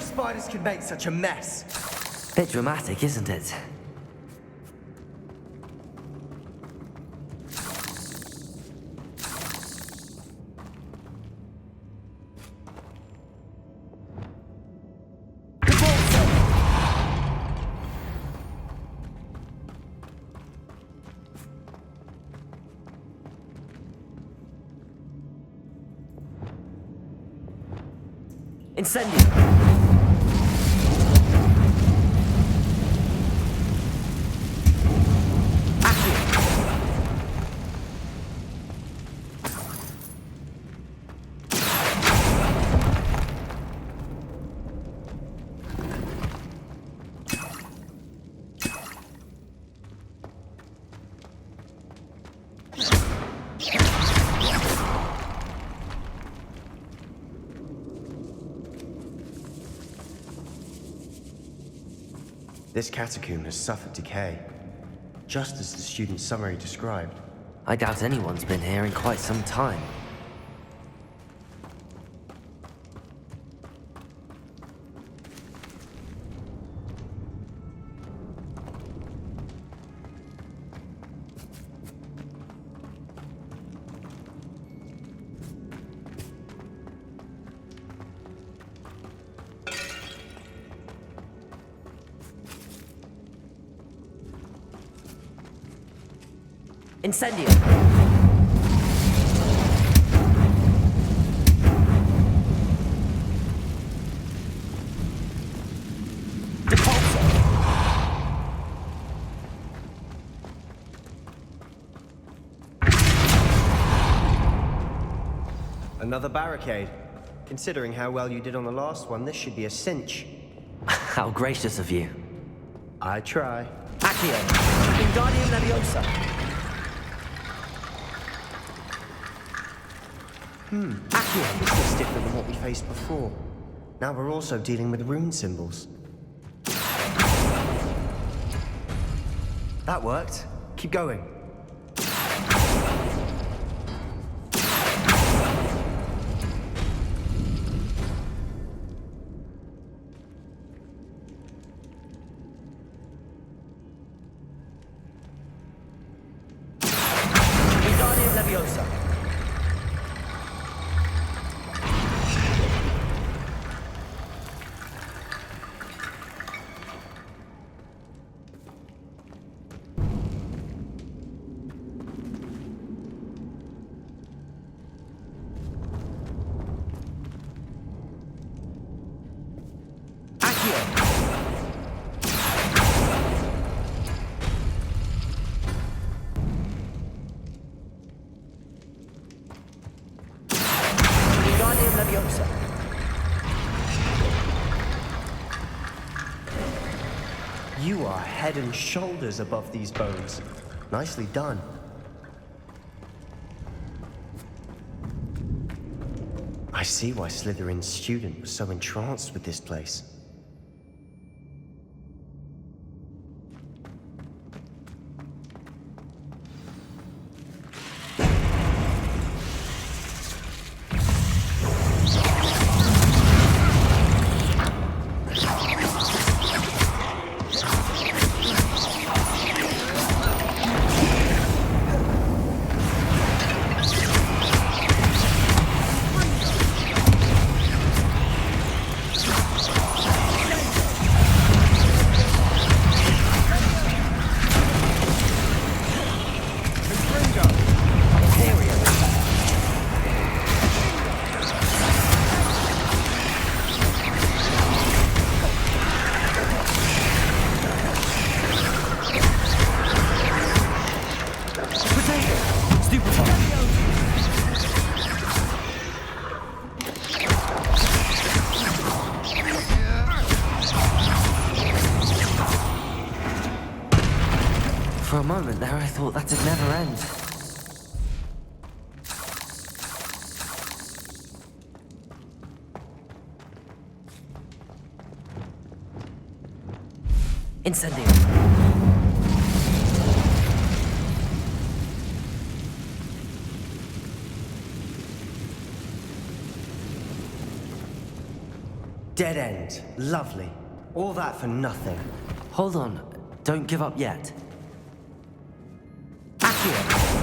[SPEAKER 7] spiders can make such a mess.
[SPEAKER 1] Bit dramatic, isn't it? Incendio!
[SPEAKER 10] This catacomb has suffered decay, just as the student summary described.
[SPEAKER 1] I doubt anyone's been here in quite some time. Incendio!
[SPEAKER 10] Another barricade. Considering how well you did on the last one, this should be a cinch.
[SPEAKER 1] How gracious of you.
[SPEAKER 10] I try.
[SPEAKER 1] Accio! Wingardium Leviosa!
[SPEAKER 10] Accio, this looks different than what we faced before. Now we're also dealing with rune symbols. That worked. Keep going.
[SPEAKER 1] Wingardium Leviosa! Wingardium Leviosa!
[SPEAKER 10] You are head and shoulders above these bones. Nicely done. I see why Slytherin's student was so entranced with this place.
[SPEAKER 1] For a moment there, I thought that'd never end. Incendio!
[SPEAKER 10] dead end. Lovely. All that for nothing.
[SPEAKER 1] Hold on. Don't give up yet. Accio!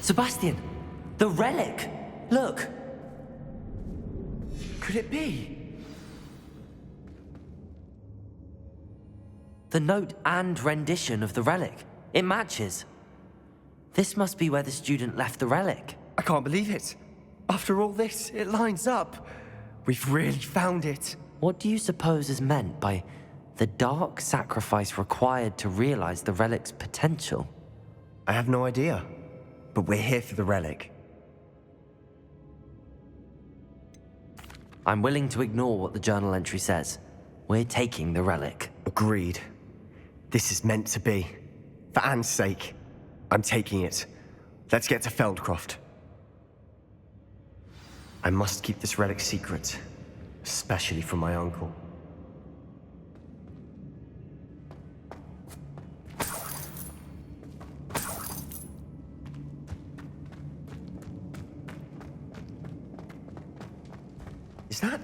[SPEAKER 1] Sebastian! The relic! Look! Could it be? The note and rendition of the relic. It matches. This must be where the student left the relic.
[SPEAKER 7] I can't believe it. After all this, it lines up. We've really found it.
[SPEAKER 1] What do you suppose is meant by the dark sacrifice required to realize the relic's potential?
[SPEAKER 7] I have no idea. But we're here for the relic.
[SPEAKER 1] I'm willing to ignore what the journal entry says. We're taking the relic.
[SPEAKER 7] Agreed. This is meant to be. For Anne's sake, I'm taking it. Let's get to Feldcroft. I must keep this relic secret, especially from my uncle. Is that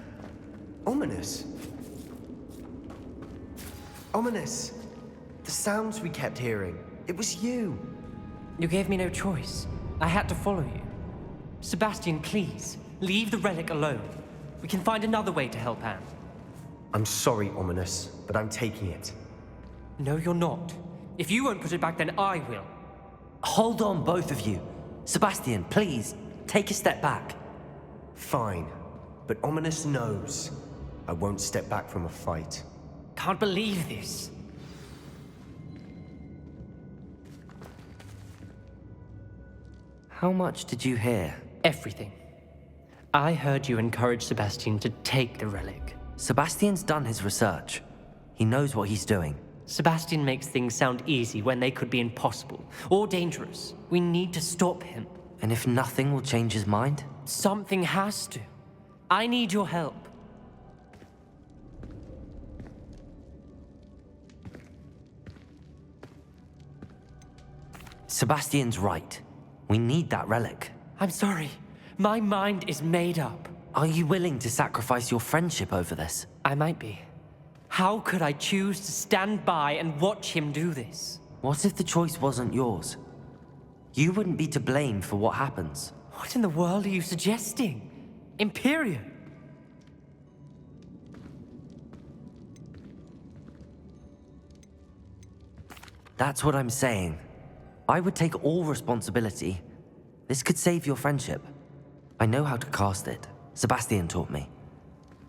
[SPEAKER 7] ominous? Ominous. The sounds we kept hearing. It was you.
[SPEAKER 3] You gave me no choice. I had to follow you. Sebastian, please, leave the relic alone. We can find another way to help Anne.
[SPEAKER 7] I'm sorry, Ominous, but I'm taking it.
[SPEAKER 3] No, you're not. If you won't put it back, then I will.
[SPEAKER 1] Hold on, both of you. Sebastian, please, take a step back.
[SPEAKER 7] Fine. But Ominous knows I won't step back from a fight.
[SPEAKER 3] Can't believe this.
[SPEAKER 1] How much did you hear?
[SPEAKER 3] Everything. I heard you encourage Sebastian to take the relic.
[SPEAKER 1] Sebastian's done his research. He knows what he's doing.
[SPEAKER 3] Sebastian makes things sound easy when they could be impossible or dangerous. We need to stop him.
[SPEAKER 1] And if nothing will change his mind?
[SPEAKER 3] Something has to. I need your help.
[SPEAKER 1] Sebastian's right. We need that relic.
[SPEAKER 3] I'm sorry. My mind is made up.
[SPEAKER 1] Are you willing to sacrifice your friendship over this?
[SPEAKER 3] I might be. How could I choose to stand by and watch him do this?
[SPEAKER 1] What if the choice wasn't yours? You wouldn't be to blame for what happens.
[SPEAKER 3] What in the world are you suggesting? Imperium?
[SPEAKER 1] That's what I'm saying. I would take all responsibility. This could save your friendship. I know how to cast it. Sebastian taught me.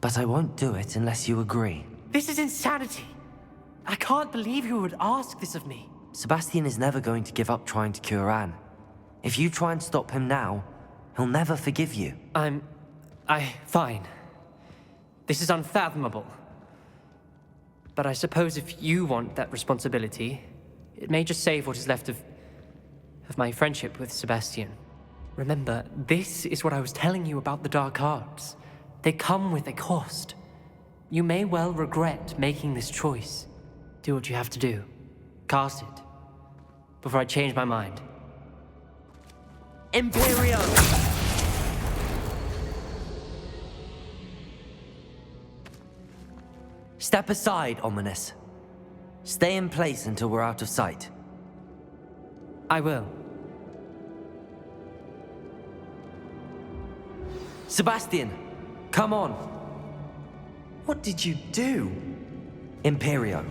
[SPEAKER 1] But I won't do it unless you agree.
[SPEAKER 3] This is insanity. I can't believe you would ask this of me.
[SPEAKER 1] Sebastian is never going to give up trying to cure Anne. If you try and stop him now, he'll never forgive you.
[SPEAKER 3] Fine. This is unfathomable. But I suppose if you want that responsibility, it may just save what is left of my friendship with Sebastian. Remember, this is what I was telling you about the dark arts. They come with a cost. You may well regret making this choice. Do what you have to do. Cast it. Before I change my mind.
[SPEAKER 1] Imperium! Step aside, Ominous. Stay in place until we're out of sight.
[SPEAKER 3] I will.
[SPEAKER 1] Sebastian, come on.
[SPEAKER 7] What did you do?
[SPEAKER 1] Imperio.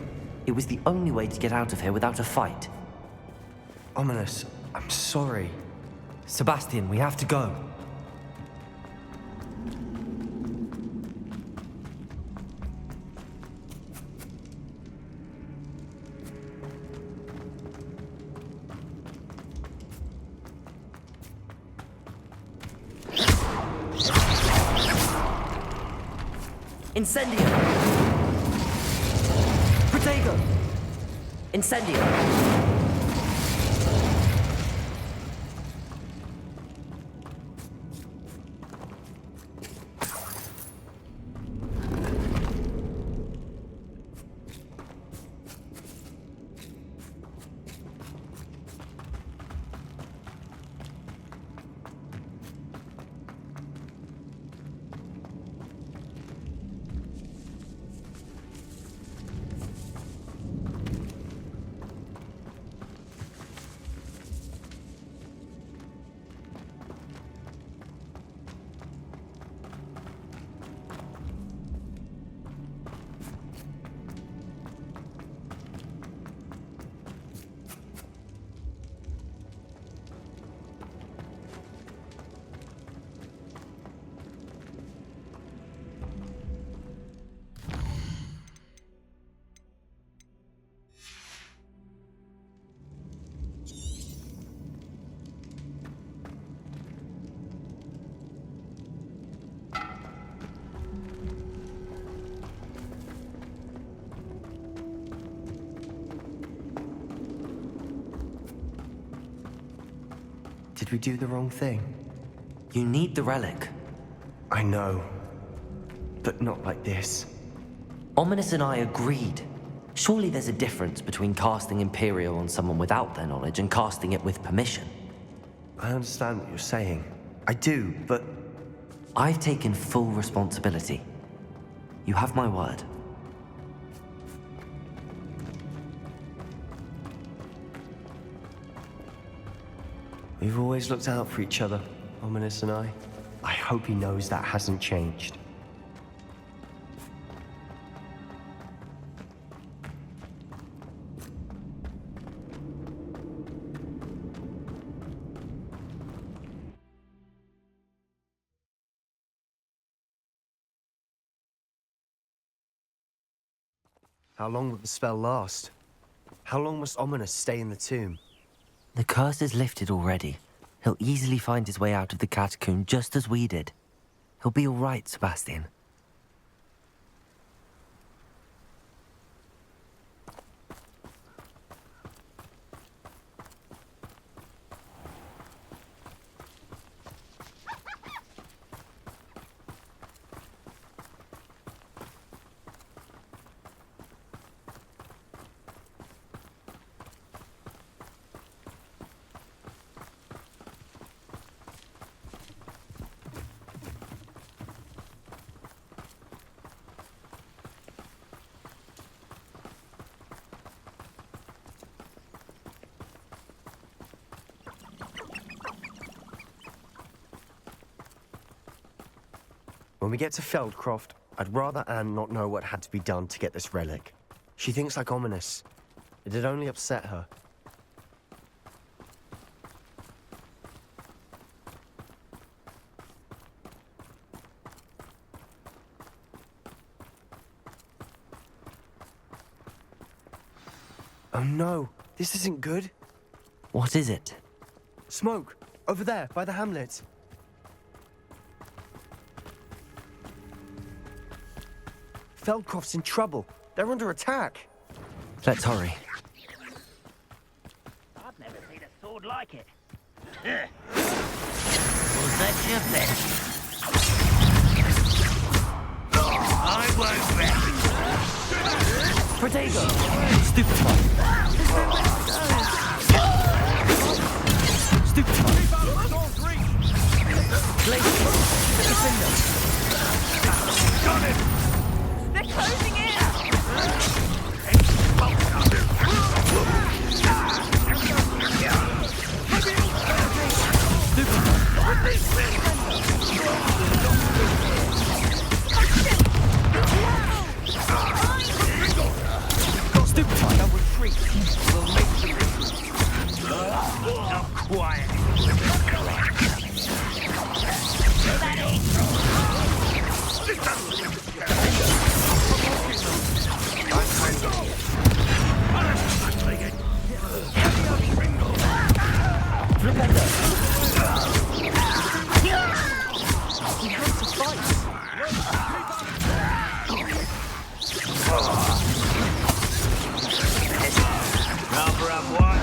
[SPEAKER 1] It was the only way to get out of here without a fight.
[SPEAKER 7] Ominous, I'm sorry.
[SPEAKER 1] Sebastian, we have to go. Incendio! Protego! Incendio!
[SPEAKER 7] Did we do the wrong thing?
[SPEAKER 1] You need the relic.
[SPEAKER 7] I know. But not like this.
[SPEAKER 1] Ominous and I agreed. Surely there's a difference between casting Imperial on someone without their knowledge and casting it with permission.
[SPEAKER 7] I understand what you're saying. I do, but...
[SPEAKER 1] I've taken full responsibility. You have my word.
[SPEAKER 7] We've always looked out for each other, Ominous and I. I hope he knows that hasn't changed. How long will the spell last? How long must Ominous stay in the tomb?
[SPEAKER 1] The curse is lifted already. He'll easily find his way out of the catacomb just as we did. He'll be all right, Sebastian.
[SPEAKER 7] When we get to Feldcroft, I'd rather Anne not know what had to be done to get this relic. She thinks like Ominous. It'd only upset her. Oh no, this isn't good.
[SPEAKER 1] What is it?
[SPEAKER 7] Smoke, over there, by the hamlet. Feldcroft's in trouble. They're under attack.
[SPEAKER 1] Let's hurry.
[SPEAKER 13] I've never seen a sword like it. Was that your best? I won't rest.
[SPEAKER 1] Protego! Stupefy! Stupefy! Blaze! Defender!
[SPEAKER 13] Got it!
[SPEAKER 4] They're closing in!
[SPEAKER 13] Stupefy, now retreat. We'll make the Now quiet. Cover up what?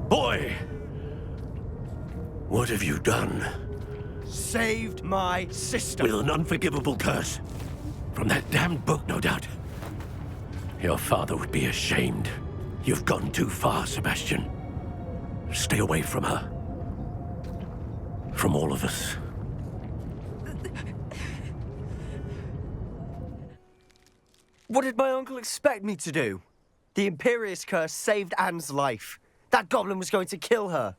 [SPEAKER 14] Boy! What have you done?
[SPEAKER 7] Saved my sister.
[SPEAKER 14] With an unforgivable curse. From that damned book, no doubt. Your father would be ashamed. You've gone too far, Sebastian. Stay away from her. From all of us.
[SPEAKER 7] What did my uncle expect me to do? The Imperious curse saved Anne's life. That goblin was going to kill her.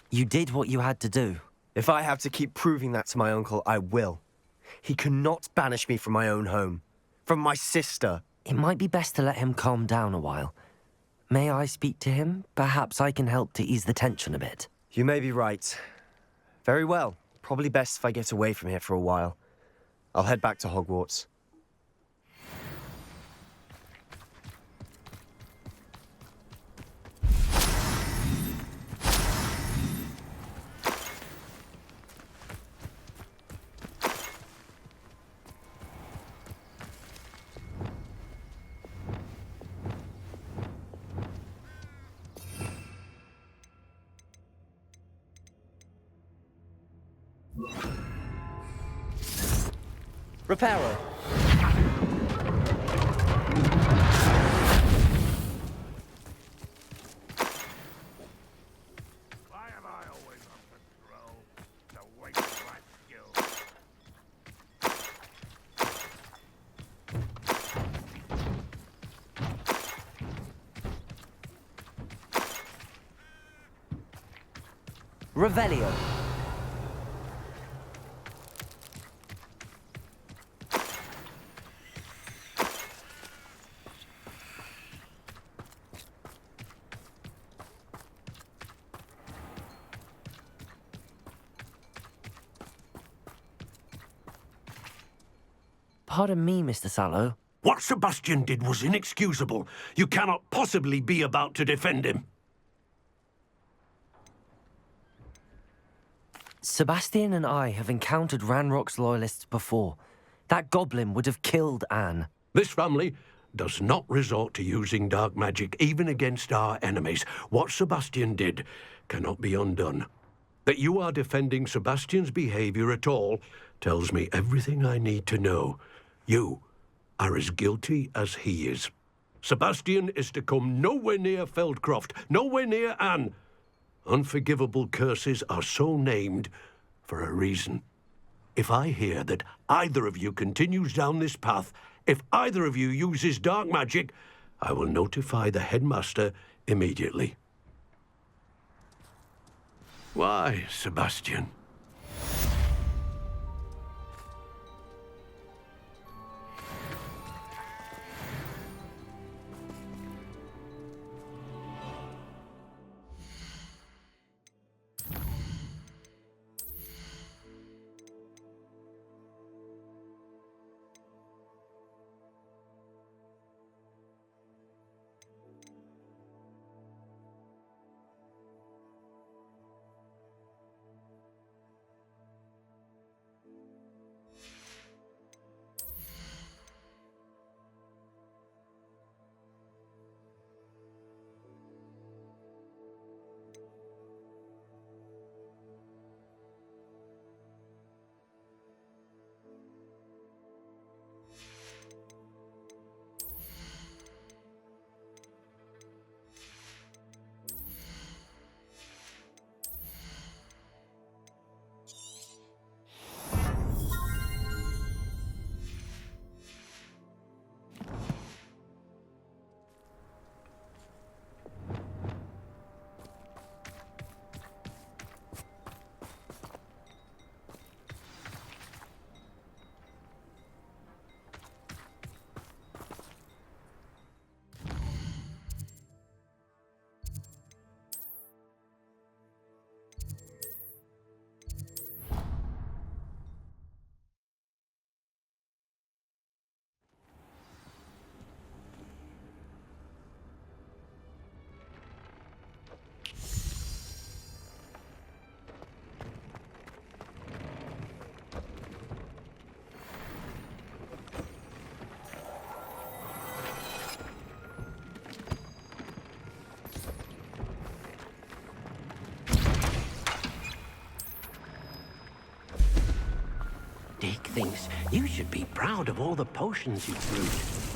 [SPEAKER 1] You did what you had to do.
[SPEAKER 7] If I have to keep proving that to my uncle, I will. He cannot banish me from my own home. From my sister.
[SPEAKER 1] It might be best to let him calm down a while. May I speak to him? Perhaps I can help to ease the tension a bit.
[SPEAKER 7] You may be right. Very well. Probably best if I get away from here for a while. I'll head back to Hogwarts. Reparo.
[SPEAKER 5] Why am I always on patrol? It's a waste of my skills.
[SPEAKER 1] Revelio. Pardon me, Mr. Sallow.
[SPEAKER 14] What Sebastian did was inexcusable. You cannot possibly be about to defend him.
[SPEAKER 1] Sebastian and I have encountered Ranrock's loyalists before. That goblin would have killed Anne.
[SPEAKER 14] This family does not resort to using dark magic even against our enemies. What Sebastian did cannot be undone. That you are defending Sebastian's behavior at all tells me everything I need to know. You are as guilty as he is. Sebastian is to come nowhere near Feldcroft, nowhere near Anne. Unforgivable curses are so named for a reason. If I hear that either of you continues down this path, if either of you uses dark magic, I will notify the headmaster immediately. Why, Sebastian? Dick thinks you should be proud of all the potions you've brewed.